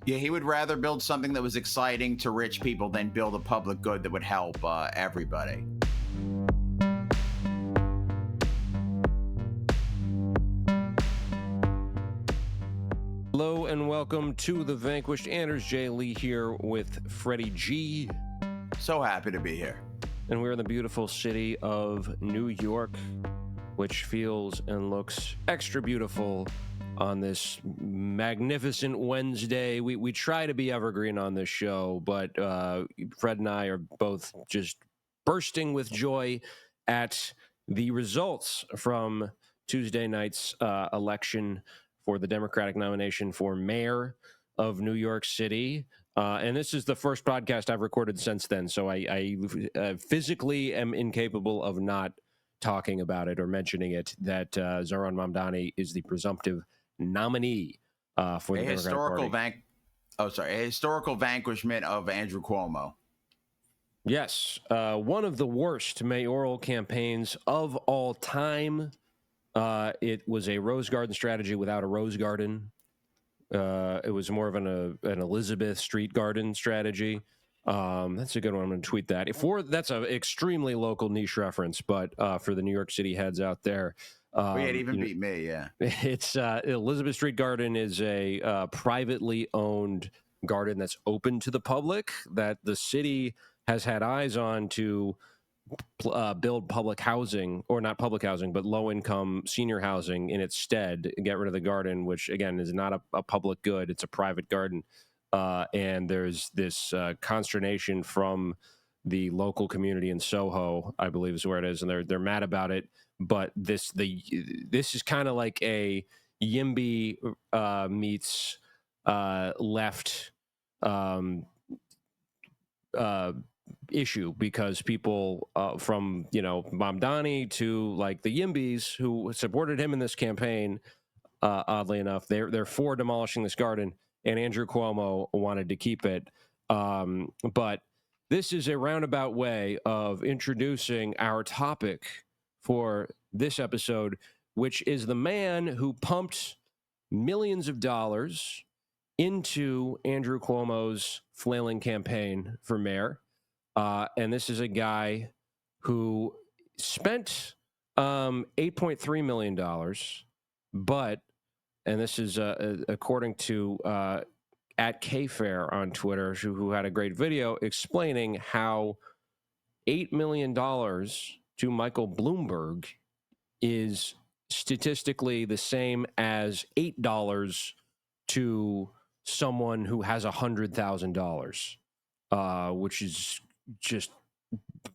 Yeah, he would rather build something that was exciting to rich people than build a public good that would help everybody. Hello and welcome to the Vanquished. Anders J. Lee here with Freddie G. So happy to be here. And we're in the beautiful city of New York, which feels and looks extra beautiful on this magnificent Wednesday. We try to be evergreen on this show, but Fred and I are both just bursting with joy at the results from Tuesday night's election for the Democratic nomination for mayor of New York City. And this is the first podcast I've recorded since then, so I physically am incapable of not talking about it or mentioning it, that Zohran Mamdani is the presumptive nominee for the Democratic Party. A historical vanquishment of Andrew Cuomo. Yes, one of the worst mayoral campaigns of all time. It was a Rose Garden strategy without a Rose Garden. It was more of an Elizabeth Street Garden strategy. That's a good one. I'm going to tweet that. That's an extremely local niche reference, but for the New York City heads out there, It even beat me. Yeah, it's Elizabeth Street Garden is a privately owned garden that's open to the public that the city has had eyes on to build public housing, or not public housing, but low-income senior housing in its stead, and get rid of the garden, which, again, is not a public good. It's a private garden. And there's this consternation from the local community in Soho, I believe is where it is, and they're mad about it. But this is kind of like a YIMBY meets left issue, because people from Mamdani to like the Yimbys who supported him in this campaign, oddly enough, they're for demolishing this garden, and Andrew Cuomo wanted to keep it. But this is a roundabout way of introducing our topic for this episode, which is the man who pumped millions of dollars into Andrew Cuomo's flailing campaign for mayor. And this is a guy who spent $8.3 million, but, and this is according to at Kfair on Twitter, who had a great video explaining how $8 million to Michael Bloomberg is statistically the same as $8 to someone who has $100,000, which is just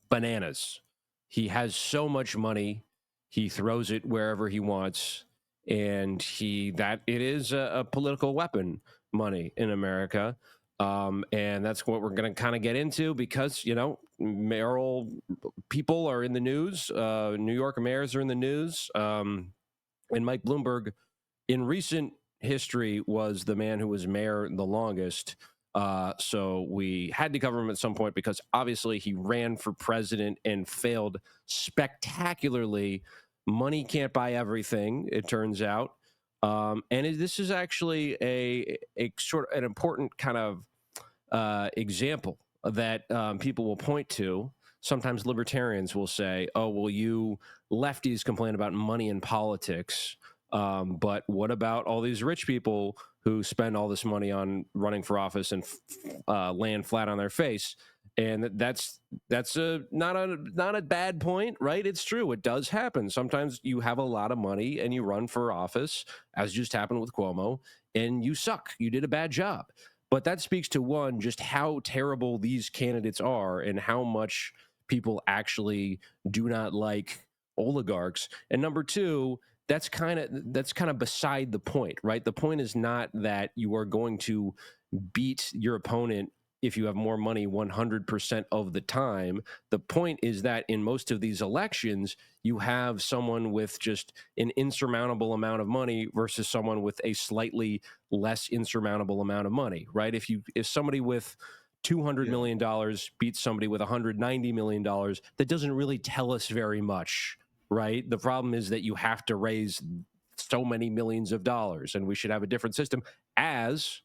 bananas. He has so much money, he throws it wherever he wants, and it is a political weapon, money in America. And that's what we're going to kind of get into, because mayoral people are in the news. New York mayors are in the news, and Mike Bloomberg in recent history was the man who was mayor the longest. So we had to cover him at some point, because obviously he ran for president and failed spectacularly. Money can't buy everything, it turns out. This is actually a sort of an important kind of example that people will point to. Sometimes libertarians will say, oh, well, you lefties complain about money in politics, but what about all these rich people who spend all this money on running for office and land flat on their face? And that's not a bad point, right? It's true. It does happen. Sometimes you have a lot of money and you run for office, as just happened with Cuomo, and you suck. You did a bad job. But that speaks to, one, just how terrible these candidates are and how much people actually do not like oligarchs. And number two, that's kind of beside the point, right? The point is not that you are going to beat your opponent if you have more money 100% of the time. The point is that in most of these elections, you have someone with just an insurmountable amount of money versus someone with a slightly less insurmountable amount of money, right? If somebody with $200 million beats somebody with $190 million, that doesn't really tell us very much, right? The problem is that you have to raise so many millions of dollars, and we should have a different system, as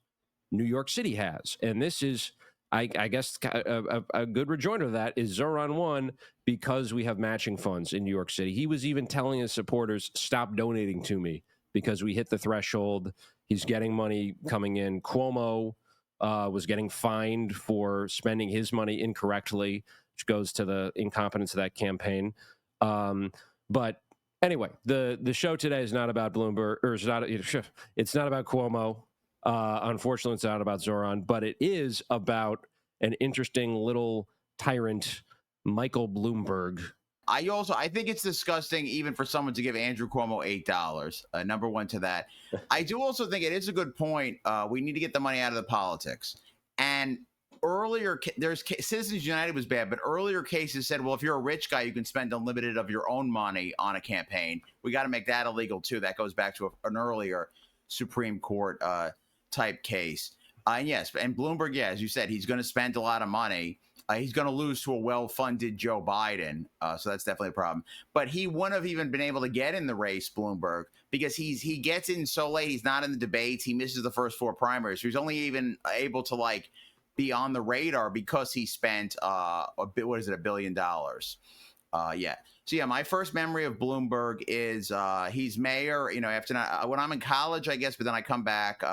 New York City has. And this is, I guess, a good rejoinder to that is Zoran won because we have matching funds in New York City. He was even telling his supporters, stop donating to me because we hit the threshold. He's getting money coming in. Cuomo was getting fined for spending his money incorrectly, which goes to the incompetence of that campaign. But anyway, the show today is not about Bloomberg, or it's not about Cuomo. Unfortunately, it's not about Zoran, but it is about an interesting little tyrant, Michael Bloomberg. I think it's disgusting even for someone to give Andrew Cuomo $8. Number one to that. I do also think it is a good point. We need to get the money out of the politics. And earlier, Citizens United was bad, but earlier cases said, well, if you're a rich guy, you can spend unlimited of your own money on a campaign. We got to make that illegal too. That goes back to an earlier Supreme Court type case. And yes, and Bloomberg, yeah, as you said, he's going to spend a lot of money. He's going to lose to a well-funded Joe Biden, so that's definitely a problem. But he wouldn't have even been able to get in the race, Bloomberg, because he gets in so late. He's not in the debates. He misses the first 4 primaries. So he's only even able to be on the radar because he spent $1 billion. Yeah. So yeah, my first memory of Bloomberg is he's mayor. After when I'm in college, I guess, but then I come back.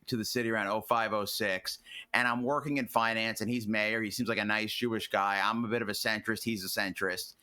To the city around 05, 06, and I'm working in finance, and he's mayor. He seems like a nice Jewish guy. I'm a bit of a centrist. He's a centrist.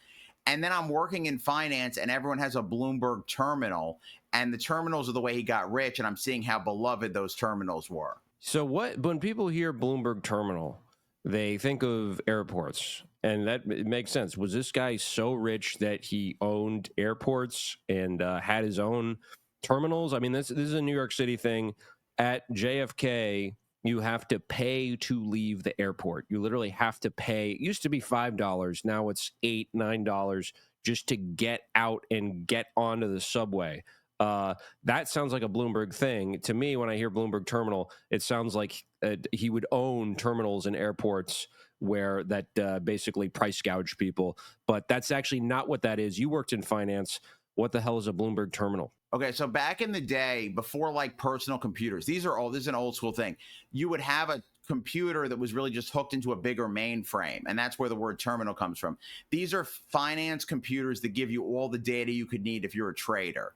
And then I'm working in finance, and everyone has a Bloomberg terminal, and the terminals are the way he got rich, and I'm seeing how beloved those terminals were. So when people hear Bloomberg terminal, they think of airports, and that makes sense. Was this guy so rich that he owned airports and had his own terminals? I mean, this is a New York City thing. At JFK, you have to pay to leave the airport. You literally have to pay. It used to be $5. Now it's $8, $9 just to get out and get onto the subway. That sounds like a Bloomberg thing. To me, when I hear Bloomberg terminal, it sounds like he would own terminals in airports where that basically price gouge people. But that's actually not what that is. You worked in finance. What the hell is a Bloomberg terminal? Okay, so back in the day, before personal computers, this is an old school thing. You would have a computer that was really just hooked into a bigger mainframe, and that's where the word terminal comes from. These are finance computers that give you all the data you could need if you're a trader.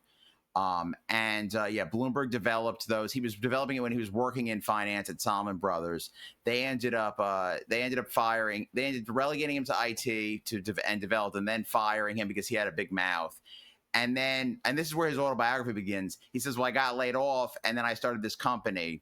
Bloomberg developed those. He was developing it when he was working in finance at Salomon Brothers. They ended up relegating him to IT and developed, and then firing him because he had a big mouth. And this is where his autobiography begins. He says, well, I got laid off, and then I started this company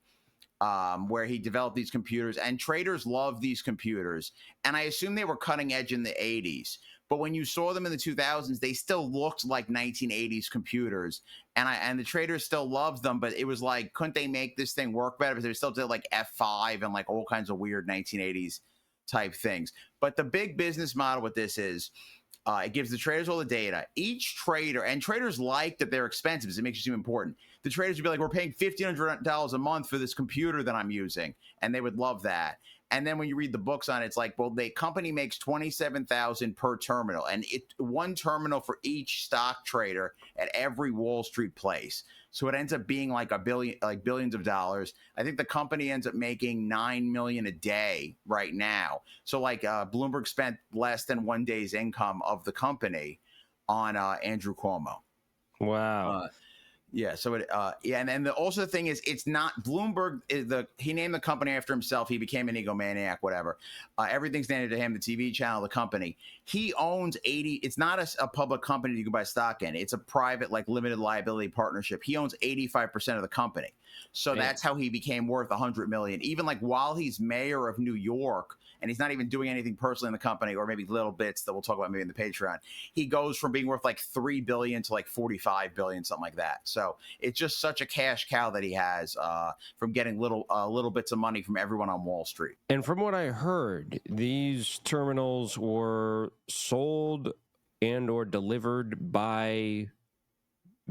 where he developed these computers. And traders love these computers. And I assume they were cutting edge in the 80s. But when you saw them in the 2000s, they still looked like 1980s computers. And the traders still loved them, but it was like, couldn't they make this thing work better? Because they still did F5 and all kinds of weird 1980s type things. But the big business model with this is, it gives the traders all the data. Each trader, and traders like that they're expensive, so it makes it seem important. The traders would be like, we're paying $1,500 a month for this computer that I'm using, and they would love that. And then when you read the books on it, it's like, well, the company makes $27,000 per terminal, and one terminal for each stock trader at every Wall Street place. So it ends up being billions of dollars. I think the company ends up making $9 million a day right now. So Bloomberg spent less than 1 day's income of the company on Andrew Cuomo. Wow. Yeah. So and then also the thing is, it's not Bloomberg. He named the company after himself. He became an egomaniac, whatever. Everything's named to him. The TV channel, the company. He owns 80. It's not a public company you can buy stock in. It's a private, limited liability partnership. He owns 85% of the company. So that's how he became worth $100 million. Even while he's mayor of New York, and he's not even doing anything personally in the company, or maybe little bits that we'll talk about maybe in the Patreon. He goes from being worth $3 billion to $45 billion, something like that. So it's just such a cash cow that he has from getting little bits of money from everyone on Wall Street. And from what I heard, these terminals were sold and or delivered by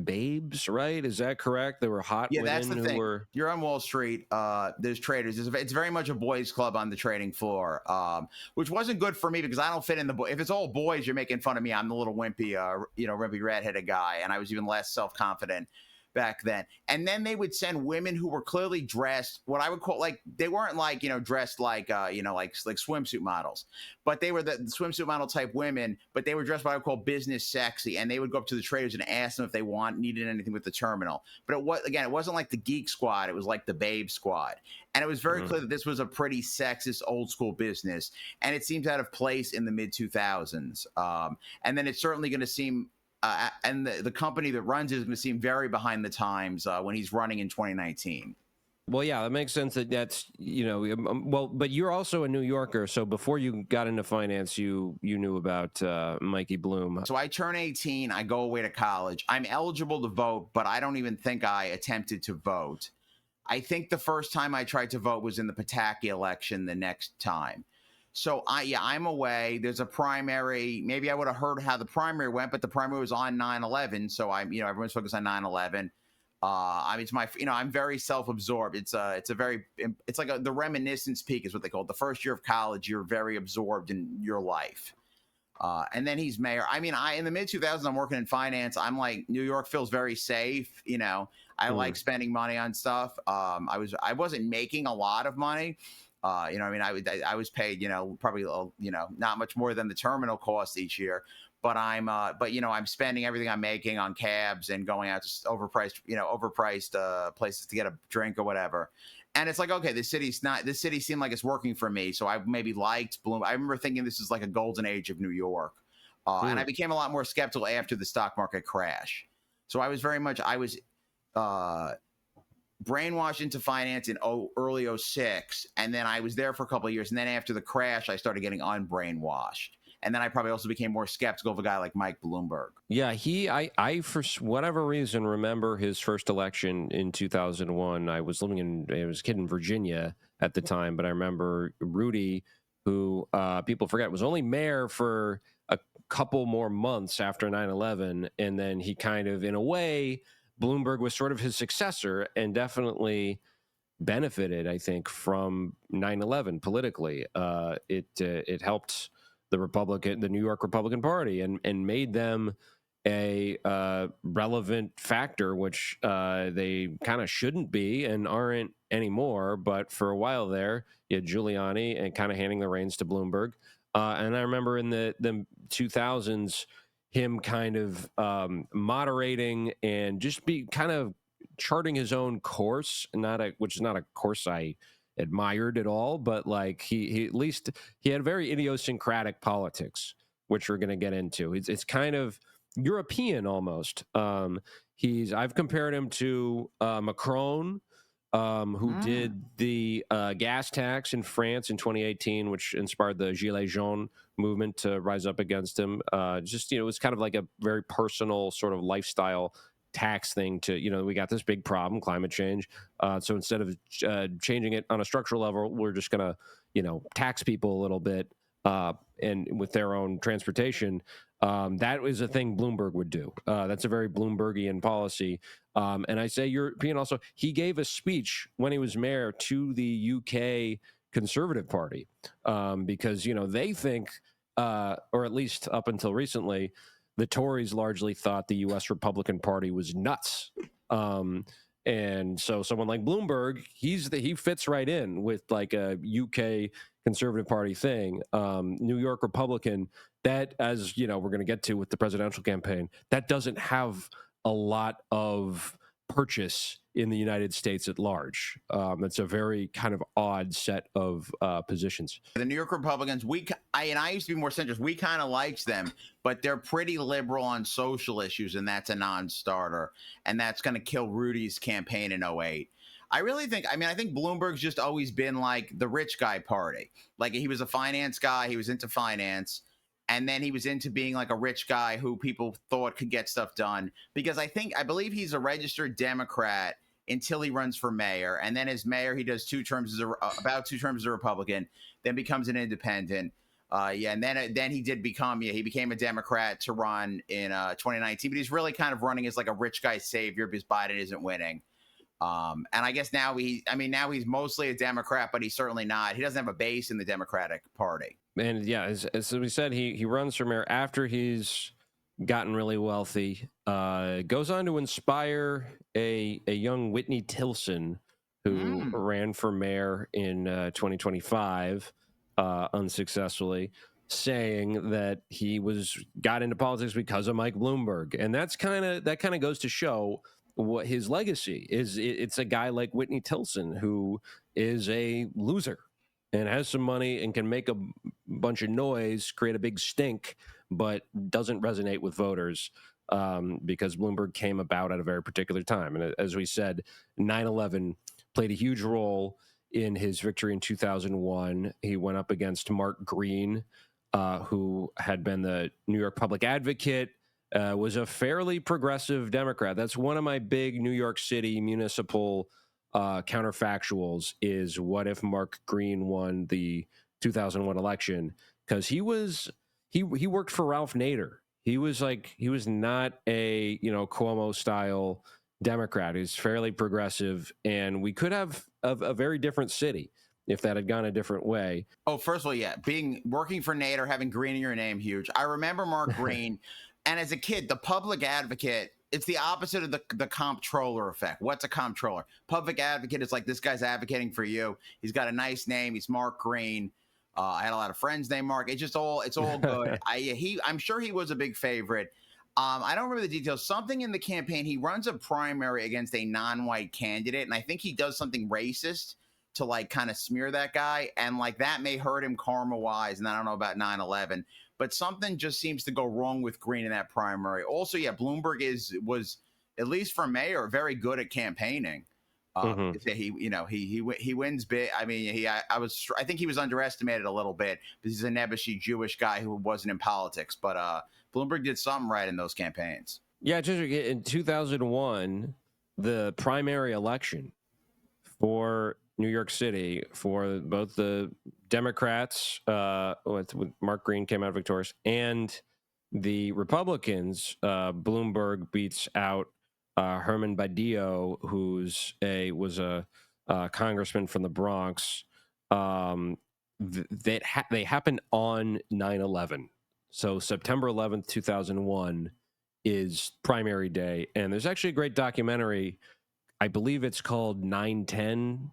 babes, right? Is that correct? There were hot women that's the who thing. were... You're on Wall Street. There's traders. It's very much a boys' club on the trading floor, which wasn't good for me because I don't fit in the. If it's all boys, you're making fun of me. I'm the little wimpy, wimpy redheaded guy, and I was even less self-confident back then. And then they would send women who were clearly dressed, what I would call like, they weren't like, dressed like, like swimsuit models, but they were the swimsuit model type women, but they were dressed what I would call business sexy. And they would go up to the traders and ask them if they needed anything with the terminal. But it wasn't like the geek squad. It was like the babe squad. And it was very clear that this was a pretty sexist old school business. And it seemed out of place in the mid 2000s. And then it's certainly going to seem, and the company that runs it is going to seem very behind the times when he's running in 2019. Well, yeah, that makes sense. That's well, but you're also a New Yorker, so before you got into finance, you knew about Mikey Bloom. So I turn 18, I go away to college. I'm eligible to vote, but I don't even think I attempted to vote. I think the first time I tried to vote was in the Pataki election the next time. So I'm away. There's a primary. Maybe I would have heard how the primary went, but the primary was on 9/11. So everyone's focused on 9/11. It's I'm very self-absorbed. It's like the reminiscence peak is what they call it. The first year of college, you're very absorbed in your life. And then he's mayor. In the mid 2000s, I'm working in finance. I'm like, New York feels very safe. I like spending money on stuff. I wasn't making a lot of money. I was paid, probably, not much more than the terminal cost each year. But I'm spending everything I'm making on cabs and going out to overpriced places to get a drink or whatever. And it's like, okay, this city seemed like it's working for me. So I maybe liked Bloom. I remember thinking this is like a golden age of New York. And I became a lot more skeptical after the stock market crash. So I was brainwashed into finance in early 06. And then I was there for a couple of years. And then after the crash, I started getting unbrainwashed. And then I probably also became more skeptical of a guy like Mike Bloomberg. Yeah, I for whatever reason remember his first election in 2001. I was a kid in Virginia at the time, but I remember Rudy, who people forget was only mayor for a couple more months after 9/11, and then he kind of, in a way, Bloomberg was sort of his successor and definitely benefited, I think, from 9/11 politically. It helped the New York Republican Party and made them a relevant factor, which they kind of shouldn't be and aren't anymore. But for a while there, you had Giuliani and kind of handing the reins to Bloomberg. And I remember in the 2000s, him kind of moderating and just be kind of charting his own course, which is not a course I admired at all, but like he at least he had very idiosyncratic politics, which we're going to get into. It's kind of European almost. I've compared him to Macron, who did the gas tax in France in 2018, which inspired the Gilets jaunes movement to rise up against him. It was kind of like a very personal sort of lifestyle tax thing to, we got this big problem, climate change. So instead of changing it on a structural level, we're just going to, tax people a little bit and with their own transportation. That is a thing Bloomberg would do. That's a very Bloombergian policy. And I say European also. He gave a speech when he was mayor to the UK Conservative Party because, they think, or at least up until recently, the Tories largely thought the U.S. Republican Party was nuts. And so someone like Bloomberg, he fits right in with like a UK Conservative Party thing. New York Republican, that, as we're going to get to with the presidential campaign, that doesn't have a lot of purchase in the United States at large. It's a very kind of odd set of positions. The New York Republicans, I used to be more centrist. We kind of liked them, but they're pretty liberal on social issues, and that's a non-starter. And that's going to kill Rudy's campaign in 08. I think Bloomberg's just always been like the rich guy party. Like he was a finance guy. He was into finance. And then he was into being like a rich guy who people thought could get stuff done. Because I believe he's a registered Democrat until he runs for mayor. And then as mayor, he does about 2 terms as a Republican, then becomes an independent. And then he became a Democrat to run in 2019. But he's really kind of running as like a rich guy savior because Biden isn't winning. And I guess now he's mostly a Democrat, but he's certainly not. He doesn't have a base in the Democratic Party. And yeah, as we said, he runs for mayor after he's gotten really wealthy. Goes on to inspire a young Whitney Tilson who ran for mayor in 2025 unsuccessfully, saying that he got into politics because of Mike Bloomberg, and that kind of goes to show what his legacy is. It's a guy like Whitney Tilson who is a loser and has some money and can make a bunch of noise, create a big stink, but doesn't resonate with voters because Bloomberg came about at a very particular time. And as we said, 9/11 played a huge role in his victory in 2001. He went up against Mark Green, who had been the New York public advocate, was a fairly progressive Democrat. That's one of my big New York City municipal counterfactuals is what if Mark Green won the 2001 election? Because he worked for Ralph Nader. He was not a Cuomo style Democrat. He's fairly progressive, and we could have a very different city if that had gone a different way. Oh, first of all, yeah, working for Nader, having Green in your name, huge. I remember Mark Green, and as a kid, the public advocate. It's the opposite of the comptroller effect. What's a comptroller? Public advocate is like, this guy's advocating for you. He's got a nice name. He's Mark Green. I had a lot of friends named Mark. It's all good. I'm sure he was a big favorite. I don't remember the details. Something in the campaign, he runs a primary against a non-white candidate, and I think he does something racist to like kind of smear that guy, and like that may hurt him karma wise. And I don't know about 9/11, but something just seems to go wrong with Green in that primary. Also, yeah, Bloomberg was at least for mayor very good at campaigning. He wins big. I mean, I think he was underestimated a little bit because he's a nebbishy Jewish guy who wasn't in politics. But Bloomberg did something right in those campaigns. Yeah, just in 2001, the primary election for New York City for both the Democrats, with Mark Green came out victorious, and the Republicans. Bloomberg beats out Herman Badillo, was a congressman from the Bronx. They happened on 9/11. So September 11th, 2001 is primary day. And there's actually a great documentary. I believe it's called 9/10.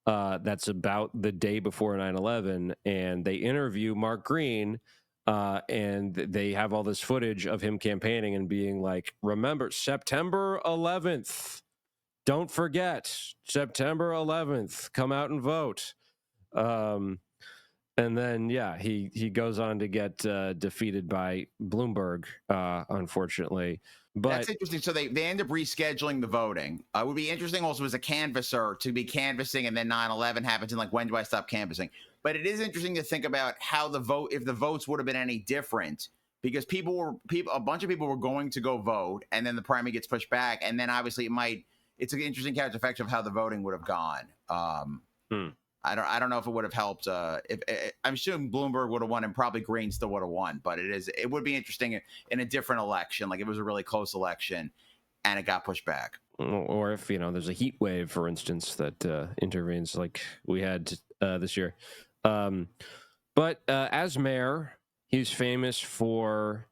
That's about the day before 9/11. And they interview Mark Green. And they have all this footage of him campaigning and being like, remember, September 11th. Don't forget, September 11th. Come out and vote. And then, yeah, he goes on to get defeated by Bloomberg, unfortunately. But that's interesting. So they end up rescheduling the voting. It would be interesting also as a canvasser to be canvassing, and then 9/11 happens, and like, when do I stop canvassing? But it is interesting to think about how if the votes would have been any different, because a bunch of people were going to go vote, and then the primary gets pushed back, and then obviously it's an interesting countereffect of how the voting would have gone. I don't know if it would have helped. I'm assuming Bloomberg would have won, and probably Green still would have won. But it would be interesting in a different election, like if it was a really close election, and it got pushed back. Or if there's a heat wave, for instance, that intervenes, like we had this year. But as mayor, he's famous for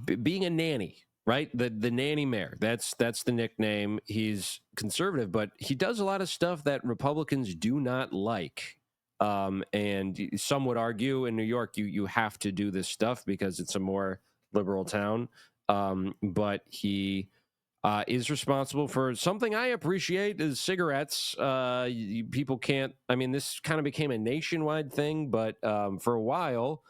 being a nanny. Right, the nanny mayor. That's the nickname. He's conservative, but he does a lot of stuff that Republicans do not like. And some would argue in New York, you have to do this stuff because it's a more liberal town. But he is responsible for something I appreciate is cigarettes. People can't. I mean, this kind of became a nationwide thing, but for a while,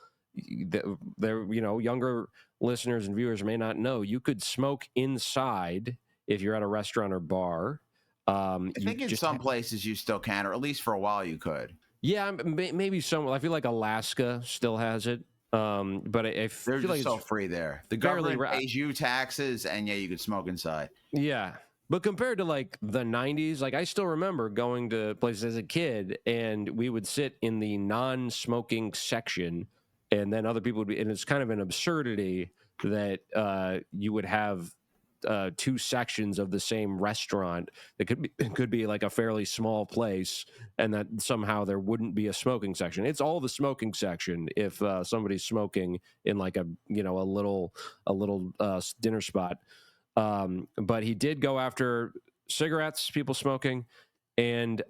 younger listeners and viewers may not know, you could smoke inside if you're at a restaurant or bar. I think in some places you still can, or at least for a while you could. Yeah, maybe some. I feel like Alaska still has it. But I feel they're like just so free there. The government pays you taxes, and yeah, you could smoke inside. Yeah. But compared to like the 90s, like I still remember going to places as a kid, and we would sit in the non-smoking section, and then other people would be, and it's kind of an absurdity that you would have two sections of the same restaurant that could be like a fairly small place, and that somehow there wouldn't be a smoking section. It's all the smoking section if somebody's smoking in like a little dinner spot. But he did go after cigarettes, people smoking, and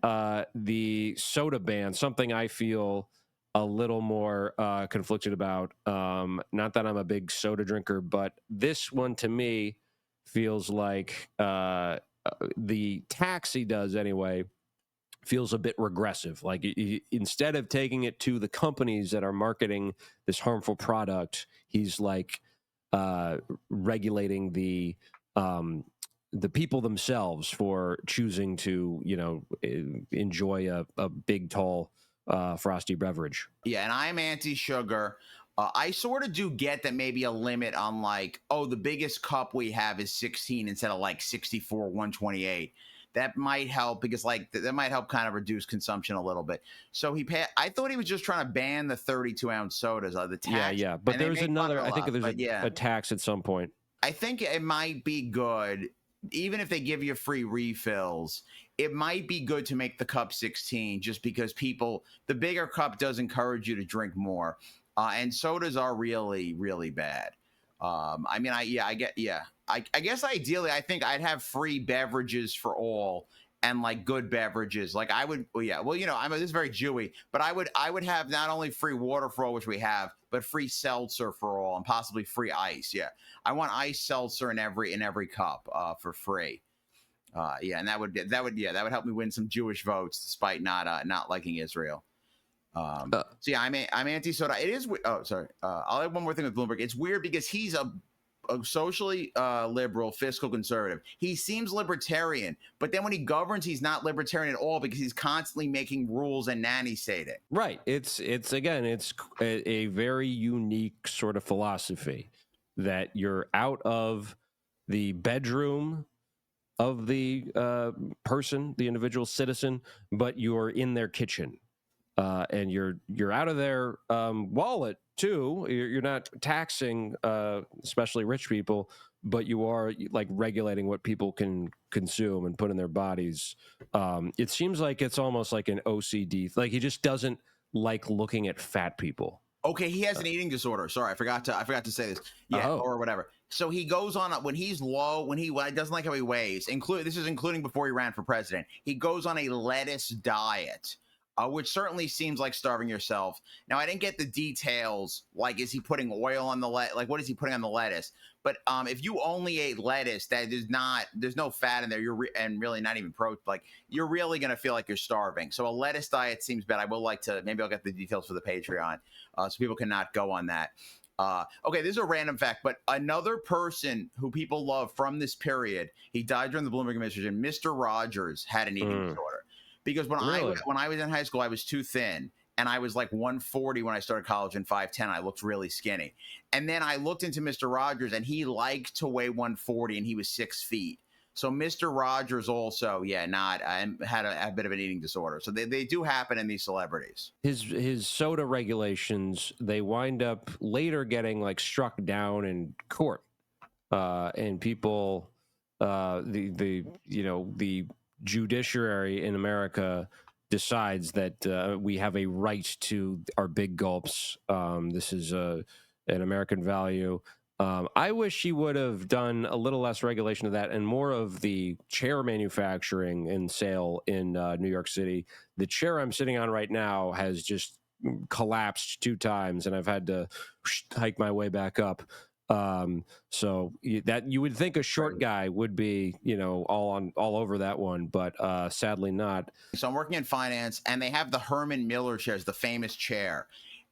the soda ban, something I feel a little more conflicted about. Not that I'm a big soda drinker, but this one to me feels like the tax he does anyway feels a bit regressive. Like instead of taking it to the companies that are marketing this harmful product, he's like regulating the people themselves for choosing to, enjoy a big, tall, frosty beverage. Yeah, and I'm anti-sugar. I sort of do get that maybe a limit on like, oh, the biggest cup we have is 16 instead of like 64, 128. That might help because like that might help kind of reduce consumption a little bit. So I thought he was just trying to ban the 32-ounce sodas, the tax. Yeah. But there's another, I think there's a tax at some point. I think it might be good, even if they give you free refills, it might be good to make the cup 16 just because the bigger cup does encourage you to drink more. And sodas are really, really bad. I guess ideally, I think I'd have free beverages for all and like good beverages. Like I would, this is very Jewy, but I would have not only free water for all, which we have, but free seltzer for all and possibly free ice. Yeah. I want ice seltzer in every cup for free. And that would help me win some Jewish votes despite not liking Israel. So yeah, I'm anti-soda. It is. Oh, sorry. I'll add one more thing with Bloomberg. It's weird because he's a socially liberal, fiscal conservative. He seems libertarian, but then when he governs, he's not libertarian at all because he's constantly making rules and nanny stating. Right. It's a very unique sort of philosophy that you're out of the bedroom of the person, the individual citizen, but you're in their kitchen. And you're out of their wallet too. You're not taxing, especially rich people, but you are like regulating what people can consume and put in their bodies. It seems like it's almost like an OCD. Like he just doesn't like looking at fat people. Okay, he has an eating disorder. Sorry, I forgot to say this. Yeah, or whatever. So he goes on when he's low, when he doesn't like how he weighs. This is including before he ran for president. He goes on a lettuce diet. Which certainly seems like starving yourself. Now, I didn't get the details. Like, is he putting oil on the like? What is he putting on the lettuce? But if you only ate lettuce, there's no fat in there. And really not even protein. Like, you're really gonna feel like you're starving. So a lettuce diet seems bad. I will like to. Maybe I'll get the details for the Patreon, so people cannot go on that. Okay, this is a random fact, but another person who people love from this period, he died during the Bloomberg administration. Mr. Rogers had an eating disorder. Because when I was in high school, I was too thin, and I was like 140 when I started college and 5'10". I looked really skinny. And then I looked into Mr. Rogers, and he liked to weigh 140, and he was 6 feet. So Mr. Rogers also, had a bit of an eating disorder. So they do happen in these celebrities. His soda regulations, they wind up later getting like struck down in court, and people, the judiciary in America decides that we have a right to our big gulps. This is an American value. I wish he would have done a little less regulation of that and more of the chair manufacturing and sale in New York City. The chair I'm sitting on right now has just collapsed 2 times, and I've had to hike my way back up. So that you would think a short guy would be, all over that one, but sadly not. So I'm working in finance, and they have the Herman Miller chairs, the famous chair.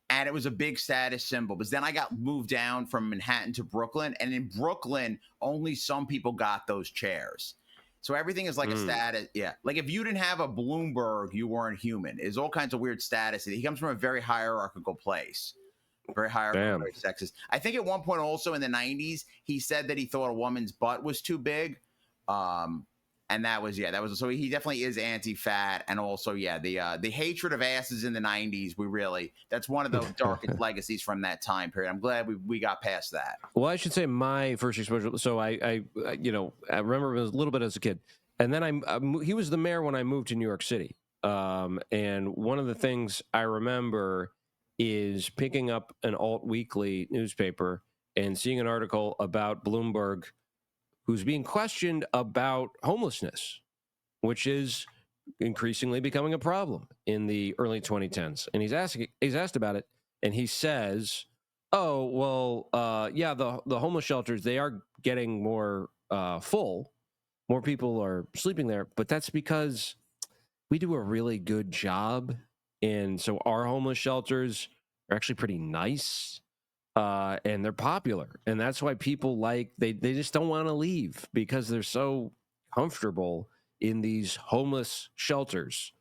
And it was a big status symbol. But then I got moved down from Manhattan to Brooklyn. And in Brooklyn, only some people got those chairs. So everything is like a status. Yeah. Like if you didn't have a Bloomberg, you weren't human. It's all kinds of weird status. He comes from a very hierarchical place. Very hierarchical, very sexist. I think at one point also in the 90s, he said that he thought a woman's butt was too big. And that was so he definitely is anti-fat, and also the hatred of asses in the 90s. That's one of the darkest legacies from that time period. I'm glad we got past that. Well, I should say my first exposure. So I remember it was a little bit as a kid, and then he was the mayor when I moved to New York City. And one of the things I remember is picking up an alt weekly newspaper and seeing an article about Bloomberg, who's being questioned about homelessness, which is increasingly becoming a problem in the early 2010s. And he's asked about it, and he says, "Oh, well, yeah, the homeless shelters, they are getting more full. More people are sleeping there, but that's because we do a really good job. And so our homeless shelters are actually pretty nice, and they're popular. And that's why people they just don't want to leave because they're so comfortable in these homeless shelters."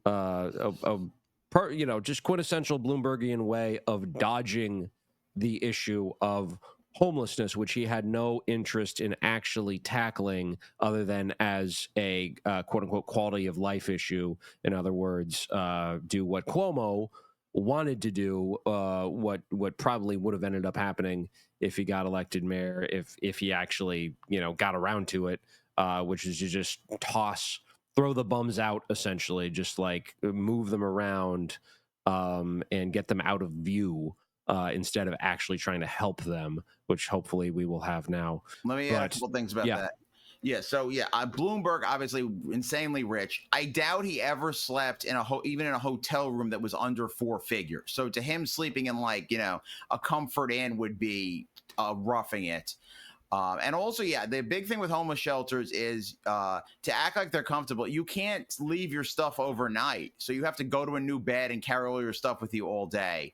Just quintessential Bloombergian way of dodging the issue of homelessness, which he had no interest in actually tackling other than as a quote unquote quality of life issue. In other words, do what Cuomo wanted to do, what probably would have ended up happening if he got elected mayor, if he actually, got around to it, which is to just throw the bums out, essentially, just like move them around, and get them out of view, instead of actually trying to help them, which hopefully we will have now. Let me add a couple things about that. Bloomberg, obviously insanely rich. I doubt he ever slept in even in a hotel room that was under 4 figures. So to him, sleeping in a Comfort Inn would be roughing it. And also, the big thing with homeless shelters is to act like they're comfortable. You can't leave your stuff overnight. So you have to go to a new bed and carry all your stuff with you all day.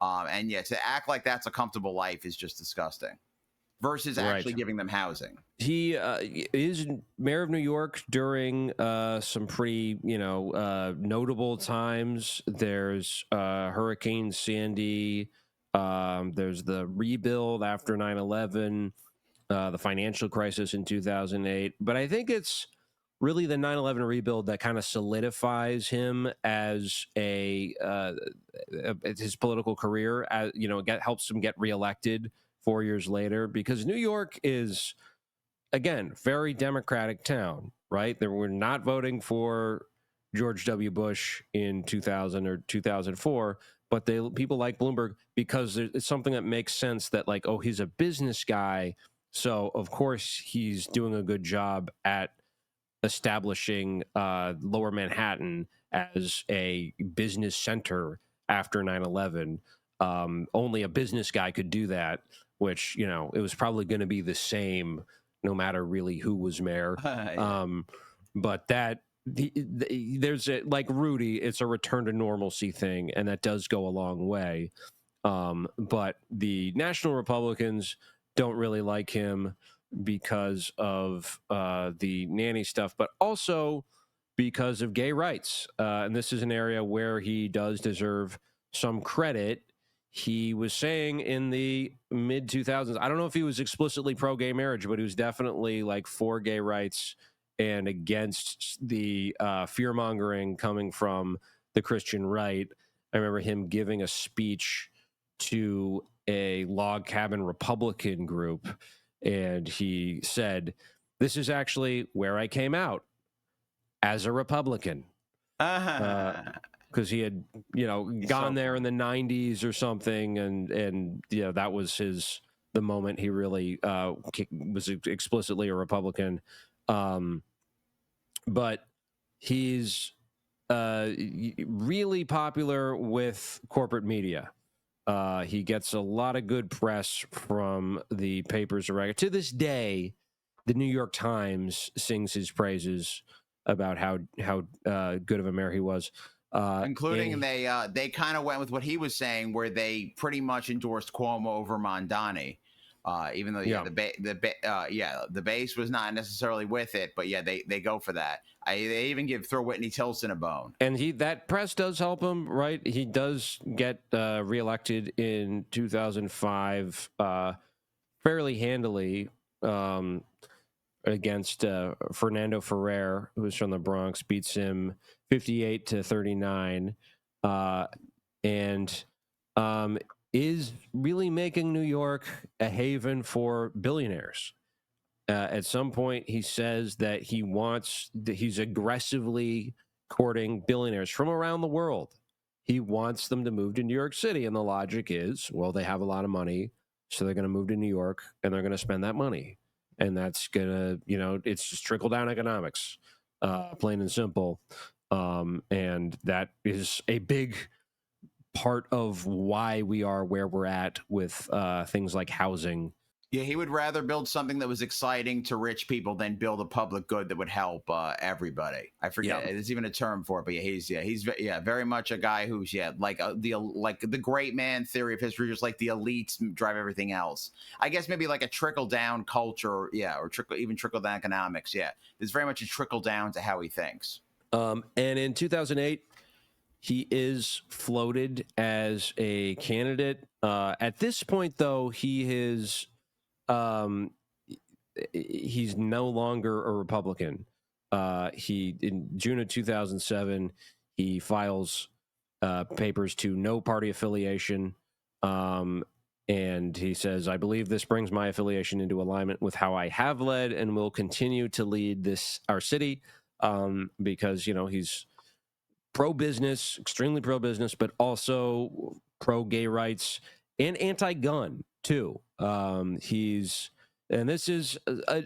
To act like that's a comfortable life is just disgusting versus actually giving them housing. He is mayor of New York during some pretty, notable times. There's Hurricane Sandy. There's the rebuild after 9/11. The financial crisis in 2008. But I think it's really the 9/11 rebuild that kind of solidifies him as his political career. As helps him get reelected 4 years later, because New York is, again, very Democratic town, right? We're not voting for George W. Bush in 2000 or 2004, but people like Bloomberg because it's something that makes sense, that he's a business guy, so of course he's doing a good job at establishing Lower Manhattan as a business center after 9/11. Only a business guy could do that, which, it was probably going to be the same no matter really who was mayor. But there's like Rudy, it's a return to normalcy thing, and that does go a long way. But the National Republicans don't really like him because of the nanny stuff, but also because of gay rights. And this is an area where he does deserve some credit. He was saying in the mid 2000s, I don't know if he was explicitly pro gay marriage, but he was definitely for gay rights and against the fear mongering coming from the Christian right. I remember him giving a speech to a log cabin Republican group, and he said, "This is actually where I came out as a Republican." Because he had, gone there in the 90s or something, and that was the moment he really was explicitly a Republican. But he's really popular with corporate media. He gets a lot of good press from the papers around. To this day, the New York Times sings his praises about how good of a mayor he was. Including they kind of went with what he was saying, where they pretty much endorsed Cuomo over Mondani, even though the base was not necessarily with it, but they go for that. They even throw Whitney Tilson a bone, and that press does help him, right? He does get reelected in 2005 fairly handily. against Fernando Ferrer, who's from the Bronx, beats him 58-39, and is really making New York a haven for billionaires. At some point, he says that he's aggressively courting billionaires from around the world. He wants them to move to New York City. And the logic is, well, they have a lot of money, so they're going to move to New York and they're going to spend that money. And that's going to, it's just trickle down economics, plain and simple. And that is a big part of why we are where we're at with things like housing. Yeah, he would rather build something that was exciting to rich people than build a public good that would help everybody. I forget there's even a term for it, but he's very much a guy who's like the great man theory of history, just like the elites drive everything else. I guess maybe like a trickle down culture, or trickle down economics. Yeah, there's very much a trickle down to how he thinks. And in 2008. He is floated as a candidate. At this point, though, he's no longer a Republican. In June of 2007, he files papers to no party affiliation, and he says, "I believe this brings my affiliation into alignment with how I have led and will continue to lead our city," because he's pro-business, extremely pro-business, but also pro-gay rights and anti-gun too. And this is, I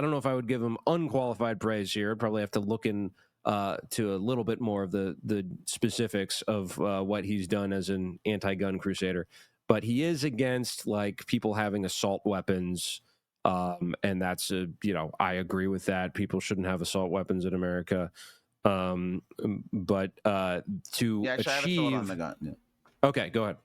don't know if I would give him unqualified praise here. I'd probably have to look in to a little bit more of the specifics of what he's done as an anti-gun crusader. But he is against like people having assault weapons. And that's I agree with that. People shouldn't have assault weapons in America. But to actually, achieve, I have a thought on the gun. Yeah. Okay, go ahead.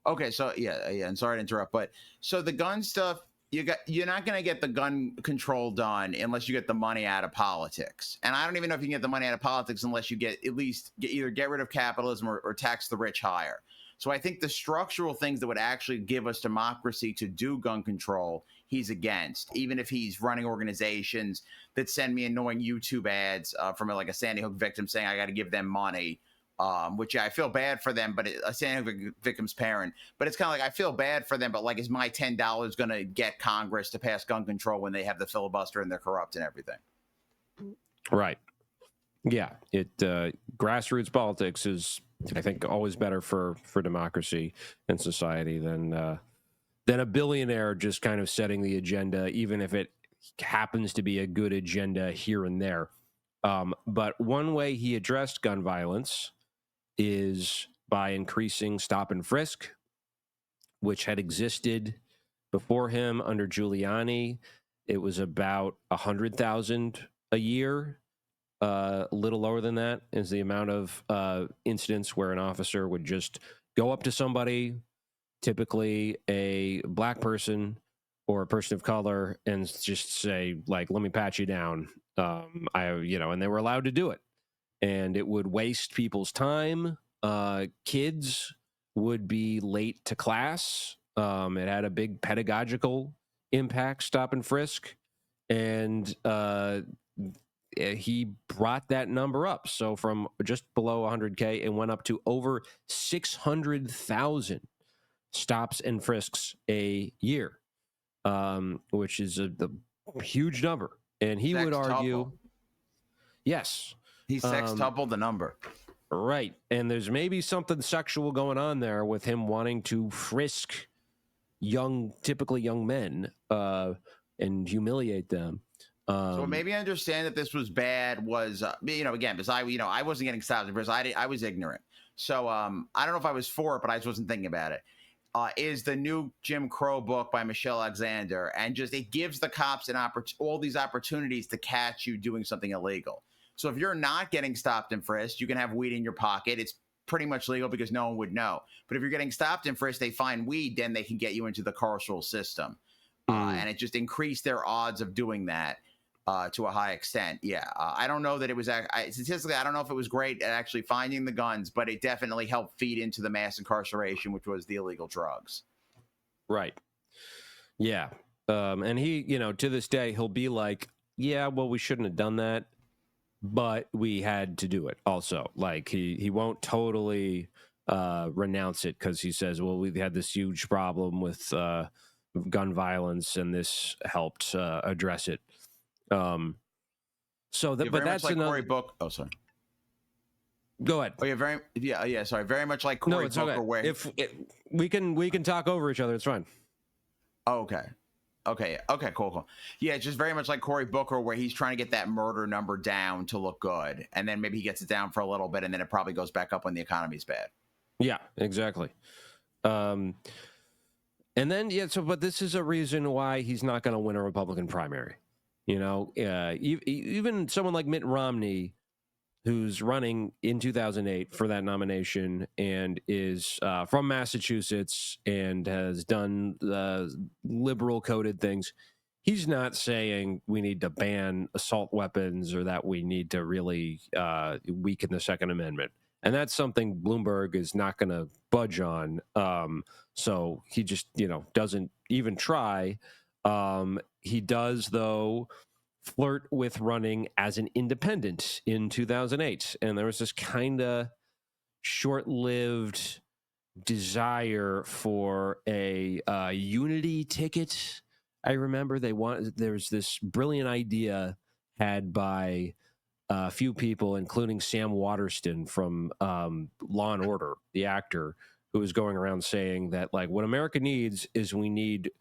Okay, so and sorry to interrupt, but so the gun stuff, you're not going to get the gun control done unless you get the money out of politics. And I don't even know if you can get the money out of politics unless you either get rid of capitalism or tax the rich higher. So I think the structural things that would actually give us democracy to do gun control, he's against, even if he's running organizations that send me annoying YouTube ads from like a Sandy Hook victim saying I got to give them money. Which I feel bad for them, but a Sandy Hook victim's parent. But it's kind of like I feel bad for them, but like, is my $10 going to get Congress to pass gun control when they have the filibuster and they're corrupt and everything? Right. Yeah. Grassroots politics is, I think, always better for democracy and society than a billionaire just kind of setting the agenda, even if it happens to be a good agenda here and there. But one way he addressed gun violence is by increasing stop and frisk, which had existed before him under Giuliani. It was about 100,000 a year. A little lower than that is the amount of incidents where an officer would just go up to somebody, typically a black person or a person of color, and just say, like, "Let me pat you down." And they were allowed to do it. And it would waste people's time. Kids would be late to class. It had a big pedagogical impact, stop and frisk. And he brought that number up. So from just below 100K, it went up to over 600,000 stops and frisks a year, which is a huge number. And he would argue, yes. He sextupled the number. Right. And there's maybe something sexual going on there with him wanting to frisk typically young men, and humiliate them. So maybe I understand that this was bad was, again, because I wasn't getting stopped because I was ignorant. So I don't know if I was for it, but I just wasn't thinking about it. Is the new Jim Crow book by Michelle Alexander. And just, it gives the cops all these opportunities to catch you doing something illegal. So if you're not getting stopped and frisked, you can have weed in your pocket. It's pretty much legal because no one would know. But if you're getting stopped and frisked, they find weed, then they can get you into the carceral system. And it just increased their odds of doing that to a high extent. Yeah. I don't know that it was statistically, I don't know if it was great at actually finding the guns, but it definitely helped feed into the mass incarceration, which was the illegal drugs. Right. Yeah. And he, to this day, he'll be like, yeah, well, we shouldn't have done that, but we had to do it also. Like he won't totally renounce it because he says, well, we had this huge problem with gun violence and this helped address it. So that, You're but very much that's like Cory another. Book. Oh, sorry. Go ahead. Oh, yeah. Sorry, very much like No, Cory it's Booker, okay. where If we can talk over each other, it's fine. oh, okay, cool. Yeah, it's just very much like Cory Booker, where he's trying to get that murder number down to look good, and then maybe he gets it down for a little bit, and then it probably goes back up when the economy's bad. Yeah, exactly. And then but this is a reason why he's not going to win a Republican primary. Even someone like Mitt Romney, who's running in 2008 for that nomination and is from Massachusetts and has done liberal coded things. He's not saying we need to ban assault weapons or that we need to really weaken the Second Amendment. And that's something Bloomberg is not going to budge on. So he just, doesn't even try. He does, though, flirt with running as an independent in 2008. And there was this kind of short-lived desire for a unity ticket. I remember there's this brilliant idea had by a few people, including Sam Waterston from Law and Order, the actor, who was going around saying that, like, what America needs is we need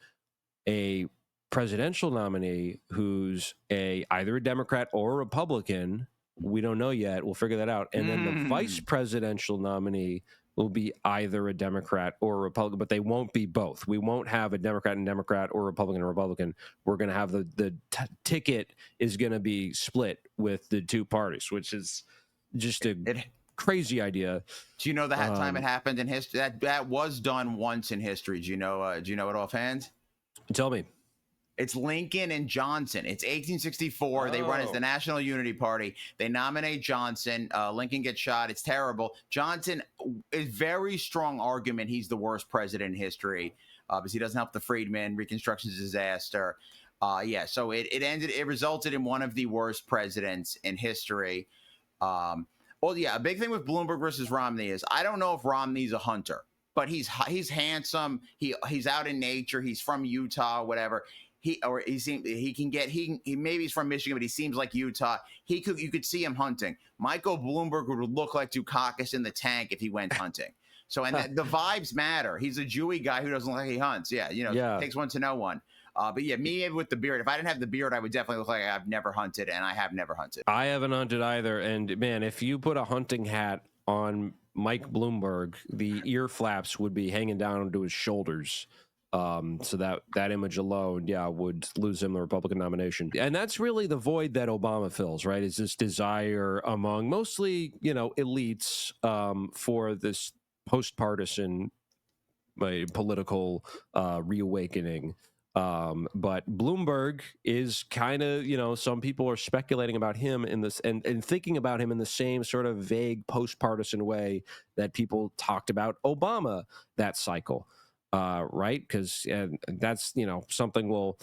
a presidential nominee who's either a Democrat or a Republican. We don't know yet. We'll figure that out. And then the vice presidential nominee will be either a Democrat or a Republican, but they won't be both. We won't have a Democrat and Democrat or Republican and Republican. We're going to have the ticket is going to be split with the two parties, which is just a crazy idea. Do you know the time it happened in history? That was done once in history. Do you know it offhand? Tell me. It's Lincoln and Johnson. It's 1864. They run as the National Unity Party. They nominate Johnson. Lincoln gets shot. It's terrible. Johnson is very strong argument he's the worst president in history because he doesn't help the freedmen. Reconstruction's a disaster. So it resulted in one of the worst presidents in history. A big thing with Bloomberg versus Romney is I don't know if Romney's a hunter, but he's handsome. He's out in nature. He's from Utah, whatever. Maybe he's from Michigan, but he seems like Utah. You could see him hunting. Michael Bloomberg would look like Dukakis in the tank if he went hunting. So, and the vibes matter. He's a Jewy guy who doesn't look like he hunts. Yeah, it takes one to know one. But yeah, me with the beard. If I didn't have the beard, I would definitely look like I've never hunted, and I have never hunted. I haven't hunted either. And man, if you put a hunting hat on Mike Bloomberg, the ear flaps would be hanging down to his shoulders. So that image alone, would lose him the Republican nomination. And that's really the void that Obama fills, right? Is this desire among mostly, elites for this post-partisan political reawakening. But Bloomberg is kind of, some people are speculating about him in this and thinking about him in the same sort of vague post-partisan way that people talked about Obama that cycle. Right? Because that's, something we'll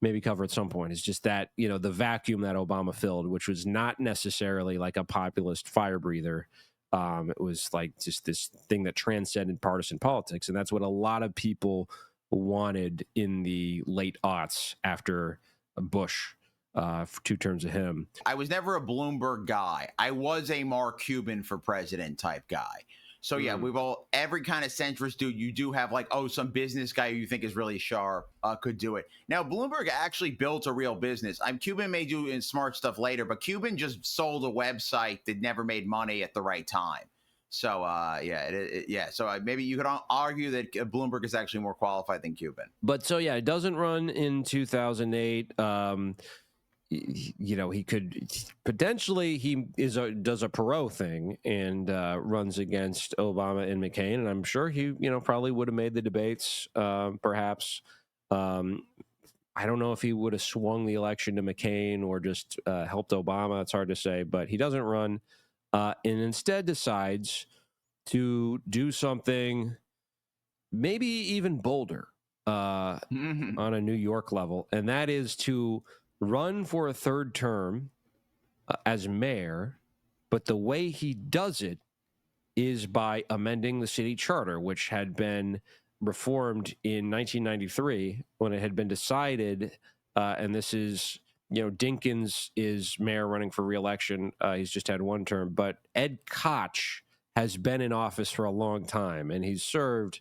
maybe cover at some point is just that, the vacuum that Obama filled, which was not necessarily like a populist fire breather. It was like just this thing that transcended partisan politics. And that's what a lot of people wanted in the late aughts after Bush. For 2 terms of him. I was never a Bloomberg guy. I was a Mark Cuban for president type guy. So yeah, every kind of centrist dude, you do have like, some business guy who you think is really sharp could do it. Now, Bloomberg actually built a real business. Cuban may do smart stuff later, but Cuban just sold a website that never made money at the right time. So so maybe you could argue that Bloomberg is actually more qualified than Cuban. But it doesn't run in 2008. He could potentially does a Perot thing and runs against Obama and McCain, and I'm sure he probably would have made the debates. Perhaps I don't know if he would have swung the election to McCain or just helped Obama. It's hard to say, but he doesn't run, and instead decides to do something maybe even bolder. on a New York level, and that is to run for a third term as mayor. But the way he does it is by amending the city charter, which had been reformed in 1993 when it had been decided, and this is, Dinkins is mayor running for re-election. He's just had one term, but Ed Koch has been in office for a long time, and he's served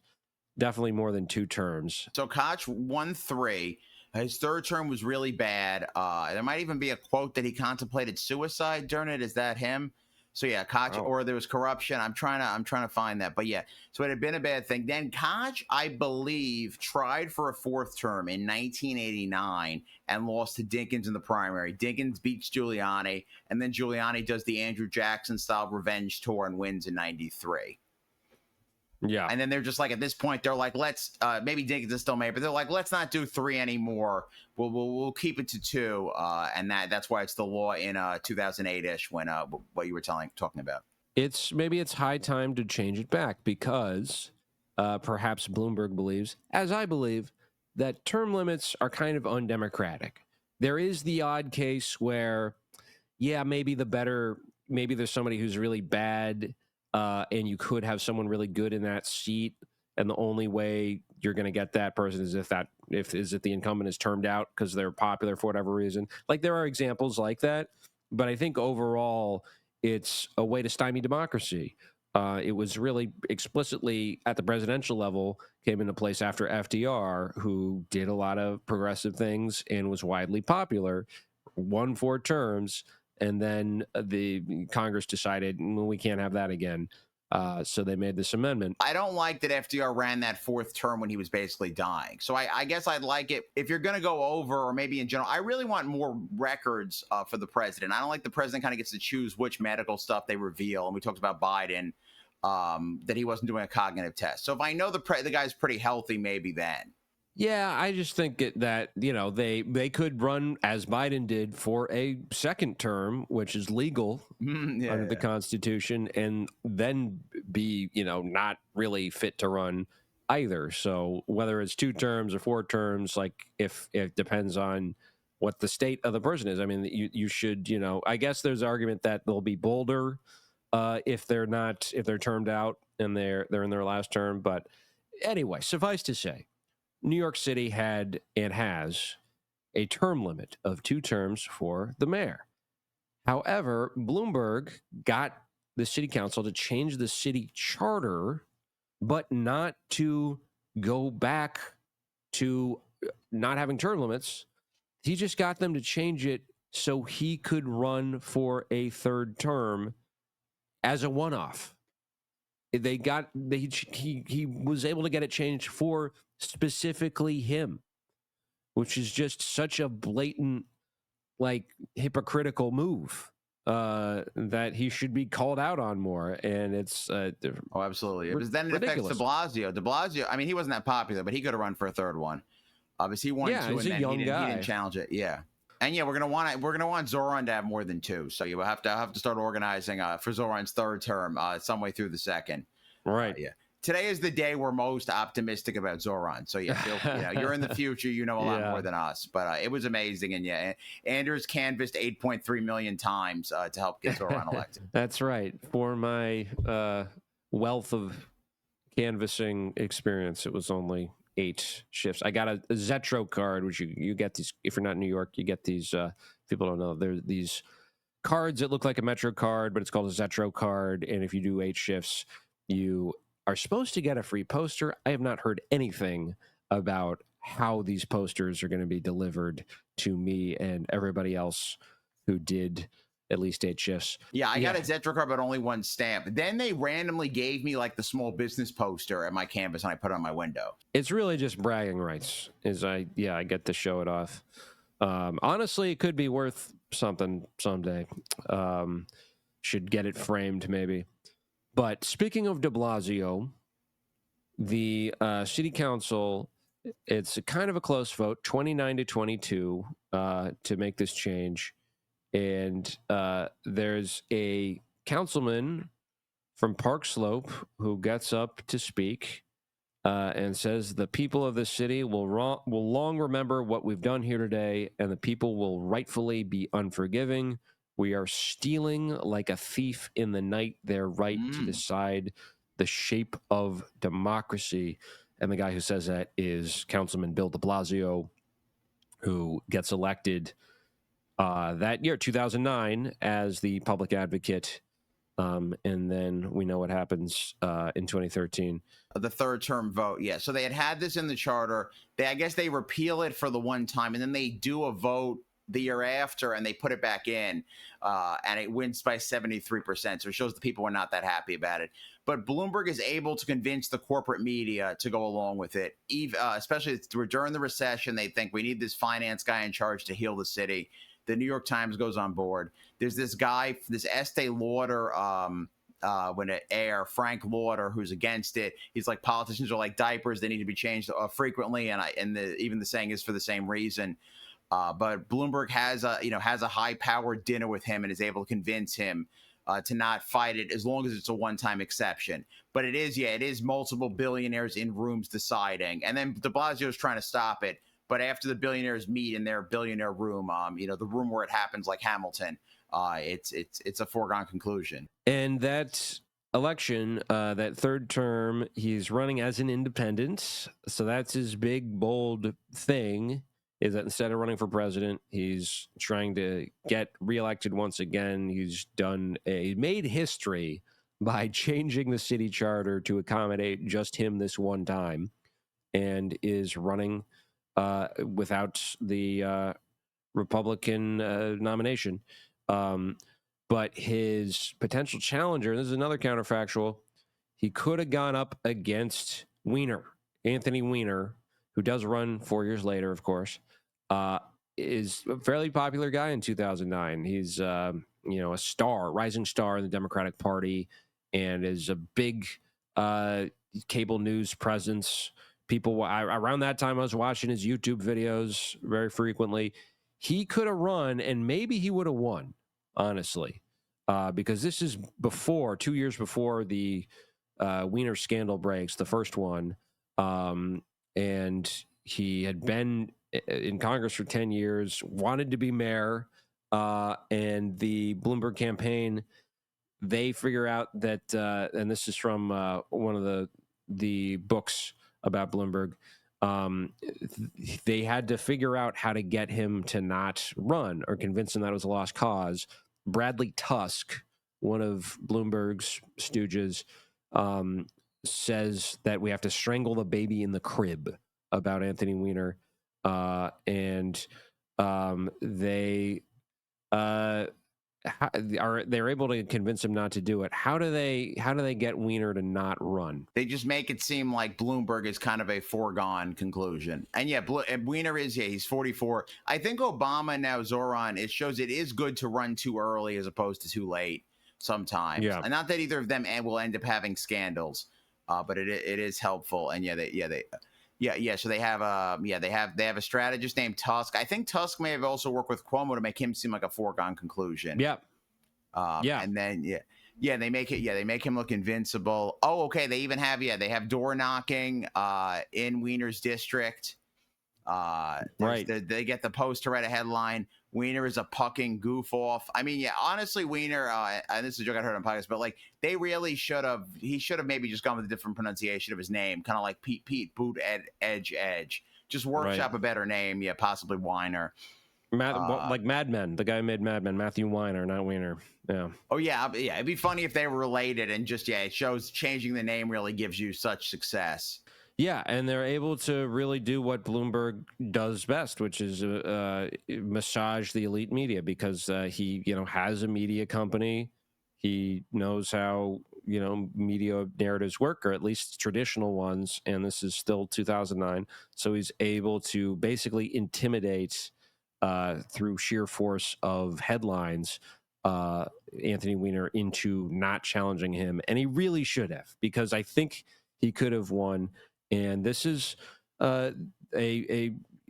definitely more than 2 terms. So Koch won 3. His third term was really bad. There might even be a quote that he contemplated suicide during it. Is that him? So yeah, Koch, Wow. or there was corruption. I'm trying to find that. But yeah, so it had been a bad thing. Then Koch, I believe, tried for a 4th term in 1989 and lost to Dinkins in the primary. Dinkins beats Giuliani, and then Giuliani does the Andrew Jackson style revenge tour and wins in 93. Yeah. And then they're just like, at this point, they're like, let's maybe Dinkins is still mayor, but they're like, let's not do 3 anymore. We'll keep it to 2, and that's why it's the law in 2008-ish when what you were talking about. Maybe it's high time to change it back because perhaps Bloomberg believes, as I believe, that term limits are kind of undemocratic. There is the odd case where, yeah, maybe there's somebody who's really bad, and you could have someone really good in that seat, and the only way you're going to get that person is if the incumbent is termed out because they're popular for whatever reason. Like, there are examples like that, but I think overall it's a way to stymie democracy. It was really explicitly at the presidential level came into place after FDR, who did a lot of progressive things and was widely popular, won 4 terms, and then the Congress decided, well, we can't have that again. So they made this amendment. I don't like that FDR ran that 4th term when he was basically dying. So I guess I'd like it if you're going to go over, or maybe in general, I really want more records for the president. I don't like the president kind of gets to choose which medical stuff they reveal. And we talked about Biden, that he wasn't doing a cognitive test. So if I know the guy's pretty healthy, maybe then. Yeah, I just think that, they could run, as Biden did, for a 2nd term, which is legal under the Constitution, and then be, not really fit to run either. So whether it's 2 terms or 4 terms, like if it depends on what the state of the person is. I mean, you should, I guess there's argument that they'll be bolder if they're termed out and they're in their last term. But anyway, suffice to say, New York City had and has a term limit of 2 terms for the mayor. However, Bloomberg got the city council to change the city charter, but not to go back to not having term limits. He just got them to change it so he could run for a 3rd term as a one-off. He was able to get it changed for specifically him, which is just such a blatant, hypocritical move that he should be called out on more. And it's oh, absolutely. Because then it ridiculous. affects De Blasio. I mean, he wasn't that popular, but he could have run for a 3rd one. Obviously, he won 2, he's and a then young guy. He didn't challenge it. Yeah. And yeah, we're gonna want Zoran to have more than 2. So you will have to start organizing for Zoran's 3rd term some way through the 2nd. Right. Yeah. Today is the day we're most optimistic about Zoran. So yeah, you're in the future. You know a lot more than us. But it was amazing, and yeah, Anders canvassed 8.3 million times to help get Zoran elected. That's right. For my wealth of canvassing experience, it was only 8 shifts. I got a Zetro card, which you get these if you're not in New York. You get these. People don't know there's these cards that look like a Metro card, but it's called a Zetro card. And if you do 8 shifts, you are supposed to get a free poster. I have not heard anything about how these posters are going to be delivered to me and everybody else who did at least 8 shifts. Yeah, I got a Zetro card, but only 1 stamp. Then they randomly gave me the small business poster at my campus, and I put it on my window. It's really just bragging rights. I get to show it off. Honestly, it could be worth something someday. Should get it framed maybe. But speaking of de Blasio, the city council, it's kind of a close vote, 29-22, to make this change. And there's a councilman from Park Slope who gets up to speak. and says the people of this city will long remember what we've done here today, and the people will rightfully be unforgiving. We are stealing like a thief in the night their right to decide the shape of democracy. And the guy who says that is Councilman Bill de Blasio, who gets elected that year, 2009, as the public advocate. And then we know what happens in 2013. The third term vote. Yeah. So they had this in the charter. I guess they repeal it for the one time, and then they do a vote the year after, and they put it back in, and it wins by 73%. So it shows the people were not that happy about it. But Bloomberg is able to convince the corporate media to go along with it, especially during the recession. They think we need this finance guy in charge to heal the city. The New York Times goes on board. There's this guy, this Estee Lauder, when it air, Frank Lauder, who's against it. He's like, politicians are like diapers; they need to be changed frequently, even the saying is for the same reason. But Bloomberg has a high-powered dinner with him and is able to convince him to not fight it as long as it's a one-time exception. But it is multiple billionaires in rooms deciding, and then de Blasio is trying to stop it. But after the billionaires meet in their billionaire room, the room where it happens, like Hamilton, it's a foregone conclusion. And that election, that third term, he's running as an independent. So that's his big, bold thing, is that instead of running for president, he's trying to get reelected once again. He's made history by changing the city charter to accommodate just him this one time, and is running without the Republican nomination. But his potential challenger, and this is another counterfactual, he could have gone up against Anthony Weiner, who does run 4 years later, of course, is a fairly popular guy in 2009. He's a rising star in the Democratic Party, and is a big cable news presence. People, around that time, I was watching his YouTube videos very frequently. He could have run, and maybe he would have won, honestly, because this is 2 years before the Weiner scandal breaks, the first one, and he had been in Congress for 10 years, wanted to be mayor, and the Bloomberg campaign, they figure out that, and this is from one of the books about Bloomberg, they had to figure out how to get him to not run, or convince him that it was a lost cause. Bradley Tusk, one of Bloomberg's stooges, says that we have to strangle the baby in the crib about Anthony Weiner, and they they're able to convince him not to do it. How do they get Weiner to not run? They just make it seem like Bloomberg is kind of a foregone conclusion. And yeah, Weiner he's 44. I think Obama, now Zoran, it shows it is good to run too early as opposed to too late sometimes. Yeah. And not that either of them will end up having scandals, but it is helpful. And so they have a strategist named Tusk. I think Tusk may have also worked with Cuomo to make him seem like a foregone conclusion. Yeah. And then they make him look invincible. Oh, okay. They even have they have door knocking in Weiner's district. Right. They get the Post to write a headline: Weiner is a pucking goof off. I mean, honestly, Weiner, and this is a joke I heard on podcasts, but like he should have maybe just gone with a different pronunciation of his name, kind of like Pete, boot, edge. Just workshop a better name. Yeah, possibly Weiner. Like Mad Men, the guy who made Mad Men, Matthew Weiner, not Weiner. Yeah. Oh yeah. It'd be funny if they were related, and just it shows changing the name really gives you such success. Yeah, and they're able to really do what Bloomberg does best, which is massage the elite media, because he has a media company. He knows how media narratives work, or at least traditional ones, and this is still 2009. So he's able to basically intimidate through sheer force of headlines Anthony Weiner into not challenging him, and he really should have, because I think he could have won. And this is a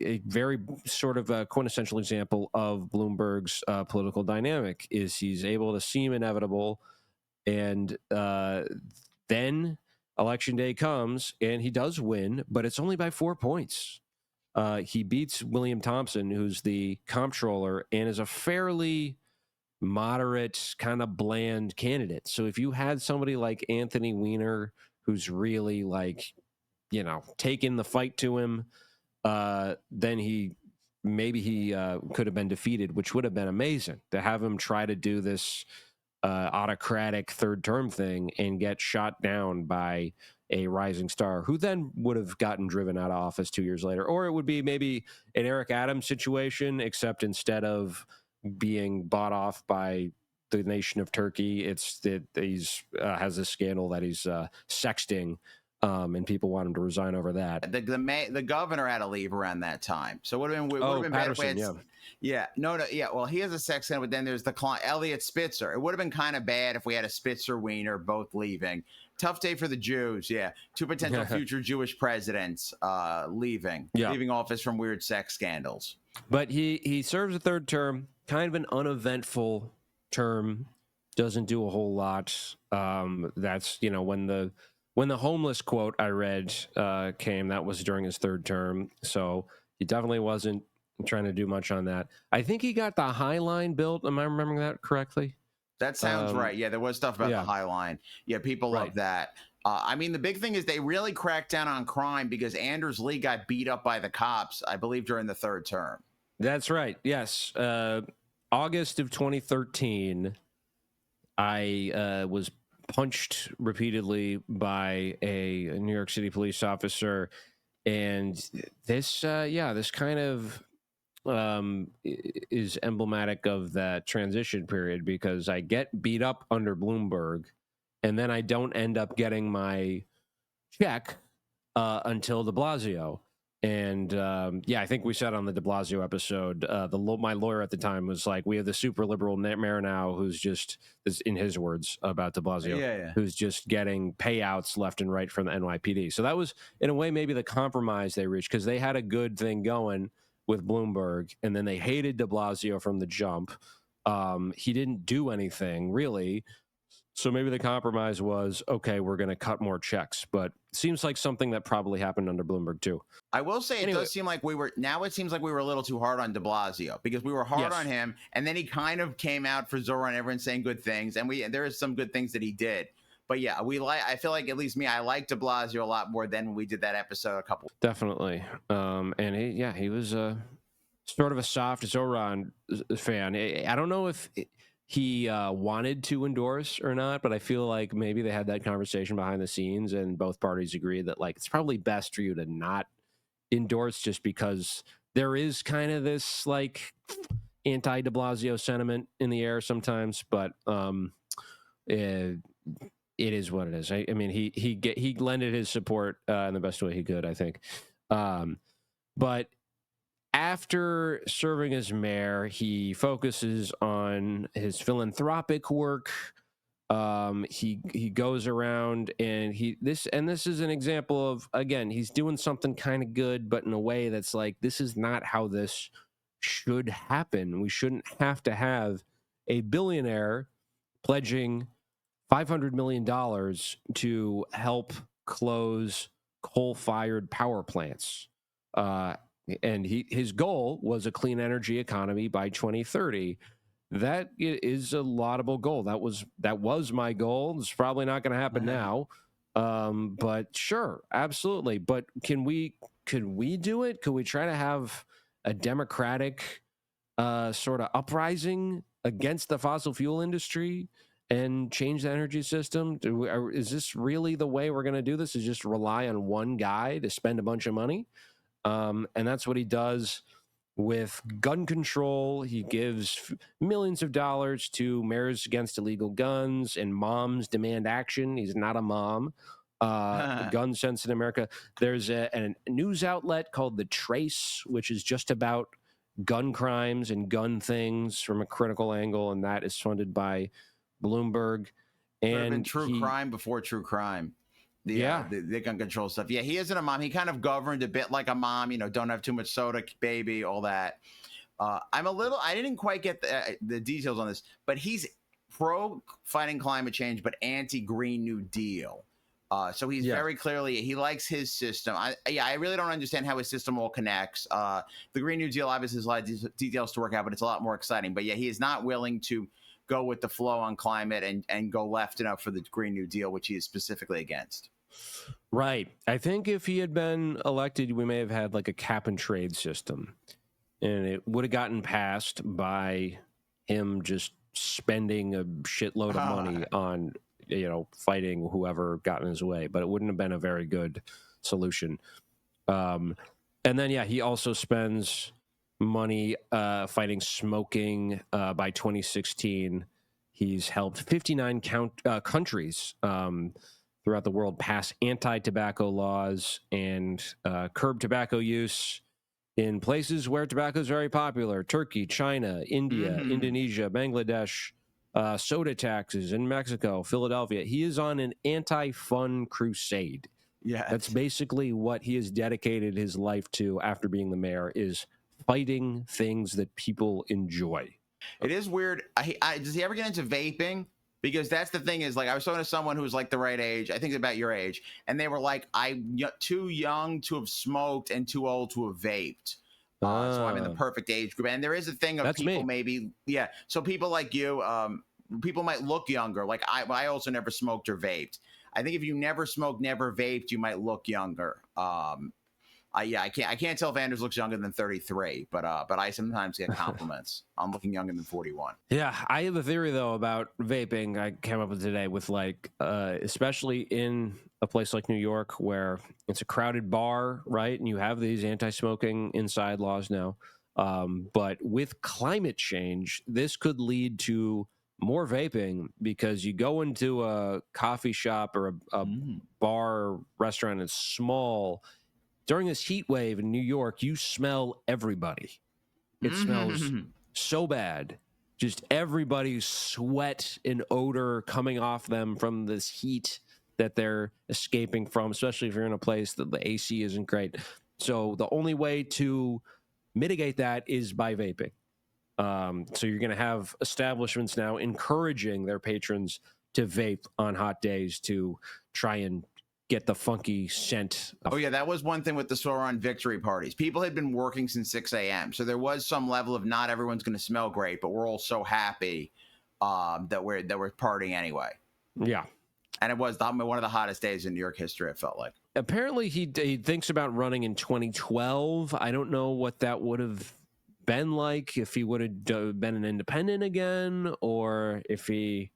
very sort of a quintessential example of Bloomberg's political dynamic. Is he's able to seem inevitable, and then election day comes and he does win, but it's only by 4 points. He beats William Thompson, who's the comptroller, and is a fairly moderate, kind of bland candidate. So if you had somebody like Anthony Weiner, who's really like, taking the fight to him, then he could have been defeated, which would have been amazing to have him try to do this autocratic third term thing and get shot down by a rising star who then would have gotten driven out of office 2 years later. Or it would be maybe an Eric Adams situation, except instead of being bought off by the nation of Turkey, it's that he's has this scandal that he's sexting, and people want him to resign over that. The governor had to leave around that time, so it would have been bad if we Patterson, had, yeah. Well, he has a sex scandal, but then there's the Elliot Spitzer. It would have been kind of bad if we had a Spitzer Weiner both leaving. Tough day for the Jews. Yeah, 2 potential future Jewish presidents leaving office from weird sex scandals. But he serves a third term, kind of an uneventful term, doesn't do a whole lot. That's when the homeless quote I read came, that was during his third term. So he definitely wasn't trying to do much on that. I think he got the High Line built. Am I remembering that correctly? That sounds right. Yeah, there was stuff about the High Line. Yeah, people love that. I mean, the big thing is they really cracked down on crime because Anders Lee got beat up by the cops, I believe, during the third term. That's right. Yes. August of 2013, I was punched repeatedly by a New York City police officer. And this kind of is emblematic of that transition period, because I get beat up under Bloomberg and then I don't end up getting my check until de Blasio. And I think we said on the de Blasio episode, my lawyer at the time was like, we have the super liberal mayor now who's just, in his words about de Blasio, who's just getting payouts left and right from the NYPD. So that was, in a way, maybe the compromise they reached, because they had a good thing going with Bloomberg, and then they hated de Blasio from the jump. He didn't do anything, really. So maybe the compromise was, okay, we're going to cut more checks. But it seems like something that probably happened under Bloomberg, too. I will say it does seem like it seems like we were a little too hard on de Blasio, because we were hard on him, and then he kind of came out for Zoran, everyone saying good things, and there is some good things that he did. But yeah, I feel like, at least me, I like de Blasio a lot more than we did that episode a couple. Definitely. And he was sort of a soft Zoran fan. I don't know if he wanted to endorse or not, but I feel like maybe they had that conversation behind the scenes and both parties agreed that, like, it's probably best for you to not endorse, just because there is kind of this like anti-de Blasio sentiment in the air sometimes. But it is what it is. I mean, he lended his support in the best way he could, I think. But after serving as mayor, he focuses on his philanthropic work. He goes around and this is an example of, again, he's doing something kind of good, but in a way that's like, this is not how this should happen. We shouldn't have to have a billionaire pledging $500 million to help close coal-fired power plants. And his goal was a clean energy economy by 2030. That is a laudable goal. That was my goal. It's probably not going to happen now. But sure, absolutely. But could we do it? Could we try to have a democratic sort of uprising against the fossil fuel industry and change the energy system? Is this really the way we're going to do this? Is just rely on one guy to spend a bunch of money? And that's what he does with gun control. He gives millions of dollars to Mayors Against Illegal Guns and Moms Demand Action. He's not a mom. Gun Sense in America. There's a news outlet called The Trace, which is just about gun crimes and gun things from a critical angle, and that is funded by Bloomberg. And true crime before true crime. The gun control stuff. Yeah, he isn't a mom. He kind of governed a bit like a mom, don't have too much soda, baby, all that. I didn't quite get the details on this, but he's pro fighting climate change, but anti-Green New Deal. So he's Yeah. very clearly, he likes his system. I really don't understand how his system all connects. The Green New Deal obviously has a lot of details to work out, but it's a lot more exciting. But yeah, he is not willing to go with the flow on climate and go left enough for the Green New Deal, which he is specifically against. Right. I think if he had been elected, we may have had like a cap and trade system, and it would have gotten passed by him just spending a shitload of money on, fighting whoever got in his way, but it wouldn't have been a very good solution. And then, yeah, he also spends money fighting smoking. By 2016, he's helped 59 countries throughout the world pass anti-tobacco laws and curb tobacco use in places where tobacco is very popular: Turkey, China, India, Indonesia, Bangladesh, soda taxes in Mexico, Philadelphia. He is on an anti-fun crusade. Yeah, That's basically what he has dedicated his life to after being the mayor, is fighting things that people enjoy. it is weird. Does he ever get into vaping? Because that's the thing is, like, I was talking to someone who's like the right age, I think about your age, and they were like, I'm too young to have smoked and too old to have vaped. So I'm in the perfect age group. And there is a thing of That's people me. maybe, yeah. So people like you, people might look younger. Like I also never smoked or vaped. I think if you never smoked, never vaped, you might look younger. I can't tell if Anders looks younger than 33, but I sometimes get compliments on looking younger than 41. Yeah, I have a theory though about vaping. I came up with today with especially in a place like New York where it's a crowded bar, right? And you have these anti-smoking inside laws now. But with climate change, this could lead to more vaping, because you go into a coffee shop or a bar or restaurant that's small. During this heat wave in New York, you smell everybody. It smells so bad. Just everybody's sweat and odor coming off them from this heat that they're escaping from, especially if you're in a place that the AC isn't great. So the only way to mitigate that is by vaping. So you're going to have establishments now encouraging their patrons to vape on hot days to try and get the funky scent. Oh, yeah, that was one thing with the Sauron victory parties. People had been working since 6 a.m., so there was some level of not everyone's going to smell great, but we're all so happy that we're partying anyway. Yeah. And it was one of the hottest days in New York history, it felt like. Apparently, he thinks about running in 2012. I don't know what that would have been like, if he would have been an independent again, or if he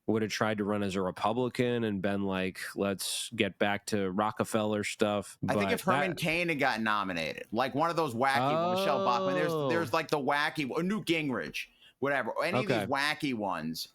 would have tried to run as a Republican and been like, let's get back to Rockefeller stuff. I think if Herman Cain had gotten nominated, like one of those wacky Michelle Bachmann, there's like the wacky, or Newt Gingrich, whatever, any of these wacky ones,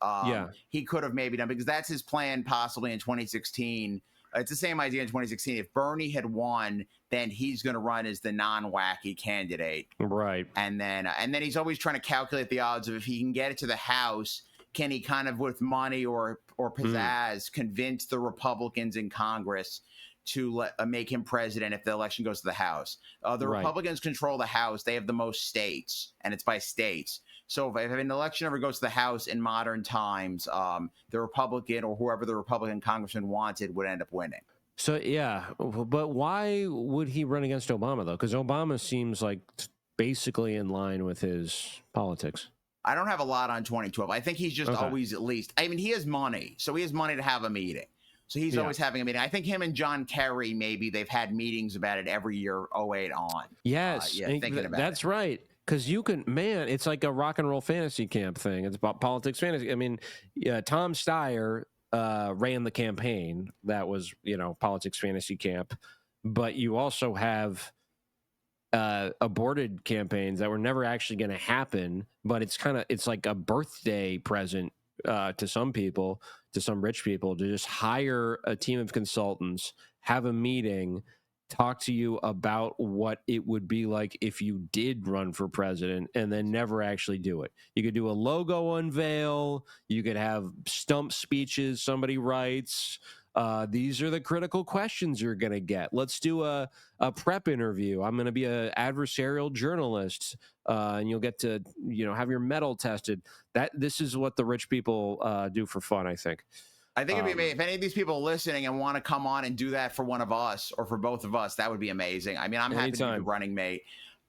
he could have maybe done, because that's his plan possibly in 2016. It's the same idea in 2016. If Bernie had won, then he's going to run as the non-wacky candidate. Right. And then he's always trying to calculate the odds of, if he can get it to the House, can he kind of, with money or pizzazz, convince the Republicans in Congress to make him president if the election goes to the House? The Republicans control the House. They have the most states, and it's by states. So if an election ever goes to the House in modern times, the Republican or whoever the Republican congressman wanted would end up winning. So, yeah, but why would he run against Obama, though? Because Obama seems like basically in line with his politics. I don't have a lot on 2012. I think he's just always, at least, I mean, he has money. So he has money to have a meeting. So he's always having a meeting. I think him and John Kerry, maybe they've had meetings about it every year, 08 on. Yes, thinking about that's right. Because you can, man, it's like a rock and roll fantasy camp thing. It's about politics fantasy. I mean, Tom Steyer ran the campaign. That was, politics fantasy camp. But you also have aborted campaigns that were never actually going to happen. But it's like a birthday present to some people, to some rich people, to just hire a team of consultants, have a meeting, talk to you about what it would be like if you did run for president, and then never actually do it. You could do a logo unveil. You could have stump speeches somebody writes. These are the critical questions you're going to get. Let's do a prep interview. I'm going to be an adversarial journalist, and you'll get to have your mettle tested. This is what the rich people do for fun, I think. I think it'd be amazing if any of these people are listening and want to come on and do that for one of us or for both of us. That would be amazing. I mean, I'm happy to be the running mate.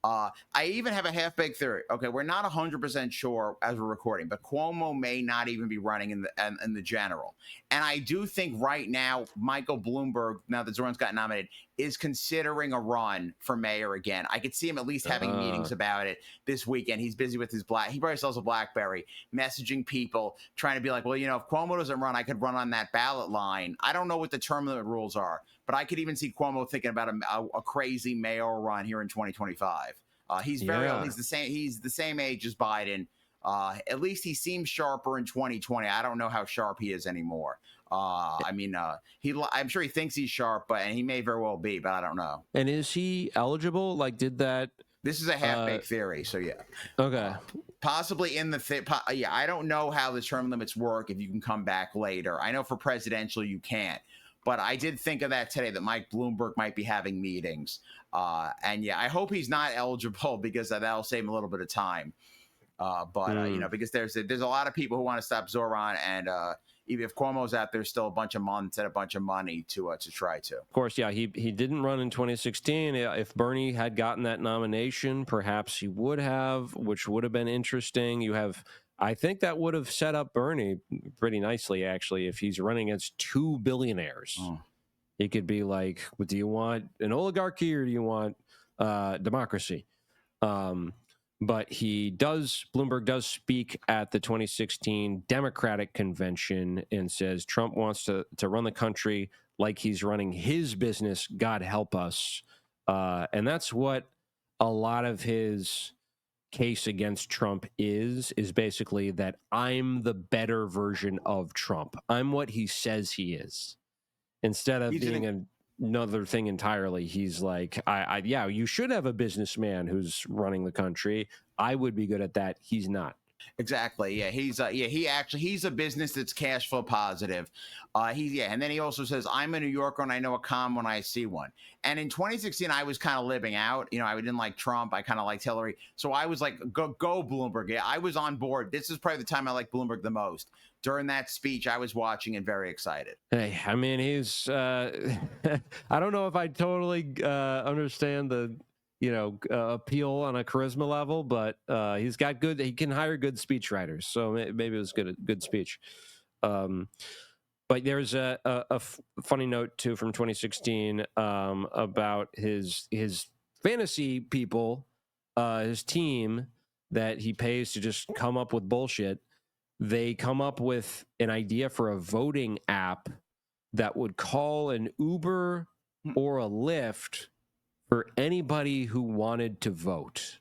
I even have a half-baked theory. Okay, we're not 100% sure as we're recording, but Cuomo may not even be running in the general. And I do think right now, Michael Bloomberg, now that Zoran's got nominated, is considering a run for mayor again. I could see him at least having meetings about it this weekend. He's busy with his he probably sells a BlackBerry, messaging people, trying to be like, well, you know, if Cuomo doesn't run, I could run on that ballot line. I don't know what the term limit rules are, but I could even see Cuomo thinking about a crazy mayoral run here in 2025. He's very old. He's the same age as Biden. At least he seems sharper in 2020. I don't know how sharp he is anymore. I mean, I'm sure he thinks he's sharp, and he may very well be, but I don't know. And is he eligible? Like, did that? This is a half-baked theory, so yeah. Okay. Possibly in the yeah. I don't know how the term limits work. If you can come back later, I know for presidential you can't. But I did think of that today, that Mike Bloomberg might be having meetings. And yeah, I hope he's not eligible because that'll save him a little bit of time. You know, because there's a lot of people who want to stop Zoran, and even if Cuomo's out, there's still a bunch of months and a bunch of money to try to. Of course, yeah, he didn't run in 2016. If Bernie had gotten that nomination, perhaps he would have, which would have been interesting. I think that would have set up Bernie pretty nicely, actually, if he's running against two billionaires. He could be like, well, do you want an oligarchy or do you want democracy? But Bloomberg does speak at the 2016 Democratic convention and says Trump wants to run the country like he's running his business, God help us. And that's what a lot of his case against Trump is basically that I'm the better version of Trump. I'm what he says he is. Instead of being another thing entirely, he's like, yeah, you should have a businessman who's running the country. I would be good at that. He's not. Exactly. Yeah, he's a business that's cash flow positive. And then he also says, I'm a New Yorker and I know a con when I see one. And in 2016, I was kind of living out. You know, I didn't like Trump. I kind of liked Hillary. So I was like, go Bloomberg. Yeah, I was on board. This is probably the time I like Bloomberg the most. During that speech, I was watching and very excited. Hey, I mean, he's I don't know if I totally understand the appeal on a charisma level, but he can hire good speech writers. So maybe it was good speech. But there's a funny note too from 2016 about his fantasy people, his team that he pays to just come up with bullshit. They come up with an idea for a voting app that would call an Uber or a Lyft for anybody who wanted to vote.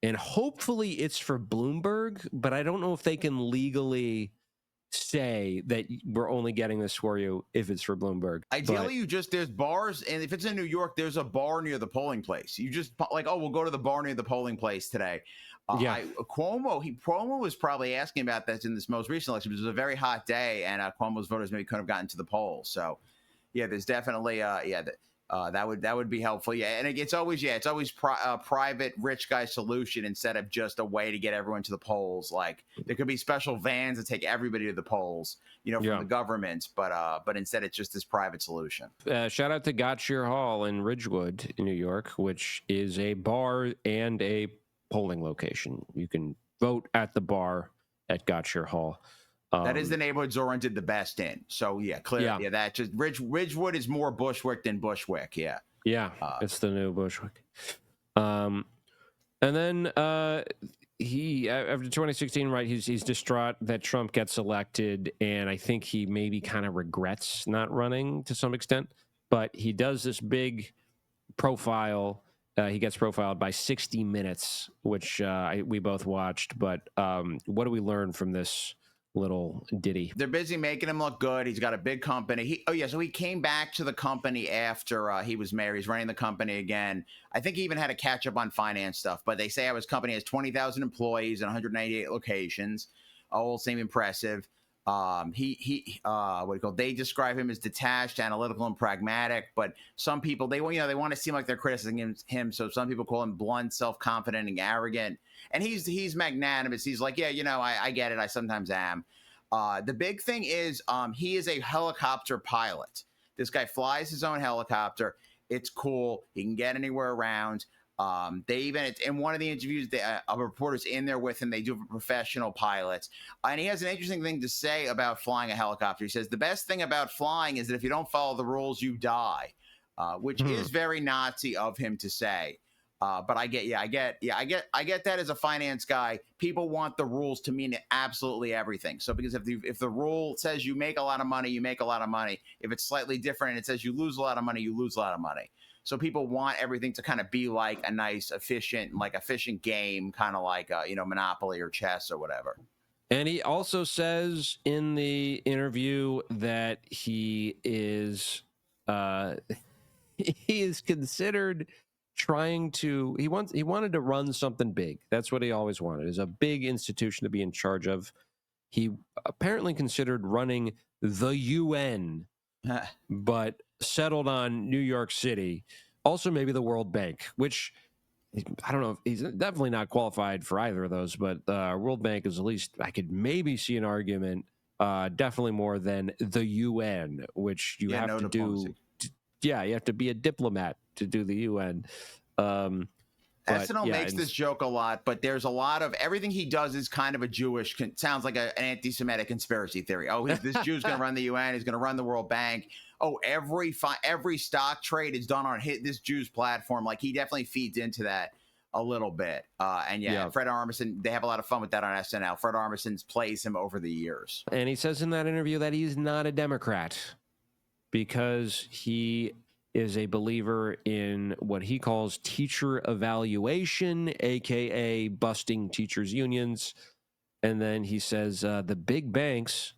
And hopefully it's for Bloomberg, but I don't know if they can legally say that we're only getting this for you if it's for Bloomberg. Ideally, there's bars, and if it's in New York, there's a bar near the polling place. You just like, oh, we'll go to the bar near the polling place today. Cuomo was probably asking about that in this most recent election. It was a very hot day, and Cuomo's voters maybe couldn't have gotten to the polls. So, yeah, there's definitely that would be helpful. Yeah, and it's always private rich guy solution instead of just a way to get everyone to the polls. Like there could be special vans that take everybody to the polls, from the government, but instead it's just this private solution. Shout out to Gotchier Hall in Ridgewood, in New York, which is a bar and a polling location. You can vote at the bar at Gotchier Hall. That is the neighborhood Zoran did the best in. So yeah, clearly, yeah, that just Ridgewood is more Bushwick than Bushwick. Yeah, it's the new Bushwick. And then he after 2016, right? He's distraught that Trump gets elected, and I think he maybe kind of regrets not running to some extent. But he does this big profile. He gets profiled by 60 Minutes, which we both watched. But what do we learn from this little ditty? They're busy making him look good. He's got a big company. So he came back to the company after he was mayor. He's running the company again. I think he even had to catch up on finance stuff. But they say his company has 20,000 employees in 198 locations. All seem impressive. They describe him as detached, analytical, and pragmatic. But some people, they want to seem like they're criticizing him. So some people call him blunt, self-confident, and arrogant. And he's magnanimous. He's like, I get it. I sometimes am. The big thing is he is a helicopter pilot. This guy flies his own helicopter. It's cool. He can get anywhere around. They even in one of the interviews, a reporter's in there with him. They do professional pilots, and he has an interesting thing to say about flying a helicopter. He says the best thing about flying is that if you don't follow the rules, you die, which is very Nazi of him to say. But I get that as a finance guy. People want the rules to mean absolutely everything. So because if the rule says you make a lot of money, you make a lot of money. If it's slightly different and it says you lose a lot of money, you lose a lot of money. So people want everything to kind of be like a nice, efficient game, kind of like Monopoly or chess or whatever. And he also says in the interview that he is considered trying to he wanted to run something big. That's what he always wanted, is a big institution to be in charge of. He apparently considered running the UN, but settled on New York City, also maybe the World Bank, which I don't know. He's definitely not qualified for either of those, but World Bank is at least, I could maybe see an argument, definitely more than the UN, which you have to diplomacy. you have to be a diplomat to do the UN. SNL makes this joke a lot, but there's a lot of everything he does is kind of a sounds like an anti-Semitic conspiracy theory. Oh, this Jew's going to run the UN. He's going to run the World Bank. Oh, every stock trade is done on this Jew's platform. Like, he definitely feeds into that a little bit. Fred Armisen, they have a lot of fun with that on SNL. Fred Armisen plays him over the years. And he says in that interview that he's not a Democrat because he is a believer in what he calls teacher evaluation, aka busting teachers' unions. And then he says the big banks,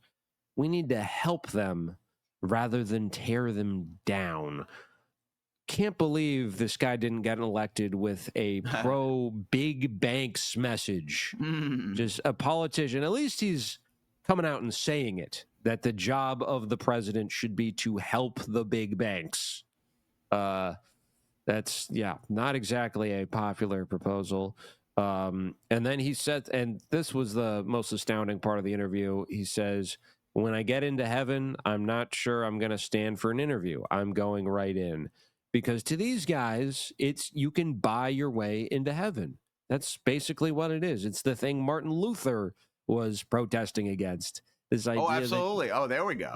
we need to help them rather than tear them down. Can't believe this guy didn't get elected with a pro big banks message. Just a politician. At least he's coming out and saying it, that the job of the president should be to help the big banks. That's not exactly a popular proposal. And then he said, and this was the most astounding part of the interview, he says, when I get into heaven, I'm not sure I'm going to stand for an interview. I'm going right in. Because to these guys, you can buy your way into heaven. That's basically what it is. It's the thing Martin Luther was protesting against. This idea. Oh, absolutely. There we go.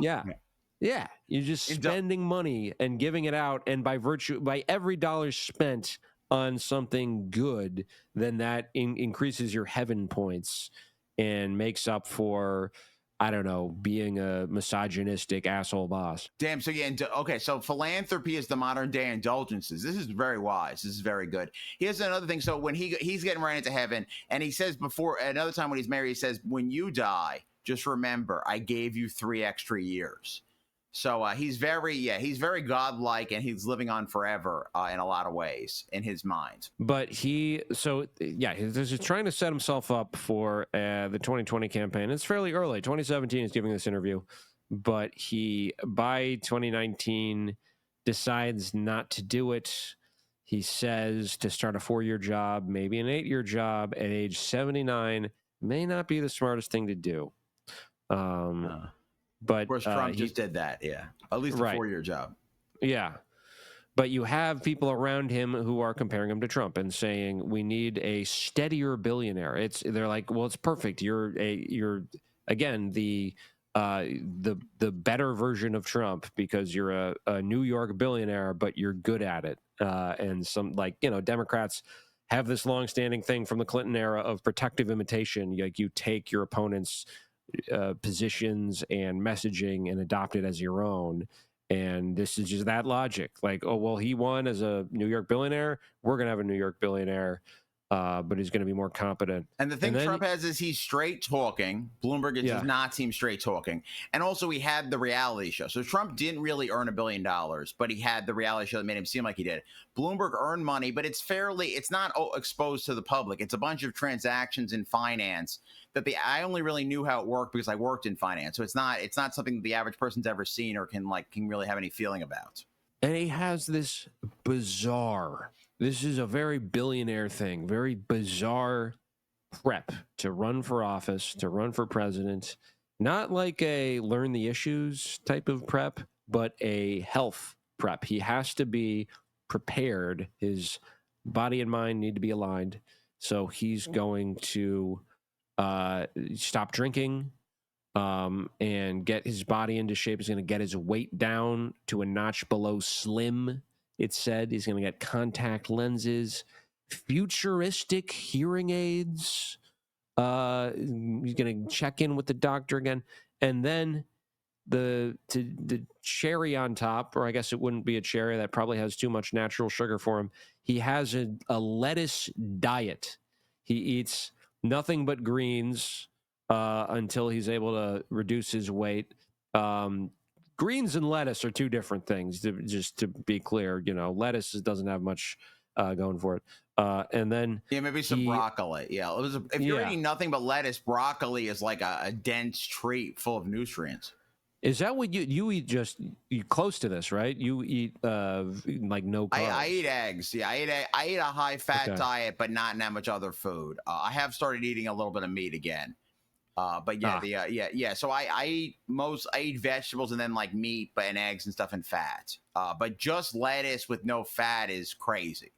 Yeah, you're just spending money and giving it out, and by every dollar spent on something good, then that increases your heaven points and makes up for, I don't know, being a misogynistic asshole boss. Damn. So so philanthropy is the modern day indulgences. This is very wise. This is very good. Here's another thing. So when he's getting right into heaven, and he says before, another time when he's married, he says, when you die, just remember, I gave you 3 extra years. So he's very godlike, and he's living on forever in a lot of ways in his mind. But he's trying to set himself up for the 2020 campaign. It's fairly early. 2017 is giving this interview, but he, by 2019, decides not to do it. He says to start a 4-year job, maybe an 8-year job at age 79 may not be the smartest thing to do. But of course, Trump just did that. Yeah, at least a 4-year job. Yeah, but you have people around him who are comparing him to Trump and saying we need a steadier billionaire. They're like, well, it's perfect. You're again the better version of Trump because you're a New York billionaire, but you're good at it. And some Democrats have this longstanding thing from the Clinton era of protective imitation. Like, you take your opponent's positions and messaging and adopt it as your own. And this is just that logic. Like, oh, well, he won as a New York billionaire. We're going to have a New York billionaire, but he's going to be more competent. And the thing Trump has is he's straight talking. Bloomberg does not seem straight talking. And also, he had the reality show. So Trump didn't really earn $1 billion, but he had the reality show that made him seem like he did. Bloomberg earned money, but it's not exposed to the public. It's a bunch of transactions in finance that I only really knew how it worked because I worked in finance. So it's not something that the average person's ever seen or can really have any feeling about. And he has this bizarre, this is a very billionaire thing, very bizarre prep to run for office, to run for president. not like a learn the issues type of prep, but a health prep. He has to be prepared. His body and mind need to be aligned. So he's going to stop drinking and get his body into shape. He's going to get his weight down to a notch below slim. It said he's going to get contact lenses, futuristic hearing aids. He's going to check in with the doctor again, and then the cherry on top, or I guess it wouldn't be a cherry. That probably has too much natural sugar for him. He has a lettuce diet. He eats nothing but greens until he's able to reduce his weight. Greens and lettuce are two different things. Just to be clear, lettuce doesn't have much going for it. And then maybe some broccoli. Yeah, if you're eating nothing but lettuce, broccoli is like a dense treat full of nutrients. Is that what you eat? Just you close to this, right? You eat like no carbs. I eat eggs. Yeah, I eat a high fat diet, but not that much other food. I have started eating a little bit of meat again. But yeah, So I eat vegetables and then like meat, and eggs and stuff and fat. But just lettuce with no fat is crazy.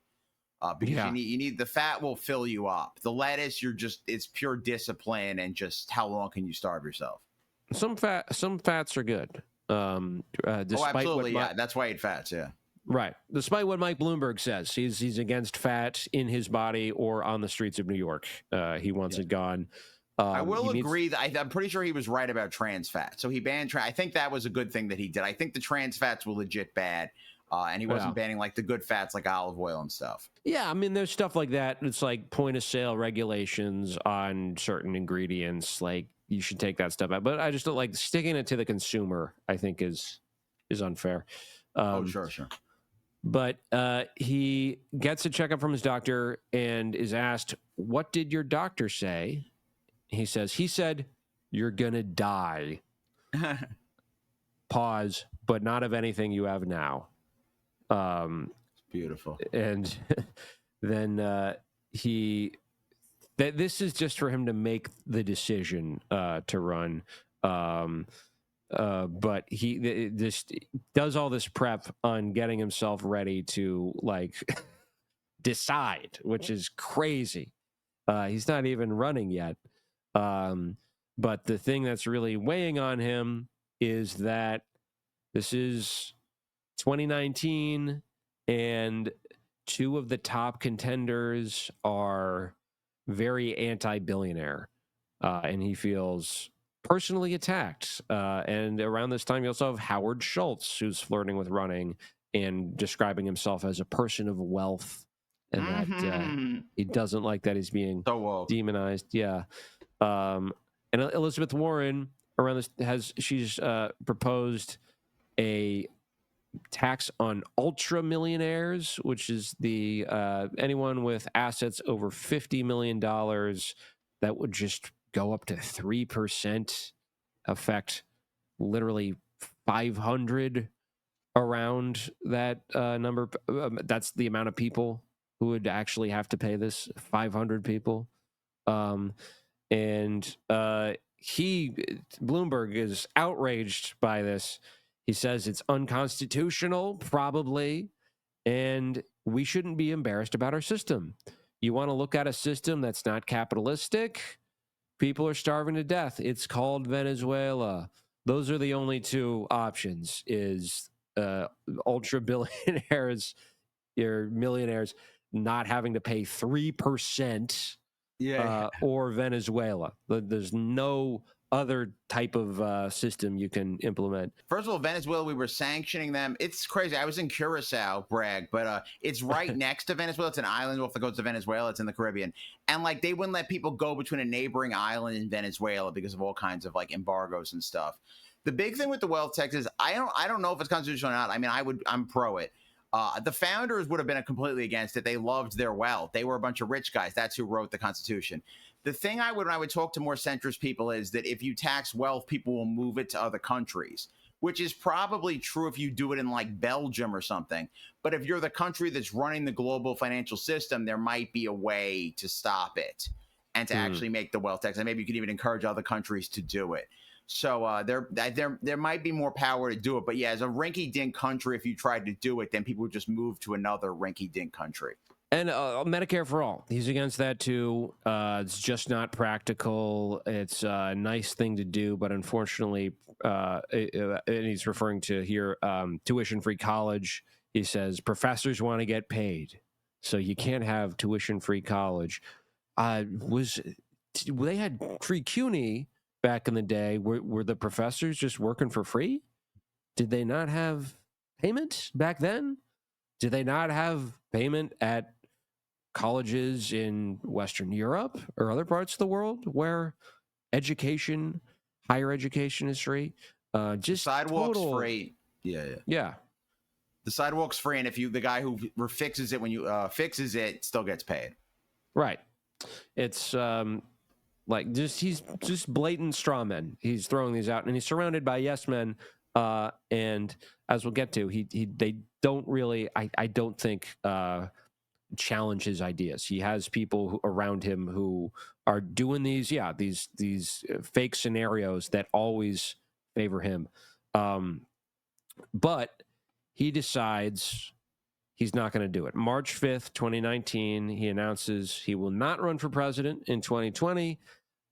Because you need the fat will fill you up. The lettuce, it's pure discipline and just how long can you starve yourself. Some fats are good. Despite absolutely, that's why I eat fats. Yeah, right. Despite what Mike Bloomberg says, he's against fat in his body or on the streets of New York. He wants it gone. I will agree that I'm pretty sure he was right about trans fat. So he banned I think that was a good thing that he did. I think the trans fats were legit bad. And he wasn't banning like the good fats like olive oil and stuff. Yeah, I mean, there's stuff like that. It's like point of sale regulations on certain ingredients. Like you should take that stuff out. But I just don't like sticking it to the consumer. I think is unfair. Sure. But he gets a checkup from his doctor and is asked, "What did your doctor say?" He said, "You're gonna die." Pause, but not of anything you have now. Beautiful. And then this is just for him to make the decision to run. But he just does all this prep on getting himself ready to like decide, which is crazy. He's not even running yet. But the thing that's really weighing on him is that this is 2019 and two of the top contenders are very anti-billionaire, and he feels personally attacked. And around this time, you also have Howard Schultz, who's flirting with running and describing himself as a person of wealth, and that he doesn't like that he's being demonized. Yeah. And Elizabeth Warren around this she's proposed a tax on ultra millionaires, which is the anyone with assets over $50 million that would just go up to 3%, affect literally 500 around that number. That's the amount of people who would actually have to pay this, 500 people. And Bloomberg is outraged by this. He says it's unconstitutional, probably, and we shouldn't be embarrassed about our system. You want to look at a system that's not capitalistic? People are starving to death. It's called Venezuela. Those are the only two options, is ultra billionaires or millionaires not having to pay 3%, or Venezuela. There's no other type of system you can implement. First of all, Venezuela, we were sanctioning them. It's crazy. I was in Curacao, brag, but it's right next to Venezuela. It's an island off the coast of Venezuela. It's in the Caribbean. And like they wouldn't let people go between a neighboring island and Venezuela because of all kinds of like embargoes and stuff. The big thing with the wealth tax is I don't know if it's constitutional or not. I mean, I'm pro it. The founders would have been completely against it. They loved their wealth. They were a bunch of rich guys. That's who wrote the Constitution. The thing when I would talk to more centrist people is that if you tax wealth, people will move it to other countries, which is probably true if you do it in like Belgium or something. But if you're the country that's running the global financial system, there might be a way to stop it and to actually make the wealth tax. And maybe you could even encourage other countries to do it. So there might be more power to do it. But yeah, as a rinky-dink country, if you tried to do it, then people would just move to another rinky-dink country. And Medicare for all. He's against that too. It's just not practical. It's a nice thing to do, but unfortunately, and he's referring to here tuition-free college. He says professors want to get paid, so you can't have tuition-free college. They had free CUNY back in the day. Were the professors just working for free? Did they not have payment back then? Did they not have payment at colleges in Western Europe or other parts of the world where higher education is free? Just Sidewalks free. Yeah. The sidewalk's free, and if the guy who fixes it when you fixes it still gets paid. Right. It's he's just blatant straw men. He's throwing these out, and he's surrounded by yes men. And as we'll get to, they don't really. I don't think. Challenge his ideas. He has people around him who are doing these fake scenarios that always favor him. But he decides he's not going to do it. March 5th, 2019, he announces he will not run for president in 2020,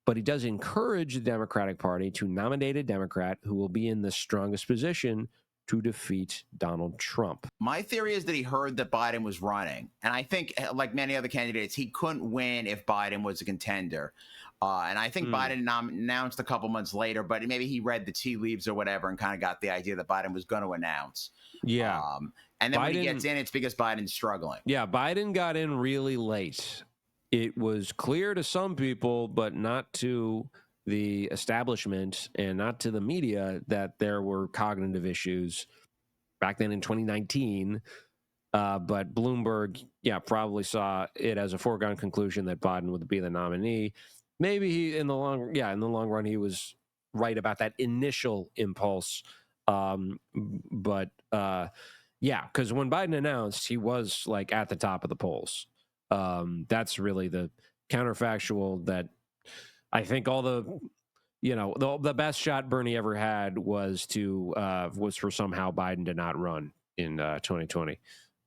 but he does encourage the Democratic Party to nominate a Democrat who will be in the strongest position to defeat Donald Trump. My theory is that he heard that Biden was running. And I think, like many other candidates, he couldn't win if Biden was a contender. And I think Biden announced a couple months later, but maybe he read the tea leaves or whatever and kind of got the idea that Biden was going to announce. Yeah. And then when he gets in, it's because Biden's struggling. Yeah, Biden got in really late. It was clear to some people, but not to the establishment and not to the media, that there were cognitive issues back then in 2019. But Bloomberg, probably saw it as a foregone conclusion that Biden would be the nominee. Maybe in the long run, he was right about that initial impulse. Because when Biden announced, he was like at the top of the polls. That's really the counterfactual that I think all the best shot Bernie ever had was for somehow Biden to not run in 2020.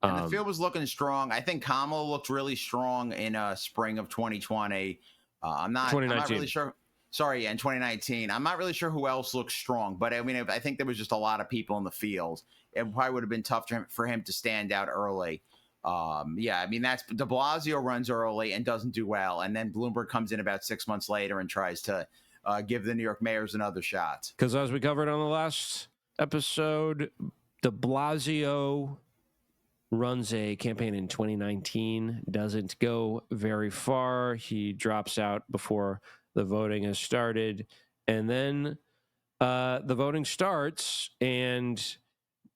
And the field was looking strong. I think Kamala looked really strong in spring of 2020. I'm not really sure. Sorry, in 2019. I'm not really sure who else looks strong, but I mean, I think there was just a lot of people in the field. It probably would have been tough for him to stand out early. I mean, that's de Blasio runs early and doesn't do well, and then Bloomberg comes in about 6 months later and tries to give the New York mayors another shot. Because as we covered on the last episode, de Blasio runs a campaign in 2019, doesn't go very far. He drops out before the voting has started, and then the voting starts, and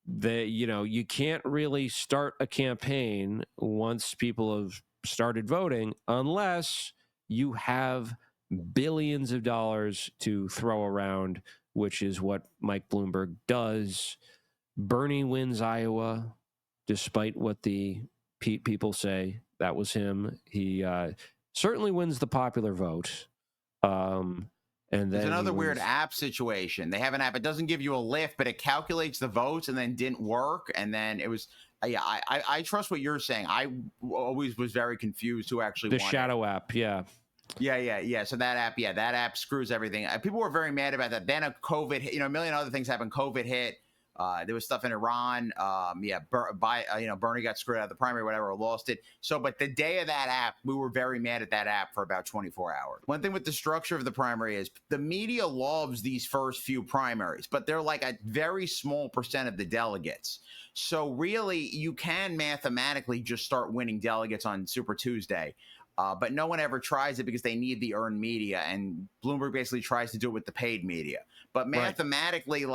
you can't really start a campaign once people have started voting unless you have billions of dollars to throw around, which is what Mike Bloomberg does. Bernie wins Iowa, despite what the people say. That was him. He certainly wins the popular vote. And there's another weird app situation. They have an app. It doesn't give you a lift, but it calculates the votes and then didn't work. And then it was, I trust what you're saying. I always was very confused who actually won. The shadow app, yeah. So that app screws everything. People were very mad about that. Then a COVID hit, a million other things happened. COVID hit. There was stuff in Iran. Bernie got screwed out of the primary, whatever, lost it. So, but the day of that app, we were very mad at that app for about 24 hours. One thing with the structure of the primary is the media loves these first few primaries, but they're like a very small percent of the delegates. So really, you can mathematically just start winning delegates on Super Tuesday. But no one ever tries it because they need the earned media, and Bloomberg basically tries to do it with the paid media. But mathematically,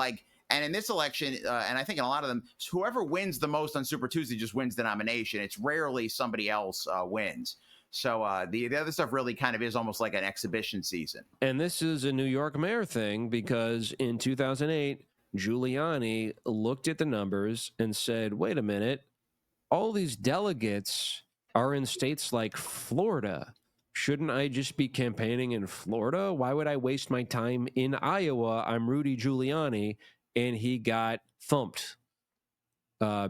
and in this election, and I think in a lot of them, whoever wins the most on Super Tuesday just wins the nomination. It's rarely somebody else wins. So the other stuff really kind of is almost like an exhibition season. And this is a New York mayor thing because in 2008, Giuliani looked at the numbers and said, wait a minute, all these delegates are in states like Florida, shouldn't I just be campaigning in Florida? Why would I waste my time in Iowa? I'm Rudy Giuliani, and he got thumped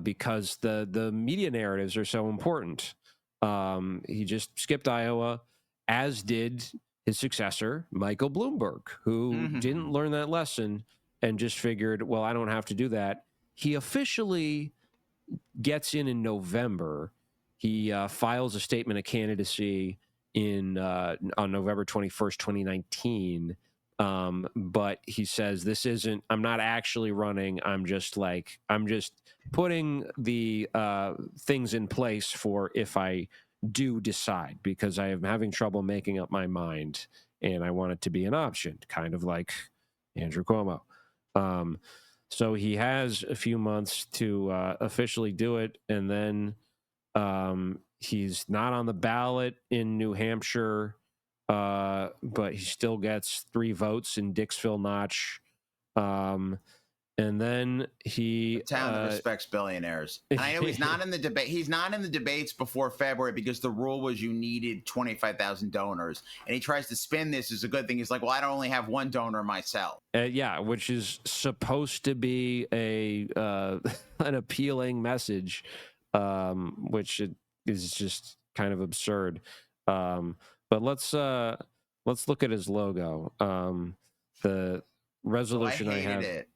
because the media narratives are so important. He just skipped Iowa, as did his successor, Michael Bloomberg, who didn't learn that lesson and just figured, well, I don't have to do that. He officially gets in November. He files a statement of candidacy on November 21st, 2019. But he says, I'm not actually running. I'm just putting the things in place for if I do decide, because I am having trouble making up my mind and I want it to be an option, kind of like Andrew Cuomo. So he has a few months to officially do it, and then he's not on the ballot in New Hampshire, but he still gets 3 votes in Dixville Notch. And then A town that respects billionaires. And I know he's not in the debate. He's not in the debates before February because the rule was you needed 25,000 donors. And he tries to spin this as a good thing. He's like, well, I don't only have one donor myself. Yeah, which is supposed to be an appealing message, which is just kind of absurd. But let's look at his logo. The resolution I hated have. it.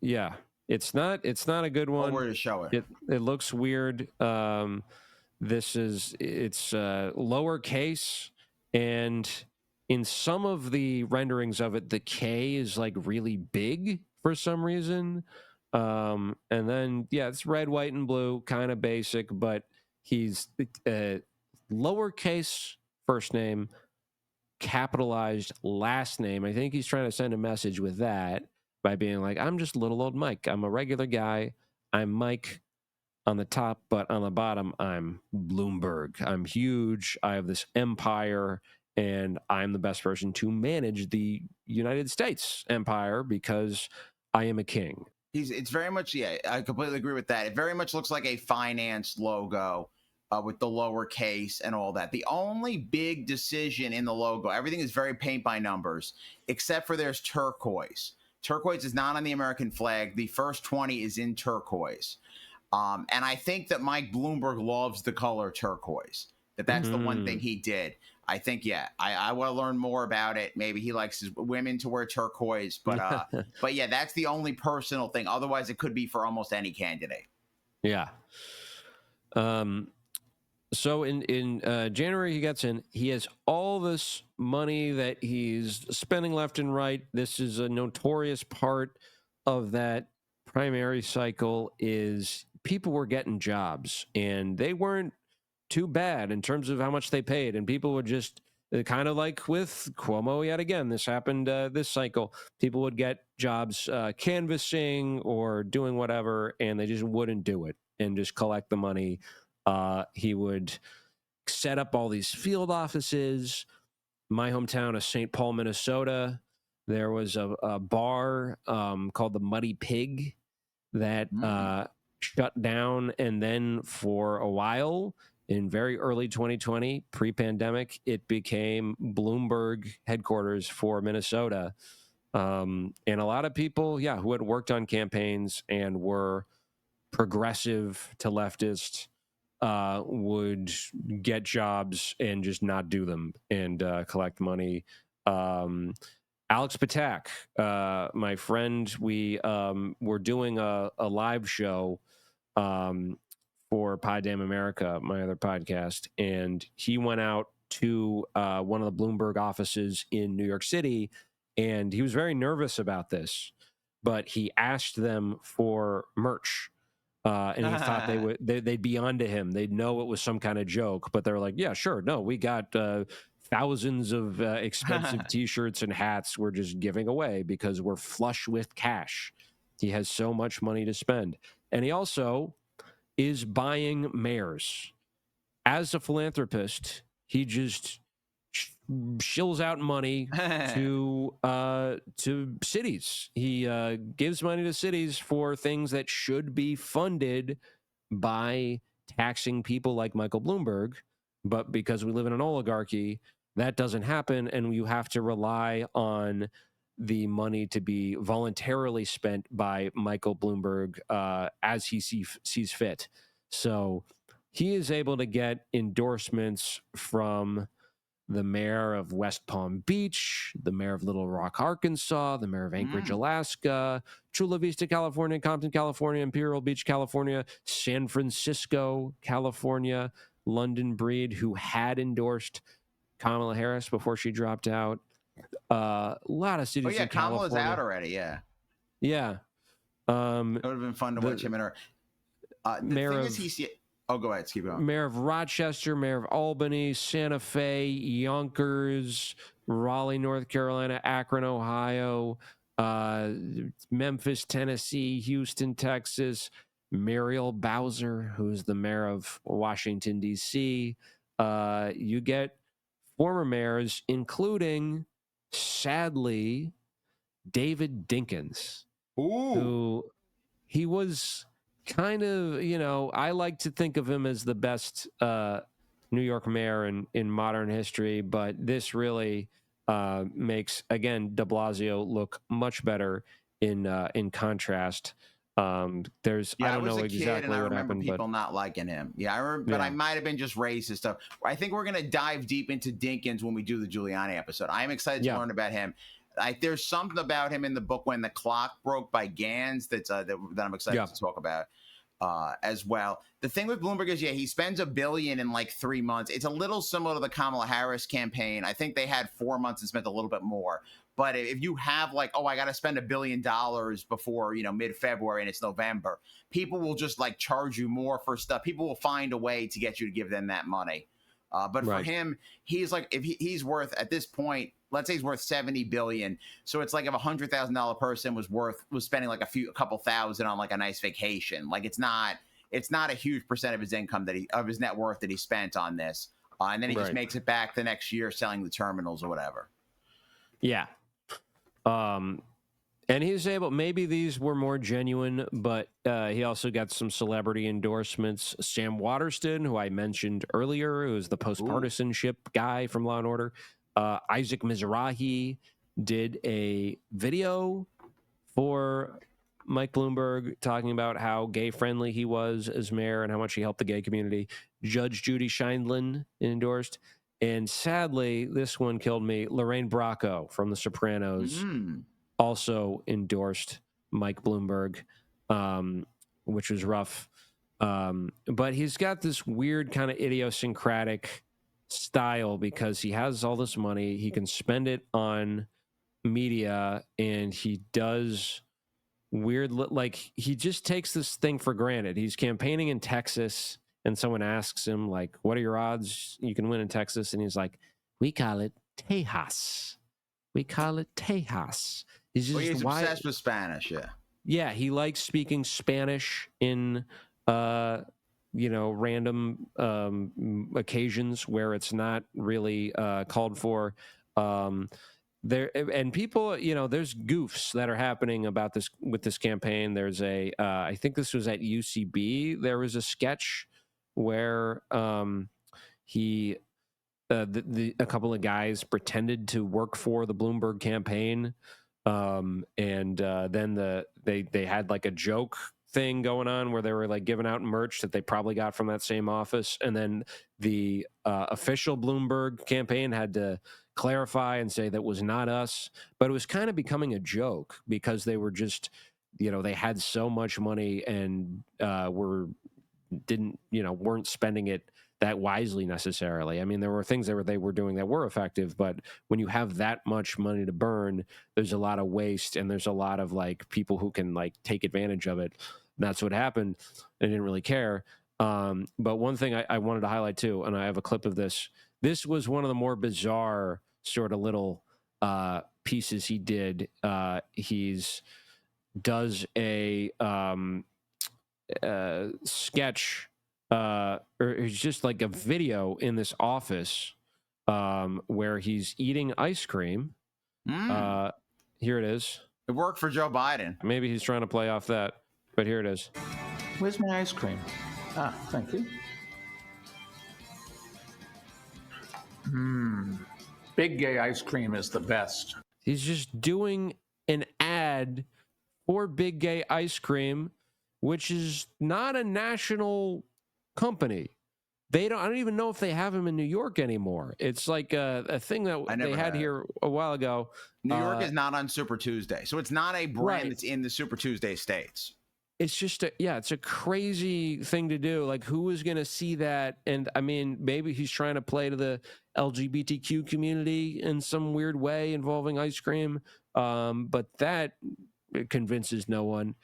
Yeah, it's not a good one. Where to show it? It looks weird. It's lowercase, and in some of the renderings of it, the K is like really big for some reason. And then it's red, white, and blue, kind of basic, but he's lowercase first name, capitalized last name. I think he's trying to send a message with that by being like, I'm just little old Mike. I'm a regular guy. I'm Mike on the top, but on the bottom, I'm Bloomberg. I'm huge. I have this empire, and I'm the best person to manage the United States empire because I am a king. It's very much, I completely agree with that. It very much looks like a finance logo with the lowercase and all that. The only big decision in the logo, everything is very paint by numbers, except for there's turquoise. Turquoise is not on the American flag. The first 20 is in turquoise. And I think that Mike Bloomberg loves the color turquoise. That's the one thing he did. I think, I want to learn more about it. Maybe he likes his women to wear turquoise, but that's the only personal thing. Otherwise, it could be for almost any candidate. Yeah. So in January, he gets in. He has all this money that he's spending left and right. This is a notorious part of that primary cycle is people were getting jobs, and they weren't too bad in terms of how much they paid. And people would just, kind of like with Cuomo yet again, this happened this cycle. People would get jobs canvassing or doing whatever, and they just wouldn't do it and just collect the money. He would set up all these field offices. My hometown of St. Paul, Minnesota, there was a bar called the Muddy Pig that shut down. And then for a while, in very early 2020, pre-pandemic, it became Bloomberg headquarters for Minnesota. And a lot of people, who had worked on campaigns and were progressive to leftist, would get jobs and just not do them and collect money. Alex Patak, my friend, we were doing a live show for Pod Damn America, my other podcast, and he went out to one of the Bloomberg offices in New York City, and he was very nervous about this, but he asked them for merch. And he thought they'd be onto him. They'd know it was some kind of joke, but they're like, yeah, sure. No, we got thousands of expensive T-shirts and hats we're just giving away because we're flush with cash. He has so much money to spend. And he also is buying mayors. As a philanthropist, he just shills out money to cities. He gives money to cities for things that should be funded by taxing people like Michael Bloomberg, But because we live in an oligarchy, that doesn't happen, and you have to rely on the money to be voluntarily spent by Michael Bloomberg as he sees fit. So he is able to get endorsements from the mayor of West Palm Beach, the mayor of Little Rock, Arkansas, the mayor of Anchorage, Alaska, Chula Vista, California, Compton, California, Imperial Beach, California, San Francisco, California, London Breed, who had endorsed Kamala Harris before she dropped out. A lot of cities in Kamala's California. out already. Yeah. Yeah. It would have been fun to watch him and her. The thing is, oh, go ahead. Keep going. Mayor of Rochester, mayor of Albany, Santa Fe, Yonkers, Raleigh, North Carolina, Akron, Ohio, Memphis, Tennessee, Houston, Texas, Muriel Bowser, who's the mayor of Washington, D.C. You get former mayors, including, sadly, David Dinkins, who he was kind of, I like to think of him as the best New York mayor in modern history, but this really makes, again, de Blasio look much better in contrast. I don't know exactly and I what remember happened, people not liking him. Yeah, I remember, but I might have been just racist stuff. I think we're going to dive deep into Dinkins when we do the Giuliani episode. I'm excited to learn about him. There's something about him in the book When the Clock Broke by Gans that I'm excited to talk about as well. The thing with Bloomberg is, he spends $1 billion in like 3 months. It's a little similar to the Kamala Harris campaign. I think they had 4 months and spent a little bit more. But if you have like, I got to spend $1 billion before, mid-February and it's November, people will just like charge you more for stuff. People will find a way to get you to give them that money. But for him, he's like, if he's worth at this point, let's say he's worth $70 billion. So it's like if $100,000 person was spending like a couple thousand on like a nice vacation. Like it's not a huge percent of his income of his net worth that he spent on this. And then he just makes it back the next year selling the terminals or whatever. Yeah. And he's able, maybe these were more genuine, but he also got some celebrity endorsements. Sam Waterston, who I mentioned earlier, who is the post-partisanship guy from Law & Order. Isaac Mizrahi did a video for Mike Bloomberg talking about how gay-friendly he was as mayor and how much he helped the gay community. Judge Judy Scheindlin endorsed. And sadly, this one killed me. Lorraine Bracco from The Sopranos also endorsed Mike Bloomberg, which was rough. But he's got this weird kind of idiosyncratic style because he has all this money. He can spend it on media, and he does weird, like he just takes this thing for granted. He's campaigning in Texas, and someone asks him, like, what are your odds you can win in Texas? And he's like, we call it Tejas. We call it Tejas. He's obsessed with Spanish, Yeah, he likes speaking Spanish in, random occasions where it's not really called for. And people, there's goofs that are happening about this with this campaign. There's I think this was at UCB. There was a sketch where a couple of guys pretended to work for the Bloomberg campaign, and then they had like a joke thing going on where they were like giving out merch that they probably got from that same office, and then the official Bloomberg campaign had to clarify and say that was not us, but it was kind of becoming a joke because they were just, they had so much money and weren't spending it that wisely necessarily. I mean, there were things that they were doing that were effective, but when you have that much money to burn, there's a lot of waste and there's a lot of like people who can like take advantage of it. And that's what happened. They didn't really care. But one thing I wanted to highlight too, and I have a clip of this. This was one of the more bizarre sort of little pieces he did. He's does a sketch, or it's just like a video in this office where he's eating ice cream. Here it is. It worked for Joe Biden. Maybe he's trying to play off that, but here it is. Where's my ice cream? Thank you. Big gay ice cream is the best. He's just doing an ad for Big Gay Ice Cream, which is not a national company. I don't even know if they have him in New York anymore. It's like a thing that they had here a while ago. New York is not on Super Tuesday, so it's not a brand that's in the Super Tuesday states. It's just it's a crazy thing to do. Like, who is going to see that? And I mean, maybe he's trying to play to the LGBTQ community in some weird way involving ice cream. But that convinces no one.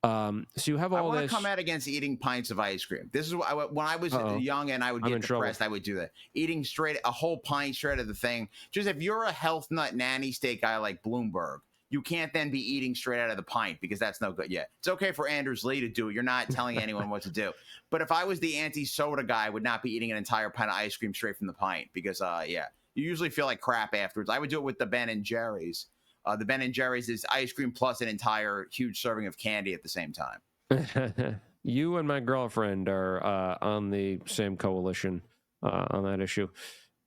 So you have all this. I want to come out against eating pints of ice cream. This is when I was young and I would get depressed. I would do that. Eating a whole pint straight of the thing. Just if you're a health nut nanny state guy like Bloomberg, you can't then be eating straight out of the pint because that's no good yet. It's okay for Anders Lee to do it. You're not telling anyone what to do. But if I was the anti-soda guy, I would not be eating an entire pint of ice cream straight from the pint because, you usually feel like crap afterwards. I would do it with the Ben and Jerry's. The Ben & Jerry's is ice cream plus an entire huge serving of candy at the same time. You and my girlfriend are on the same coalition on that issue.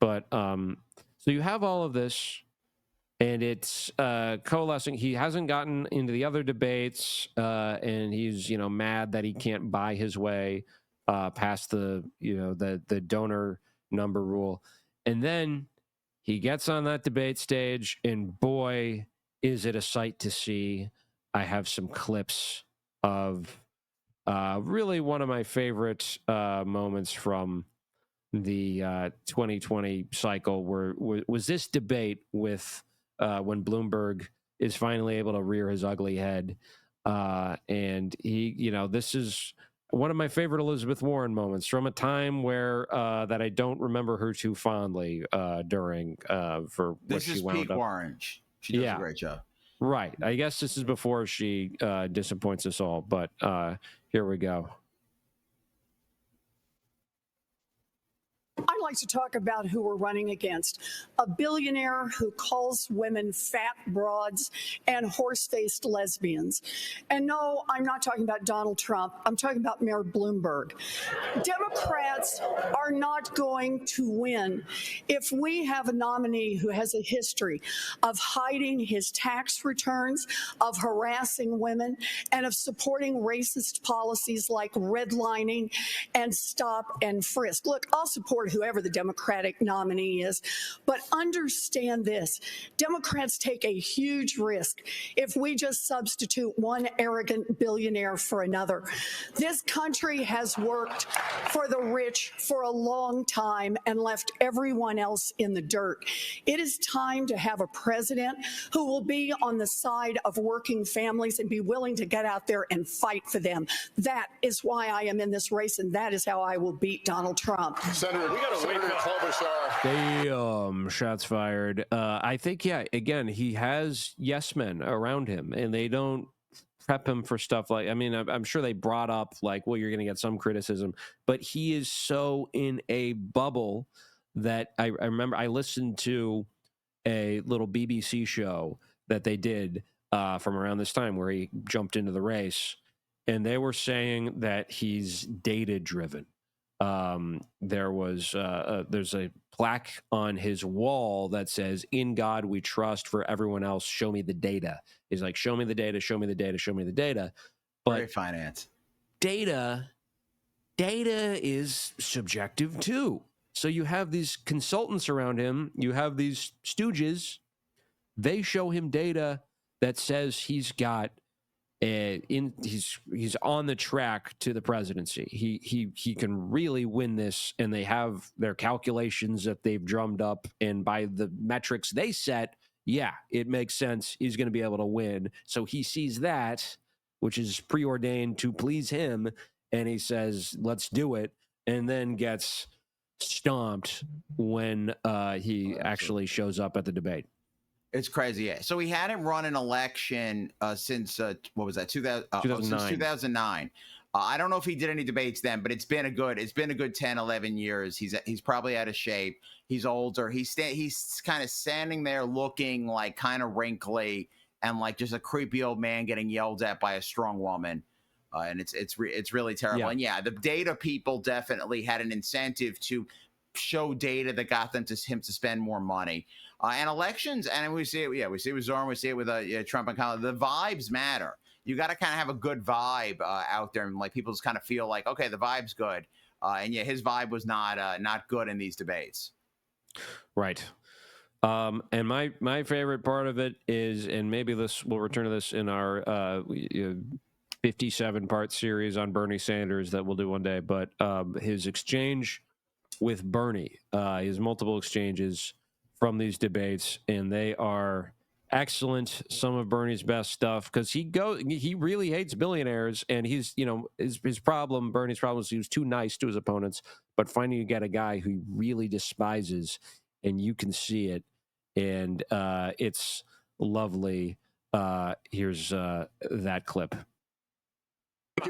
But so you have all of this, and it's coalescing. He hasn't gotten into the other debates, and he's mad that he can't buy his way past the the donor number rule, and then he gets on that debate stage, and boy, is it a sight to see. I have some clips of really one of my favorite moments from the 2020 cycle was this debate with when Bloomberg is finally able to rear his ugly head. And he, this is one of my favorite Elizabeth Warren moments from a time where that I don't remember her too fondly during for this what is she wound peak up. Warren. She does a great job. Right. I guess this is before she disappoints us all, but here we go. I'd like to talk about who we're running against. A billionaire who calls women fat broads and horse-faced lesbians. And no, I'm not talking about Donald Trump. I'm talking about Mayor Bloomberg. Democrats are not going to win if we have a nominee who has a history of hiding his tax returns, of harassing women, and of supporting racist policies like redlining and stop and frisk. Look, I'll support whoever the Democratic nominee is, but understand this. Democrats take a huge risk if we just substitute one arrogant billionaire for another. This country has worked for the rich for a long time and left everyone else in the dirt. It is time to have a president who will be on the side of working families and be willing to get out there and fight for them. That is why I am in this race, and that is how I will beat Donald Trump. Senator, we got to wait for Klobuchar. Damn, shots fired. I think, again, he has yes men around him, and they don't prep him for stuff like, I mean, I'm sure they brought up, like, well, you're going to get some criticism, but he is so in a bubble that I remember I listened to a little BBC show that they did from around this time where he jumped into the race, and they were saying that he's data driven. There's a plaque on his wall that says, "In God we trust, for everyone else, show me the data." He's like, show me the data, show me the data, show me the data. But Great finance. Data is subjective too. So you have these consultants around him, you have these stooges, they show him data that says he's got he's on the track to the presidency. He can really win this, and they have their calculations that they've drummed up, and by the metrics they set, it makes sense. He's going to be able to win. So he sees that, which is preordained to please him, and he says, "Let's do it," and then gets stomped when he actually shows up at the debate. It's crazy. Yeah. So he hadn't run an election since what was that? 2009. Since 2009. I don't know if he did any debates then, but it's been a good 10, 11 years. He's probably out of shape. He's older. He's kind of standing there looking like kind of wrinkly and like just a creepy old man getting yelled at by a strong woman. And it's really terrible. Yeah. And the data people definitely had an incentive to show data that got him to spend more money. And elections, and we see it. Yeah, we see it with Zorn. We see it with Trump and Kamala. The vibes matter. You got to kind of have a good vibe out there, and like people just kind of feel like, okay, the vibe's good. And yeah, his vibe was not good in these debates. Right. And my favorite part of it is, and maybe we'll return to this in our 57-part series on Bernie Sanders that we'll do one day, but his exchange with Bernie, his multiple exchanges from these debates, and they are excellent. Some of Bernie's best stuff, because he really hates billionaires, and he's, his problem, Bernie's problem is he was too nice to his opponents, but finally you get a guy who he really despises, and you can see it, and it's lovely. Here's that clip.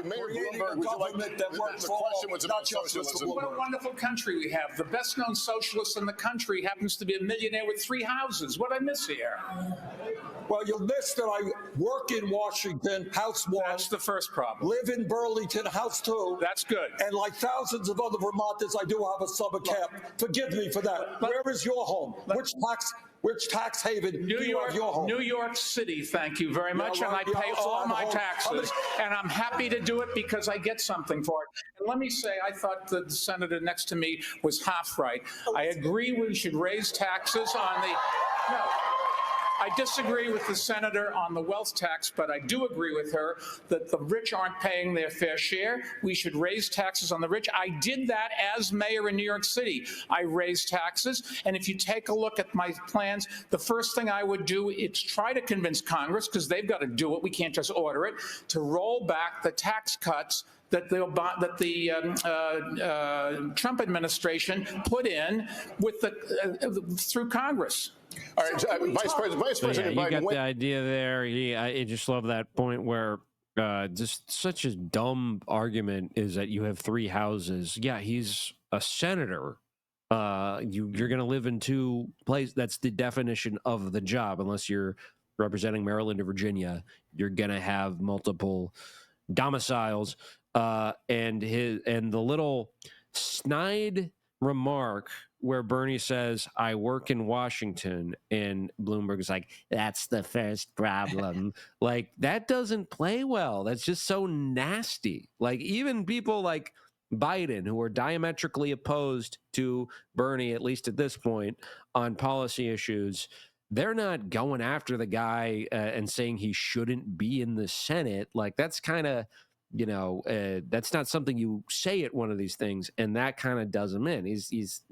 Mayor Bloomberg, would you like the question was about socialism. What a wonderful country we have. The best-known socialist in the country happens to be a millionaire with 3 houses. What I miss here? Well, you'll miss that I work in Washington, House 1. That's the first problem. Live in Burlington, House 2. That's good. And like thousands of other Vermonters, I do have a summer camp. Forgive me for that. Where is your home? Which tax haven do you have your home? New York City, thank you very much. Yeah, and I pay all my taxes. And I'm happy to do it because I get something for it. And let me say, I thought the senator next to me was half right. I agree we should raise taxes on the... No. I disagree with the senator on the wealth tax, but I do agree with her that the rich aren't paying their fair share. We should raise taxes on the rich. I did that as mayor in New York City. I raised taxes, and if you take a look at my plans, the first thing I would do is try to convince Congress, because they've got to do it, we can't just order it, to roll back the tax cuts that the Trump administration put in with through Congress. All right, Vice President you Biden. got the idea there. I just love that point where just such a dumb argument is that you have 3 houses. Yeah, he's a senator. You're going to live in 2 places. That's the definition of the job. Unless you're representing Maryland or Virginia, you're going to have multiple domiciles. And the little snide remark where Bernie says, I work in Washington, and Bloomberg's like, that's the first problem. Like, that doesn't play well. That's just so nasty. Like, even people like Biden, who are diametrically opposed to Bernie, at least at this point, on policy issues, they're not going after the guy and saying he shouldn't be in the Senate. Like, that's kind of, that's not something you say at one of these things, and that kind of does him in. He's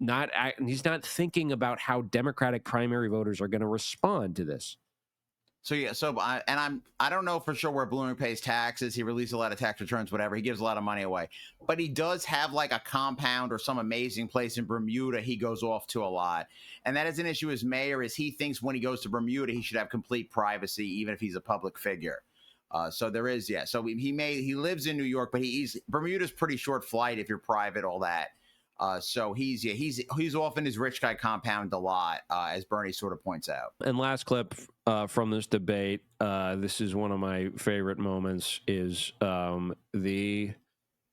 not thinking about how Democratic primary voters are going to respond to this. So yeah, I don't know for sure where Bloomberg pays taxes. He releases a lot of tax returns, whatever. He gives a lot of money away, but he does have like a compound or some amazing place in Bermuda he goes off to a lot, and that is an issue as mayor. Is he thinks when he goes to Bermuda he should have complete privacy, even if he's a public figure. So there is, yeah. So he lives in New York, but Bermuda's pretty short flight if you're private, all that. So he's off in his rich guy compound a lot, as Bernie sort of points out. And last clip from this debate, this is one of my favorite moments, is in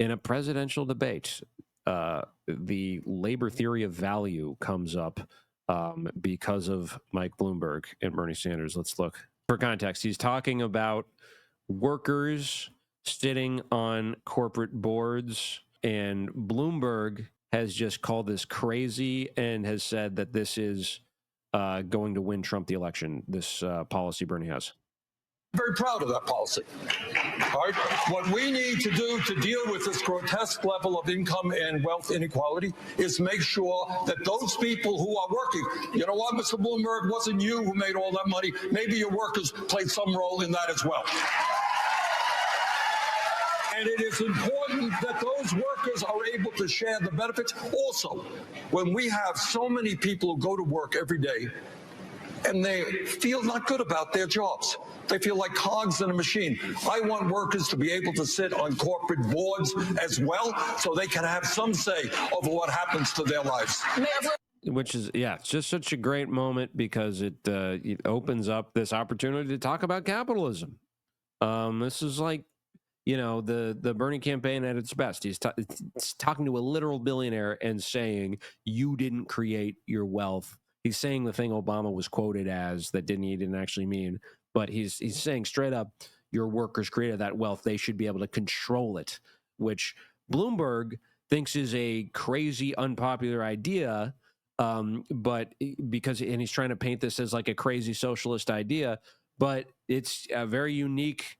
a presidential debate, the labor theory of value comes up because of Mike Bloomberg and Bernie Sanders. Let's look. For context, he's talking about workers sitting on corporate boards, and Bloomberg has just called this crazy and has said that this is going to win Trump the election, this policy Bernie has. Very proud of that policy. All right. What we need to do to deal with this grotesque level of income and wealth inequality is make sure that those people who are working, you know what, Mr. Bloomberg, it wasn't you who made all that money. Maybe your workers played some role in that as well. And it is important that those workers are able to share the benefits. Also, when we have so many people who go to work every day and they feel not good about their jobs, they feel like cogs in a machine. I want workers to be able to sit on corporate boards as well, so they can have some say over what happens to their lives. Which is, it's just such a great moment because it opens up this opportunity to talk about capitalism. This is like, you know, the Bernie campaign at its best. He's talking to a literal billionaire and saying, you didn't create your wealth. He's saying the thing Obama was quoted as that he didn't actually mean, but he's saying straight up, your workers created that wealth. They should be able to control it, which Bloomberg thinks is a crazy, unpopular idea. But and he's trying to paint this as like a crazy socialist idea, but it's a very unique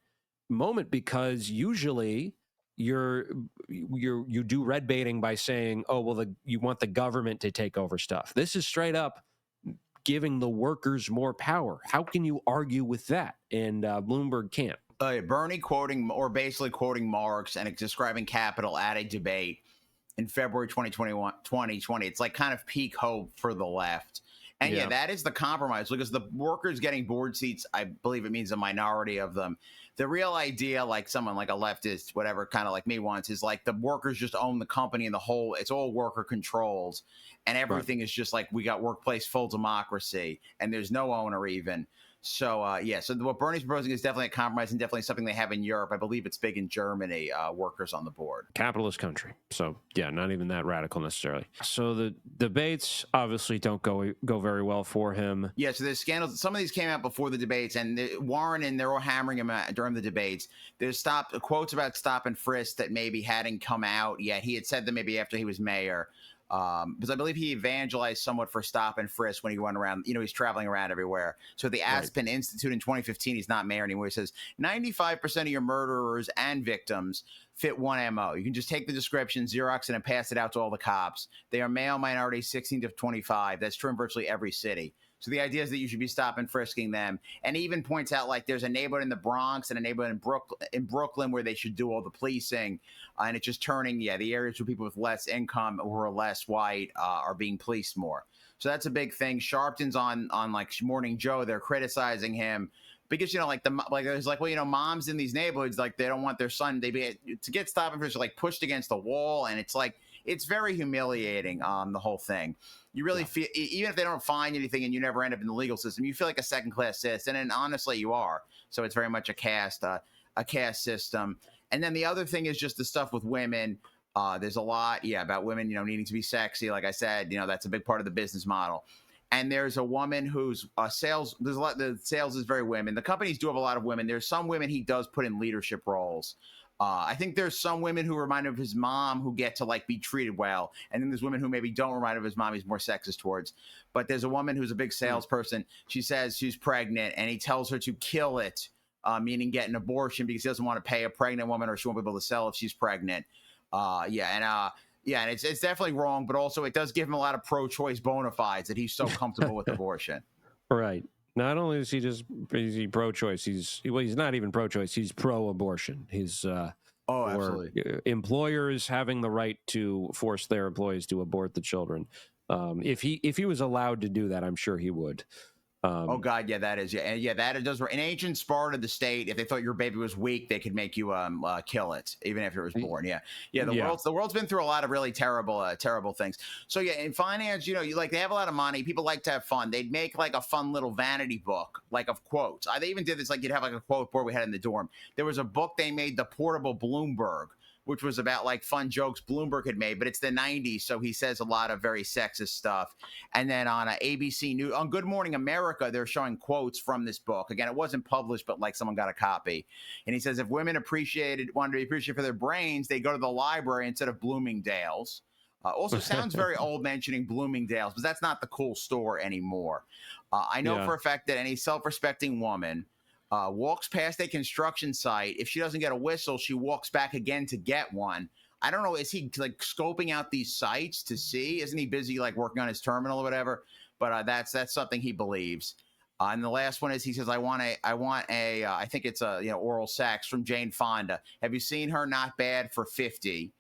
moment because usually you do red baiting by saying, oh, well, you want the government to take over stuff. This is straight up giving the workers more power. How can you argue with that? And Bloomberg can't. Bernie quoting, or basically quoting Marx and describing capital at a debate in February 2020. It's like kind of peak hope for the left. And yeah, that is the compromise, because the workers getting board seats, I believe it means a minority of them. The real idea, like someone like a leftist, whatever, kind of like me wants, is like the workers just own the company and it's all worker controlled. And everything is just like, we got workplace full democracy and there's no owner even. So, so what Bernie's proposing is definitely a compromise and definitely something they have in Europe. I believe it's big in Germany, workers on the board. Capitalist country. So, yeah, not even that radical necessarily. So the debates obviously don't go very well for him. Yeah, so there's scandals. Some of these came out before the debates, and Warren and they're all hammering him during the debates. There's quotes about stop and frisk that maybe hadn't come out yet. He had said them maybe after he was mayor. Because I believe he evangelized somewhat for stop and frisk when he went around, he's traveling around everywhere. So the Aspen Institute in 2015, he's not mayor anymore. He says 95% of your murderers and victims fit one MO. You can just take the description, Xerox it, and pass it out to all the cops. They are male, minority, 16 to 25. That's true in virtually every city. So the idea is that you should be stop and frisking them. And he even points out, like, there's a neighborhood in the Bronx and a neighborhood in Brooklyn where they should do all the policing. And it's just turning, the areas where people with less income or are less white are being policed more. So that's a big thing. Sharpton's on like Morning Joe. They're criticizing him because, moms in these neighborhoods, like, they don't want their son to get stop and frisk, like, pushed against the wall. And it's like, it's very humiliating, the whole thing. You really feel, even if they don't find anything and you never end up in the legal system, you feel like a second-class citizen, and honestly, you are. So it's very much a caste system. And then the other thing is just the stuff with women. There's a lot, about women, needing to be sexy. Like I said, that's a big part of the business model. And there's a woman who's sales. There's a lot. The sales is very women. The companies do have a lot of women. There's some women he does put in leadership roles. I think there's some women who remind him of his mom who get to, like, be treated well. And then there's women who maybe don't remind him of his mom he's more sexist towards. But there's a woman who's a big salesperson. She says she's pregnant, and he tells her to kill it, meaning get an abortion, because he doesn't want to pay a pregnant woman, or she won't be able to sell if she's pregnant. And it's definitely wrong, but also it does give him a lot of pro-choice bona fides that he's so comfortable with abortion. Right. Not only is he pro-choice, he's not even pro-choice. He's pro-abortion. He's absolutely. Employers having the right to force their employees to abort the children. If he was allowed to do that, I'm sure he would. Oh God, yeah, that is, that it does. In ancient Sparta, the state, if they thought your baby was weak, they could make you kill it, even after it was born. The world's been through a lot of really terrible things. So in finance, they have a lot of money. People like to have fun. They'd make like a fun little vanity book, like, of quotes. They even did this, like, you'd have like a quote board we had in the dorm. There was a book they made, the Portable Bloomberg, which was about like fun jokes Bloomberg had made, but it's the 90s, so he says a lot of very sexist stuff. And then on ABC News, on Good Morning America, they're showing quotes from this book. Again, it wasn't published, but like someone got a copy. And he says, if women wanted to be appreciated for their brains, they go to the library instead of Bloomingdale's. Also sounds very old mentioning Bloomingdale's, but that's not the cool store anymore. I know for a fact that any self-respecting woman walks past a construction site. If she doesn't get a whistle, she walks back again to get one. I don't know. Is he like scoping out these sites to see? Isn't he busy like working on his terminal or whatever? But that's something he believes. And the last one is he says, I want a I think it's a oral sex from Jane Fonda. Have you seen her? Not bad for 50.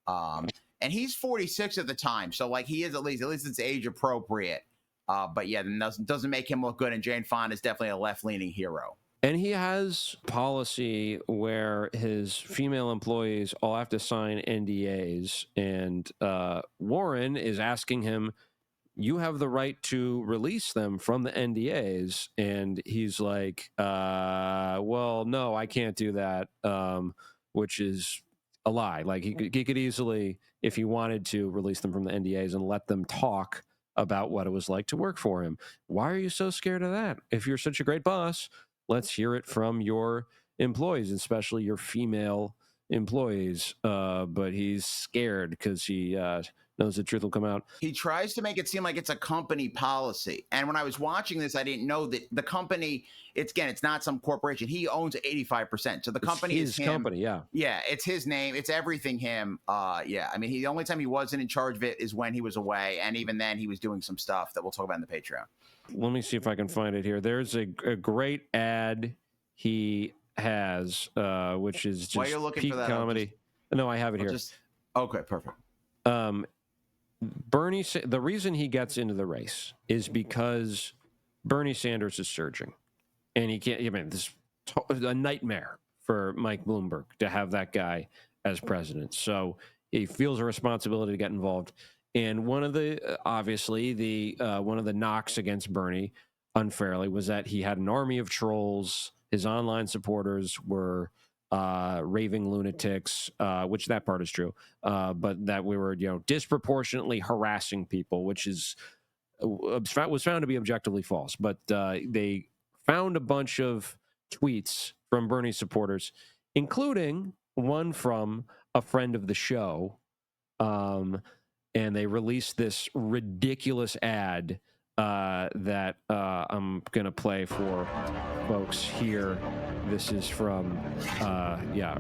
And he's 46 at the time, so like he is at least it's age appropriate. But yeah, it doesn't make him look good. And Jane Fonda is definitely a left-leaning hero. And he has policy where his female employees all have to sign NDAs. And Warren is asking him, you have the right to release them from the NDAs. And he's like, well, no, I can't do that. which is a lie. Like he could easily, if he wanted to, release them from the NDAs and let them talk about what it was like to work for him. Why are you so scared of that? If you're such a great boss, let's hear it from your employees, especially your female employees. But he's scared because he knows the truth will come out. He tries to make it seem like it's a company policy. And when I was watching this, I didn't know that the company, it's not some corporation. He owns 85%. So the company is is him. Company, yeah. Yeah, it's his name. It's everything him. Yeah, I mean, the only time he wasn't in charge of it is when he was away. And even then, he was doing some stuff that we'll talk about in the Patreon. Let me see if I can find it here. There's a great ad he has, which is just While you're looking peak for that, comedy. No, I have it here. Okay, perfect. Bernie, the reason he gets into the race is because Bernie Sanders is surging, and he can't. I mean, this is a nightmare for Mike Bloomberg to have that guy as president. So he feels a responsibility to get involved. And one of the obviously one of the knocks against Bernie unfairly was that he had an army of trolls. His online supporters were raving lunatics, which that part is true, but that we were, disproportionately harassing people, which is was found to be objectively false. But they found a bunch of tweets from Bernie supporters, including one from a friend of the show, and they released this ridiculous ad that I'm gonna play for folks here. This is from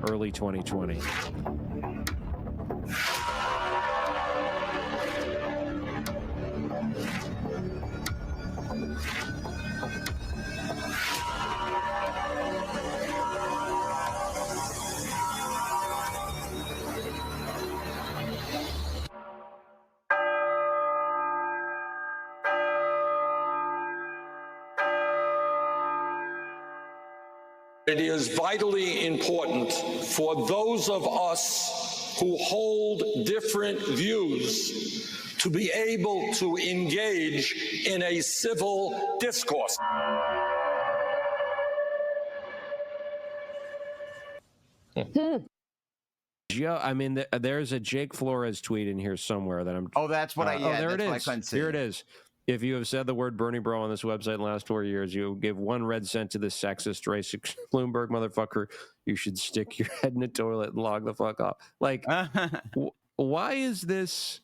early 2020. It is vitally important for those of us who hold different views to be able to engage in a civil discourse. I mean, there's a Jake Flores tweet in here somewhere that I'm. Oh, that's what there it is. I couldn't see. Here it is. If you have said the word Bernie bro on this website in the last 4 years, you give 1 red cent to this sexist, racist Bloomberg motherfucker. You should stick your head in the toilet and log the fuck off. Like, why is this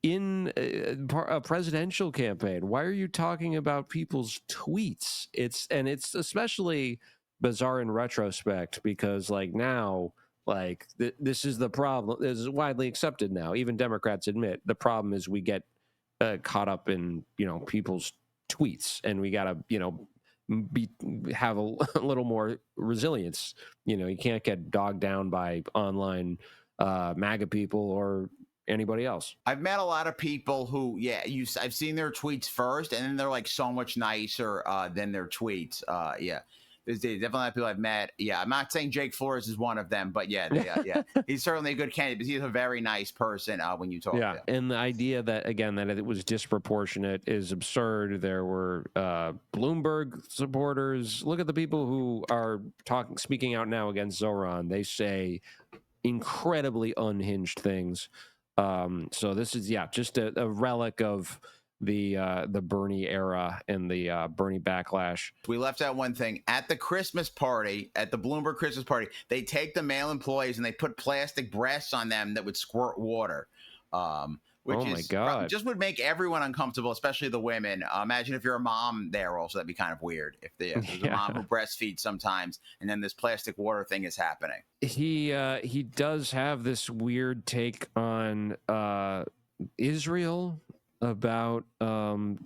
in a presidential campaign? Why are you talking about people's tweets? It's especially bizarre in retrospect because now, this is the problem. This is widely accepted now. Even Democrats admit the problem is we get caught up in people's tweets, and we gotta have a little more resilience. You can't get dogged down by online MAGA people or anybody else. I've met a lot of people who, I've seen their tweets first, and then they're like so much nicer than their tweets. There's definitely a lot of people I've met. Yeah, I'm not saying Jake Flores is one of them, but he's certainly a good candidate. But he's a very nice person when you talk to him. And the idea that it was disproportionate is absurd. There were Bloomberg supporters. Look at the people who are speaking out now against Zoran. They say incredibly unhinged things. So this is just a relic of the Bernie era and the Bernie backlash. We left out one thing. At the Christmas party, at the Bloomberg Christmas party, they take the male employees and they put plastic breasts on them that would squirt water. Which oh my God. Just would make everyone uncomfortable, especially the women. Imagine if you're a mom there also. That'd be kind of weird if there's a mom who breastfeeds sometimes and then this plastic water thing is happening. He does have this weird take on Israel about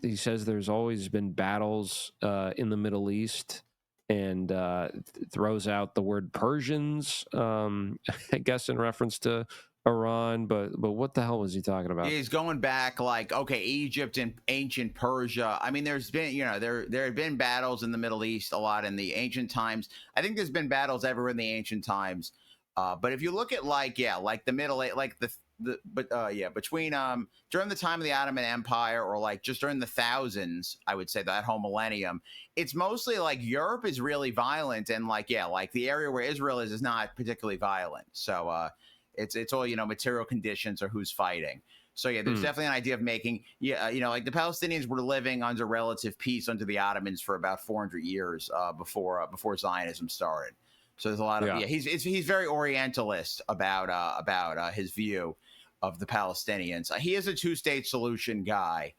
he says there's always been battles in the Middle East, and throws out the word Persians, I guess in reference to Iran, but what the hell was he talking about? He's going back Egypt and ancient Persia. I mean, there's been, there had been battles in the Middle East a lot in the ancient times. I think there's been battles everywhere in the ancient times. But if you look at like the middle age, like between during the time of the Ottoman Empire, or like just during the thousands, I would say that whole millennium, it's mostly like Europe is really violent, and like the area where Israel is not particularly violent. So it's all material conditions or who's fighting. So yeah, there's definitely an idea of making like the Palestinians were living under relative peace under the Ottomans for about 400 years before Zionism started. So there's a lot of he's very Orientalist about his view of the Palestinians. He is a two-state solution guy.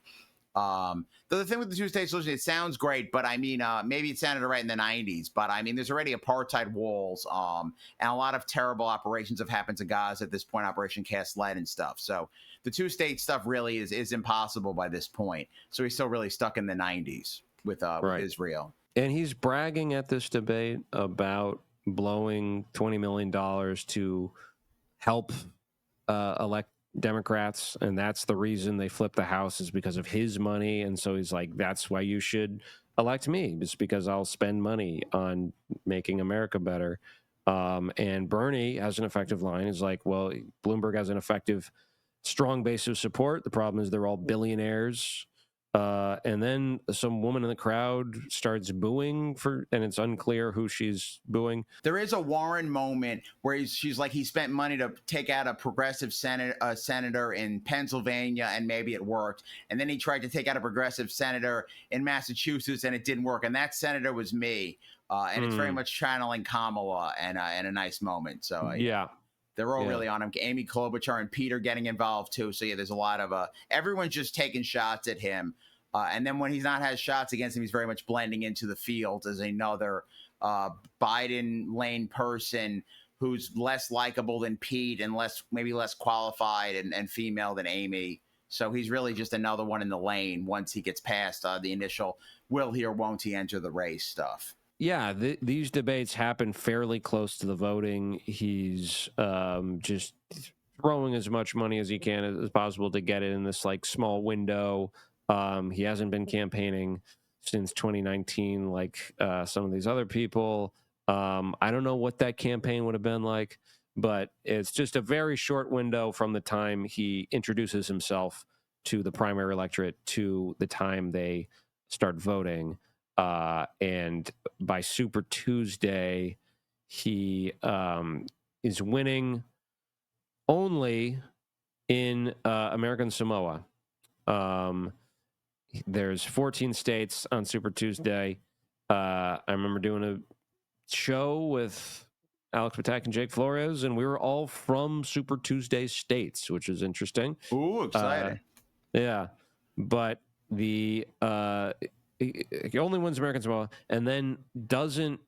The thing with the two-state solution, it sounds great, but I mean, maybe it sounded right in the 90s, but I mean, there's already apartheid walls, and a lot of terrible operations have happened to Gaza at this point, Operation Cast Lead and stuff. So the two-state stuff really is impossible by this point. So he's still really stuck in the 90s with Israel. And he's bragging at this debate about blowing $20 million to help elect Democrats, and that's the reason they flipped the House, is because of his money. And so he's like, that's why you should elect me, just because I'll spend money on making America better. And Bernie has an effective line. Is like, well, Bloomberg has an effective, strong base of support. The problem is they're all billionaires. And then some woman in the crowd starts booing and it's unclear who she's booing. There is a Warren moment where she's like, he spent money to take out a progressive senator in Pennsylvania, and maybe it worked. And then he tried to take out a progressive senator in Massachusetts, and it didn't work. And that senator was me. And it's very much channeling Kamala and a nice moment. So they're all really on him. Amy Klobuchar and Peter getting involved too. So there's a lot of everyone's just taking shots at him. And then when he's not had shots against him, he's very much blending into the field as another Biden lane person who's less likable than Pete and maybe less qualified and female than Amy. So he's really just another one in the lane once he gets past the initial will he or won't he enter the race stuff. Yeah, these debates happen fairly close to the voting. He's just throwing as much money as he can as possible to get it in this like small window. He hasn't been campaigning since 2019 like some of these other people. I don't know what that campaign would have been like, but it's just a very short window from the time he introduces himself to the primary electorate to the time they start voting. And by Super Tuesday, he is winning only in American Samoa. There's 14 states on Super Tuesday. I remember doing a show with Alex Patak and Jake Flores, and we were all from Super Tuesday states, which is interesting. Ooh, exciting. Yeah, but he only wins American Samoa and then doesn't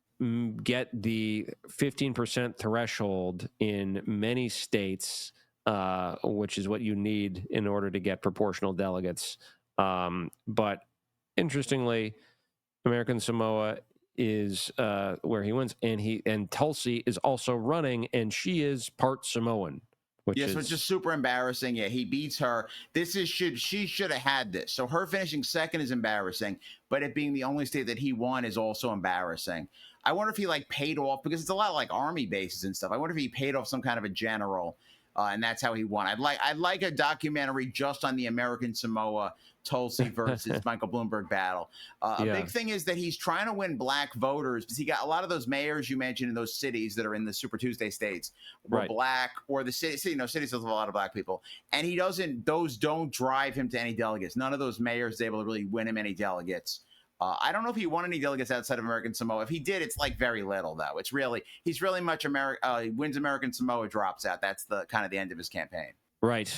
get the 15% threshold in many states, which is what you need in order to get proportional delegates. But interestingly, American Samoa is where he wins, and Tulsi is also running, and she is part Samoan. Which is just super embarrassing. Yeah, he beats her. She should have had this. So her finishing second is embarrassing, but it being the only state that he won is also embarrassing. I wonder if he like paid off, because it's a lot of like army bases and stuff. I wonder if he paid off some kind of a general, and that's how he won. I'd like a documentary just on the American Samoa Tulsi versus Michael Bloomberg battle. A big thing is that he's trying to win black voters, because he got a lot of those mayors you mentioned in those cities that are in the Super Tuesday states were black, or the cities with a lot of black people. And those don't drive him to any delegates. None of those mayors is able to really win him any delegates. I don't know if he won any delegates outside of American Samoa. If he did, it's like very little, though. He's really much he wins American Samoa, drops out. That's the kind of the end of his campaign. Right.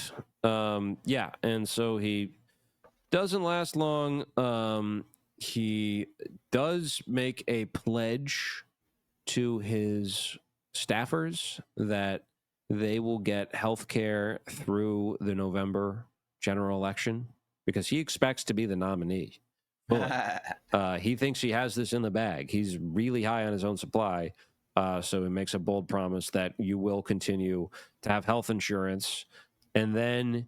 And so he doesn't last long. He does make a pledge to his staffers that they will get health care through the November general election, because he expects to be the nominee. He thinks he has this in the bag. He's really high on his own supply. So he makes a bold promise that you will continue to have health insurance. And then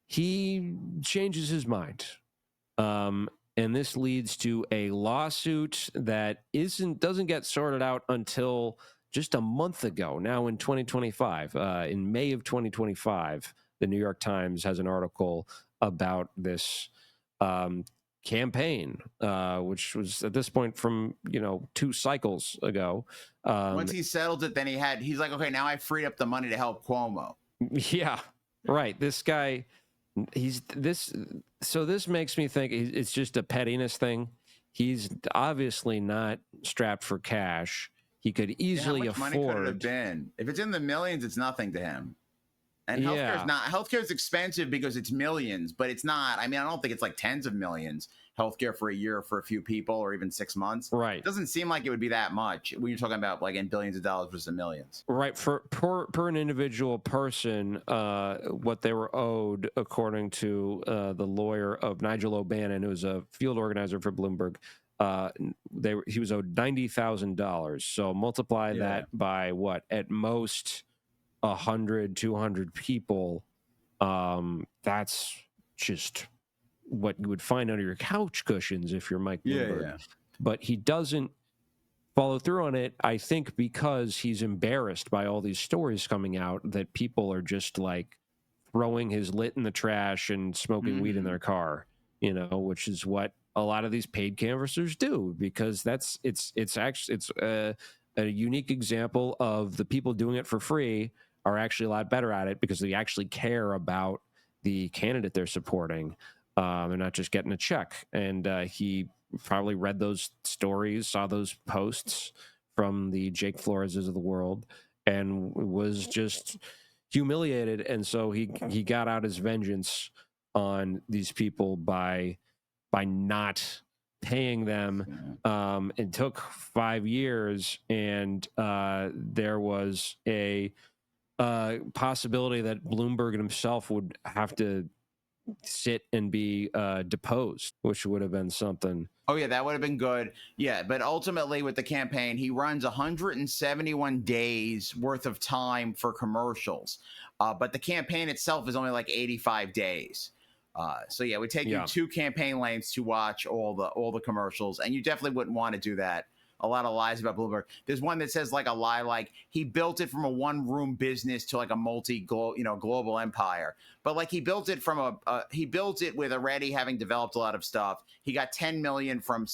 he changes his mind. And this leads to a lawsuit that doesn't get sorted out until just a month ago, now in 2025, in May of 2025, the New York Times has an article about this campaign, which was at this point from 2 cycles ago. Once he settled it, then he's like, okay, now I freed up the money to help Cuomo. Yeah, right. This guy, so this makes me think it's just a pettiness thing. He's obviously not strapped for cash. He could easily how much money could it have afford. been? If it's in the millions, it's nothing to him. And Yeah. healthcare is expensive because it's millions, but it's not. I mean, I don't think it's like tens of millions. Healthcare for a year for a few people, or even 6 months. Right. It doesn't seem like it would be that much when you're talking about like in billions of dollars versus millions. Right. Per an individual person, what they were owed, according to the lawyer of Nigel O'Bannon, who was a field organizer for Bloomberg, he was owed $90,000. So multiply that by what? At most 100, 200 people. That's just what you would find under your couch cushions if you're Mike Bloomberg. Yeah. But he doesn't follow through on it, I think, because he's embarrassed by all these stories coming out that people are just like throwing his lit in the trash and smoking weed in their car, which is what a lot of these paid canvassers do, because it's a unique example of the people doing it for free are actually a lot better at it because they actually care about the candidate they're supporting. They're not just getting a check. And he probably read those stories, saw those posts from the Jake Floreses of the world, and was just humiliated. And so he got out his vengeance on these people by not paying them. It took 5 years, and there was a possibility that Bloomberg himself would have to sit and be deposed, which would have been something. Oh, yeah, that would have been good. Yeah, but ultimately with the campaign, he runs 171 days worth of time for commercials. But the campaign itself is only like 85 days. So, yeah, it would take you 2 campaign lengths to watch all the commercials, and you definitely wouldn't want to do that. A lot of lies about Bloomberg. There's one that says like a lie, like he built it from a one-room business to like a global empire. But like he built it from he built it with already having developed a lot of stuff. He got 10 million from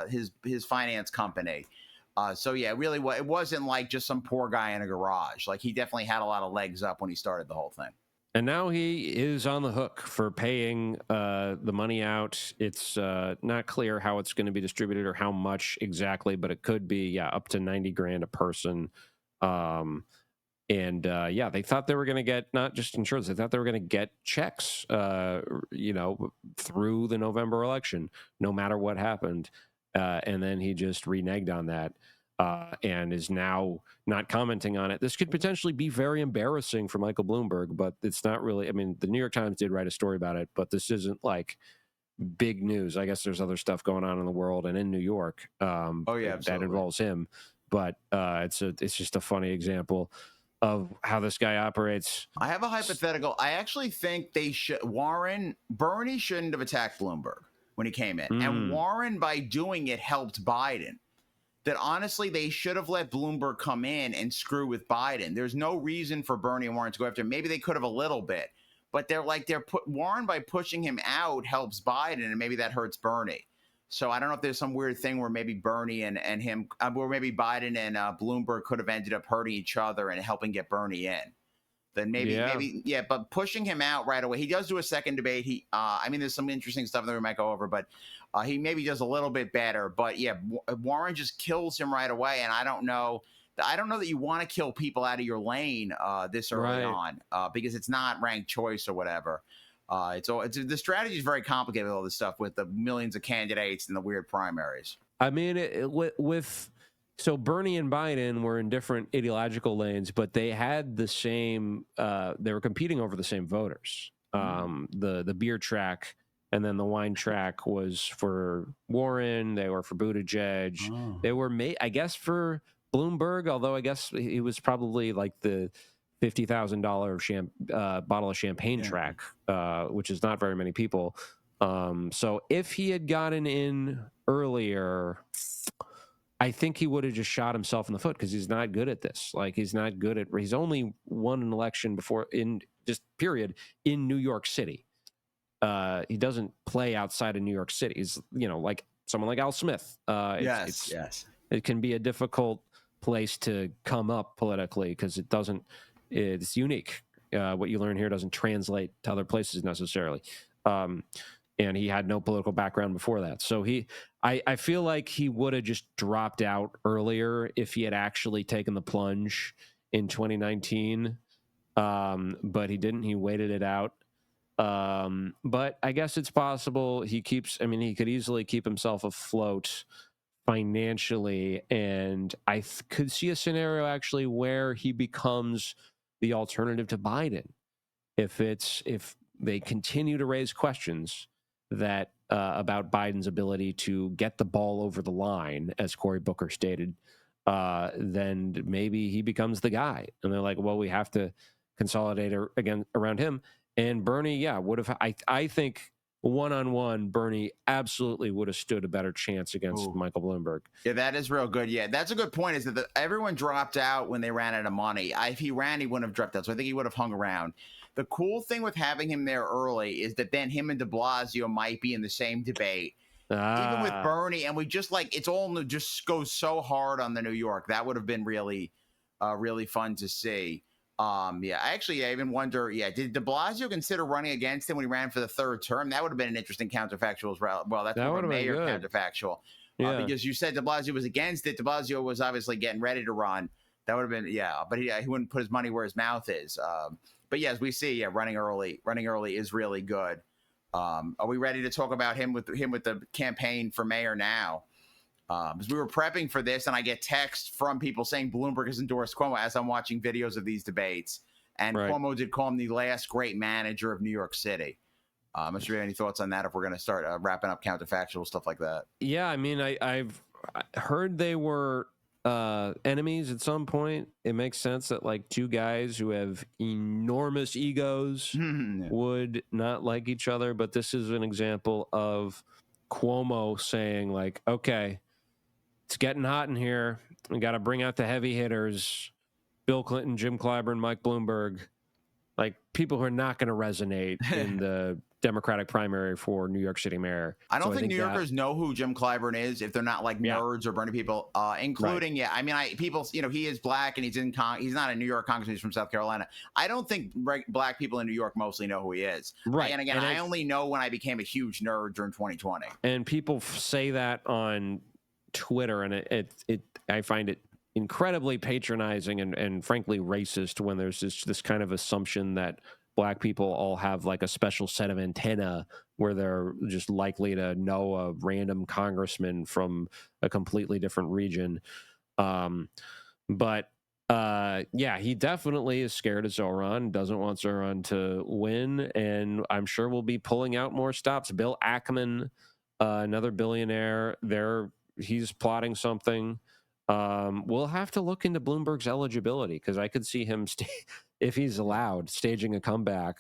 his finance company. So yeah, really, it wasn't like just some poor guy in a garage. Like he definitely had a lot of legs up when he started the whole thing. And now he is on the hook for paying the money out. It's not clear how it's going to be distributed or how much exactly, but it could be up to $90,000 a person. They thought they were going to get not just insurance; they thought they were going to get checks, through the November election, no matter what happened. And then he just reneged on that. And is now not commenting on it. This could potentially be very embarrassing for Michael Bloomberg, but it's not really. I mean, the New York Times did write a story about it, but this isn't like big news. I guess there's other stuff going on in the world and in New York that involves him. But it's just a funny example of how this guy operates. I have a hypothetical. I actually think Bernie shouldn't have attacked Bloomberg when he came in. And Warren, by doing it, helped Biden. That honestly, they should have let Bloomberg come in and screw with Biden. There's no reason for Bernie and Warren to go after him. Maybe they could have a little bit, but Warren, by pushing him out, helps Biden, and maybe that hurts Bernie. So I don't know if there's some weird thing where maybe Bernie and him, where maybe Biden and Bloomberg could have ended up hurting each other and helping get Bernie in. Then maybe, but pushing him out right away. He does do a second debate. There's some interesting stuff that we might go over, but he maybe does a little bit better. But yeah, Warren just kills him right away. And I don't know that you want to kill people out of your lane this early on because it's not ranked choice or whatever. The strategy is very complicated with all this stuff with the millions of candidates and the weird primaries. I mean, so Bernie and Biden were in different ideological lanes, but they had the same. They were competing over the same voters. The beer track and then the wine track was for Warren. They were for Buttigieg. They were I guess, for Bloomberg. Although I guess he was probably like the $50,000 bottle of champagne track, which is not very many people. So if he had gotten in earlier, I think he would have just shot himself in the foot because he's not good at this. Like he's not good at. He's only won an election before in just period in New York City. He doesn't play outside of New York City. He's like someone like Al Smith. Yes. It can be a difficult place to come up politically because it's unique. What you learn here doesn't translate to other places necessarily. And he had no political background before that. So I feel like he would have just dropped out earlier if he had actually taken the plunge in 2019. But he didn't. He waited it out. But I guess it's possible he could easily keep himself afloat financially. And I could see a scenario actually where he becomes the alternative to Biden. If they continue to raise questions that about Biden's ability to get the ball over the line, as Cory Booker stated, then maybe he becomes the guy. And they're like, well, we have to consolidate again around him. And Bernie, would have. I think one-on-one, Bernie absolutely would have stood a better chance against Michael Bloomberg. Yeah, that is real good. Yeah, that's a good point. Is that everyone dropped out when they ran out of money. If he ran, he wouldn't have dropped out. So I think he would have hung around. The cool thing with having him there early is that then him and de Blasio might be in the same debate. Even with Bernie, and we just it's all just goes so hard on the New York. That would have been really, really fun to see. I even wonder, did de Blasio consider running against him when he ran for the third term? That would have been an interesting counterfactual as well. Well, that's more of a mayor counterfactual. Because you said de Blasio was against it. De Blasio was obviously getting ready to run. That would have been, but he wouldn't put his money where his mouth is. But as we see, running early is really good. Are we ready to talk about him with the campaign for mayor now? As we were prepping for this, and I get texts from people saying Bloomberg has endorsed Cuomo as I'm watching videos of these debates. And Cuomo did call him the last great manager of New York City. I'm not sure you have any thoughts on that if we're going to start wrapping up counterfactual stuff like that. Yeah, I mean, I've heard they were enemies at some point. It makes sense that two guys who have enormous egos would not like each other. But this is an example of Cuomo saying okay, it's getting hot in here. We got to bring out the heavy hitters. Bill Clinton, Jim Clyburn, Mike Bloomberg, people who are not going to resonate in the Democratic primary for New York City mayor. I don't think New Yorkers know who Jim Clyburn is if they're not nerds or Bernie people, including, people, he is black and he's not a New York congressman, he's from South Carolina. I don't think black people in New York mostly know who he is. Right. And again, I only know when I became a huge nerd during 2020. And people say that on Twitter, and I find it incredibly patronizing and frankly racist when there's this kind of assumption that black people all have a special set of antenna where they're just likely to know a random congressman from a completely different region. But he definitely is scared of Zoran, doesn't want Zoran to win, and I'm sure we'll be pulling out more stops. Bill Ackman, another billionaire, he's plotting something. We'll have to look into Bloomberg's eligibility because I could see him, if he's allowed, staging a comeback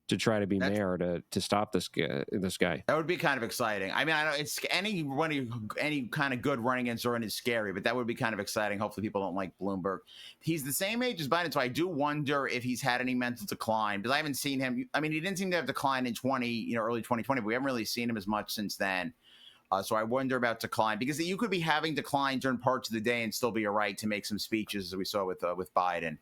to try to be mayor to stop this guy. That would be kind of exciting. I mean, I know it's any kind of good running against Zoran is scary, but that would be kind of exciting. Hopefully people don't like Bloomberg. He's the same age as Biden, so I do wonder if he's had any mental decline because I haven't seen him. I mean, he didn't seem to have declined in early 2020, but we haven't really seen him as much since then. So I wonder about decline because you could be having decline during parts of the day and still be all right to make some speeches as we saw with Biden.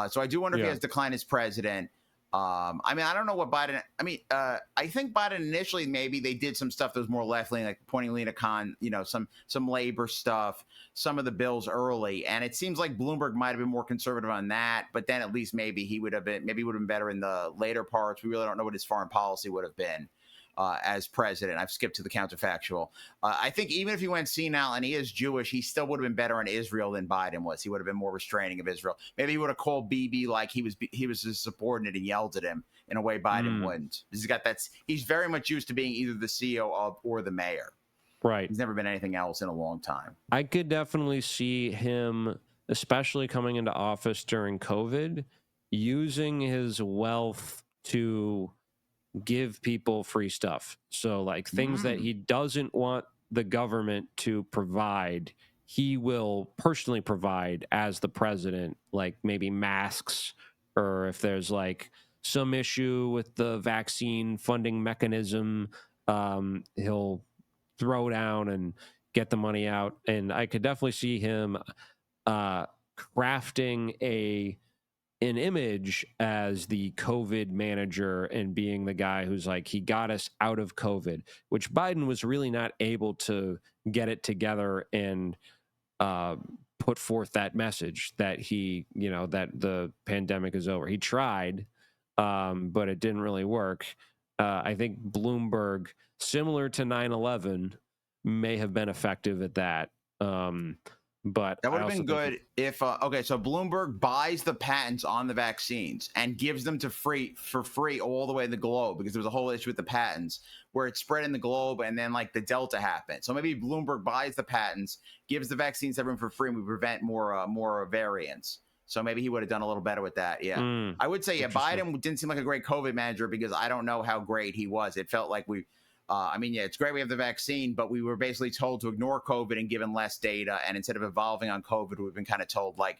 So I do wonder if he has decline as president. I mean, I don't know what Biden. I mean, I think Biden initially maybe they did some stuff that was more left leaning, like pointing Lena Khan, some labor stuff, some of the bills early, and it seems like Bloomberg might have been more conservative on that. But then at least maybe he would have been better in the later parts. We really don't know what his foreign policy would have been. As president. I've skipped to the counterfactual. I think even if he went senile and he is Jewish, he still would have been better on Israel than Biden was. He would have been more restraining of Israel. Maybe he would have called Bibi like he was his subordinate and yelled at him in a way Biden wouldn't. He's very much used to being either the CEO of or the mayor. Right. He's never been anything else in a long time. I could definitely see him, especially coming into office during COVID, using his wealth to give people free stuff. So things that he doesn't want the government to provide, he will personally provide as the president, like maybe masks, or if there's like some issue with the vaccine funding mechanism, he'll throw down and get the money out. And I could definitely see him crafting an image as the COVID manager and being the guy who's like, he got us out of COVID, which Biden was really not able to get it together and put forth that message that that the pandemic is over. He tried, but it didn't really work. I think Bloomberg, similar to 9/11, may have been effective at that. But That would I have also been good if okay, so Bloomberg buys the patents on the vaccines and gives them for free all the way in the globe, because there was a whole issue with the patents where it spread in the globe and then like the Delta happened. So maybe Bloomberg buys the patents, gives the vaccines to everyone for free, and we prevent more variants. So maybe he would have done a little better with that. Yeah. I would say Biden didn't seem like a great COVID manager, because I don't know how great he was. It felt like it's great we have the vaccine, but we were basically told to ignore COVID and given less data. And instead of evolving on COVID, we've been kind of told, like,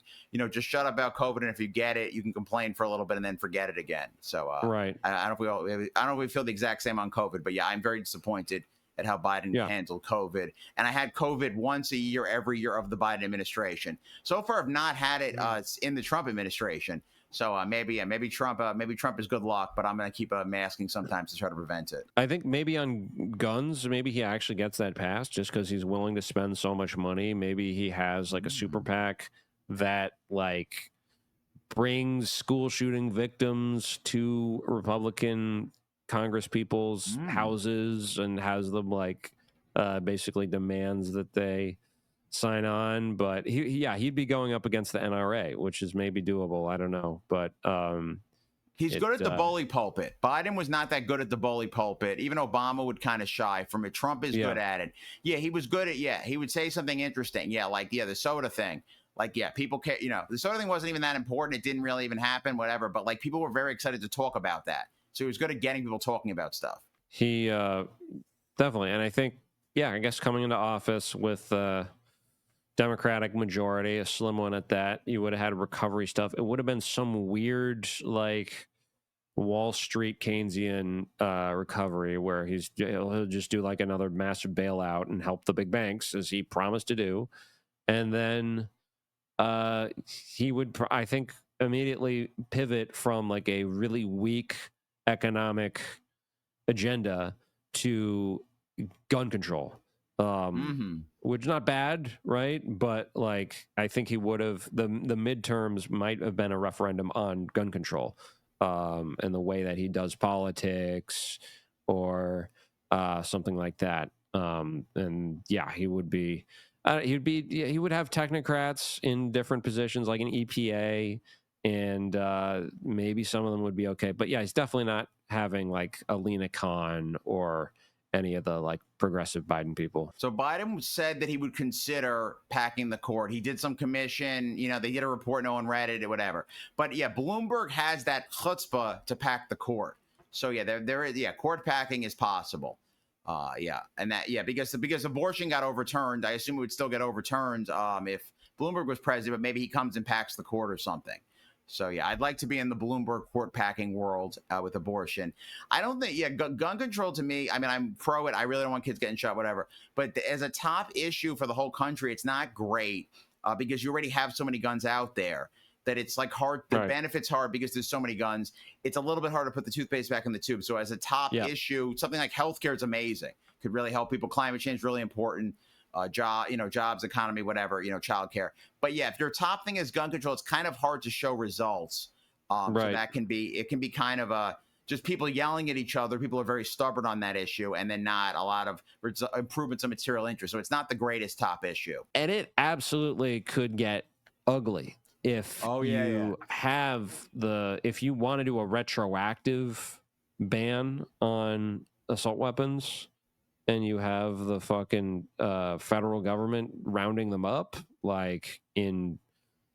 just shut up about COVID. And if you get it, you can complain for a little bit and then forget it again. So right. I don't know if we feel the exact same on COVID, but yeah, I'm very disappointed at how Biden handled COVID. And I had COVID once a year, every year of the Biden administration. So far, I've not had it in the Trump administration. So maybe Trump is good luck, but I'm going to keep masking sometimes to try to prevent it. I think maybe on guns, maybe he actually gets that passed just because he's willing to spend so much money. Maybe he has like a super PAC that like brings school shooting victims to Republican Congress people's houses and has them like basically demands that they sign on. But he'd be going up against the NRA, which is maybe doable. I don't know, but he's good at the bully pulpit. Biden was not that good at the bully pulpit. Even Obama would kind of shy from it. Trump is good at it. Yeah, he was good at he would say something interesting. Yeah, like the soda thing. Like, people care, the soda thing wasn't even that important. It didn't really even happen, whatever. But like people were very excited to talk about that. So he was good at getting people talking about stuff. He definitely. And I think, I guess coming into office with Democratic majority, a slim one at that, you would have had recovery stuff. It would have been some weird, like Wall Street Keynesian recovery where he'll just do like another massive bailout and help the big banks as he promised to do. And then he would, I think, immediately pivot from like a really weak economic agenda to gun control, which is not bad, right? But like, I think he would have, the midterms might have been a referendum on gun control, and the way that he does politics or something like that. And he would be, he would have technocrats in different positions, like an EPA, and maybe some of them would be okay. But he's definitely not having like a Lena Khan or any of the like progressive Biden people. So Biden said that he would consider packing the court. He did some commission, they did a report, no one read it or whatever. But Bloomberg has that chutzpah to pack the court. So there is, court packing is possible. And that, because abortion got overturned, I assume it would still get overturned if Bloomberg was president, but maybe he comes and packs the court or something. So, I'd like to be in the Bloomberg court packing world with abortion. I don't think, gun control to me, I mean, I'm pro it. I really don't want kids getting shot, whatever. But as a top issue for the whole country, it's not great because you already have so many guns out there that it's like hard. The benefit's hard because there's so many guns. It's a little bit hard to put the toothpaste back in the tube. So as a top issue, something like healthcare is amazing. Could really help people. Climate change is really important. Jobs, economy, whatever, childcare. But if your top thing is gun control, it's kind of hard to show results. So that can be kind of just people yelling at each other. People are very stubborn on that issue, and then not a lot of improvements of material interest. So it's not the greatest top issue. And it absolutely could get ugly if if you want to do a retroactive ban on assault weapons, and you have the fucking federal government rounding them up, like in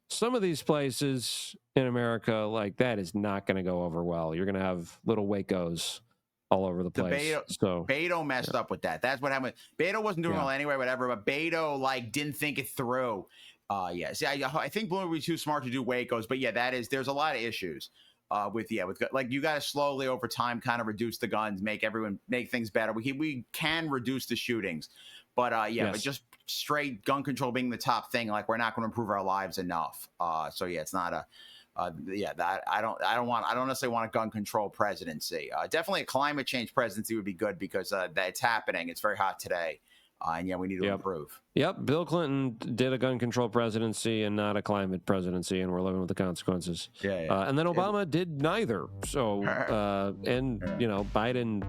some of these places in America, like that is not going to go over well. You're going to have little Wacos all over the place. Beto messed up with that. That's what happened. Beto wasn't doing well anyway, whatever. But Beto didn't think it through. See, I think Bloomberg would be too smart to do Waco's, but there's a lot of issues with you got to slowly over time kind of reduce the guns, make things better. We can reduce the shootings, but but just straight gun control being the top thing, we're not going to improve our lives enough. It's not a. I don't necessarily want a gun control presidency. Definitely a climate change presidency would be good because that's happening. It's very hot today. And we need to improve. Yep. Bill Clinton did a gun control presidency and not a climate presidency, and we're living with the consequences. And then Obama did neither. So, Biden,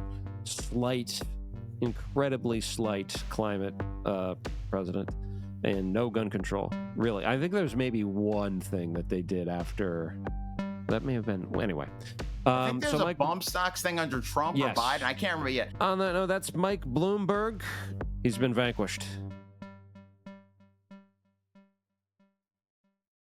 incredibly slight climate president, and no gun control. Really, I think there's maybe one thing that they did after. That may have been anyway. I think there's a bump stocks thing under Trump or Biden. I can't remember yet. No, that's Mike Bloomberg. He's been vanquished.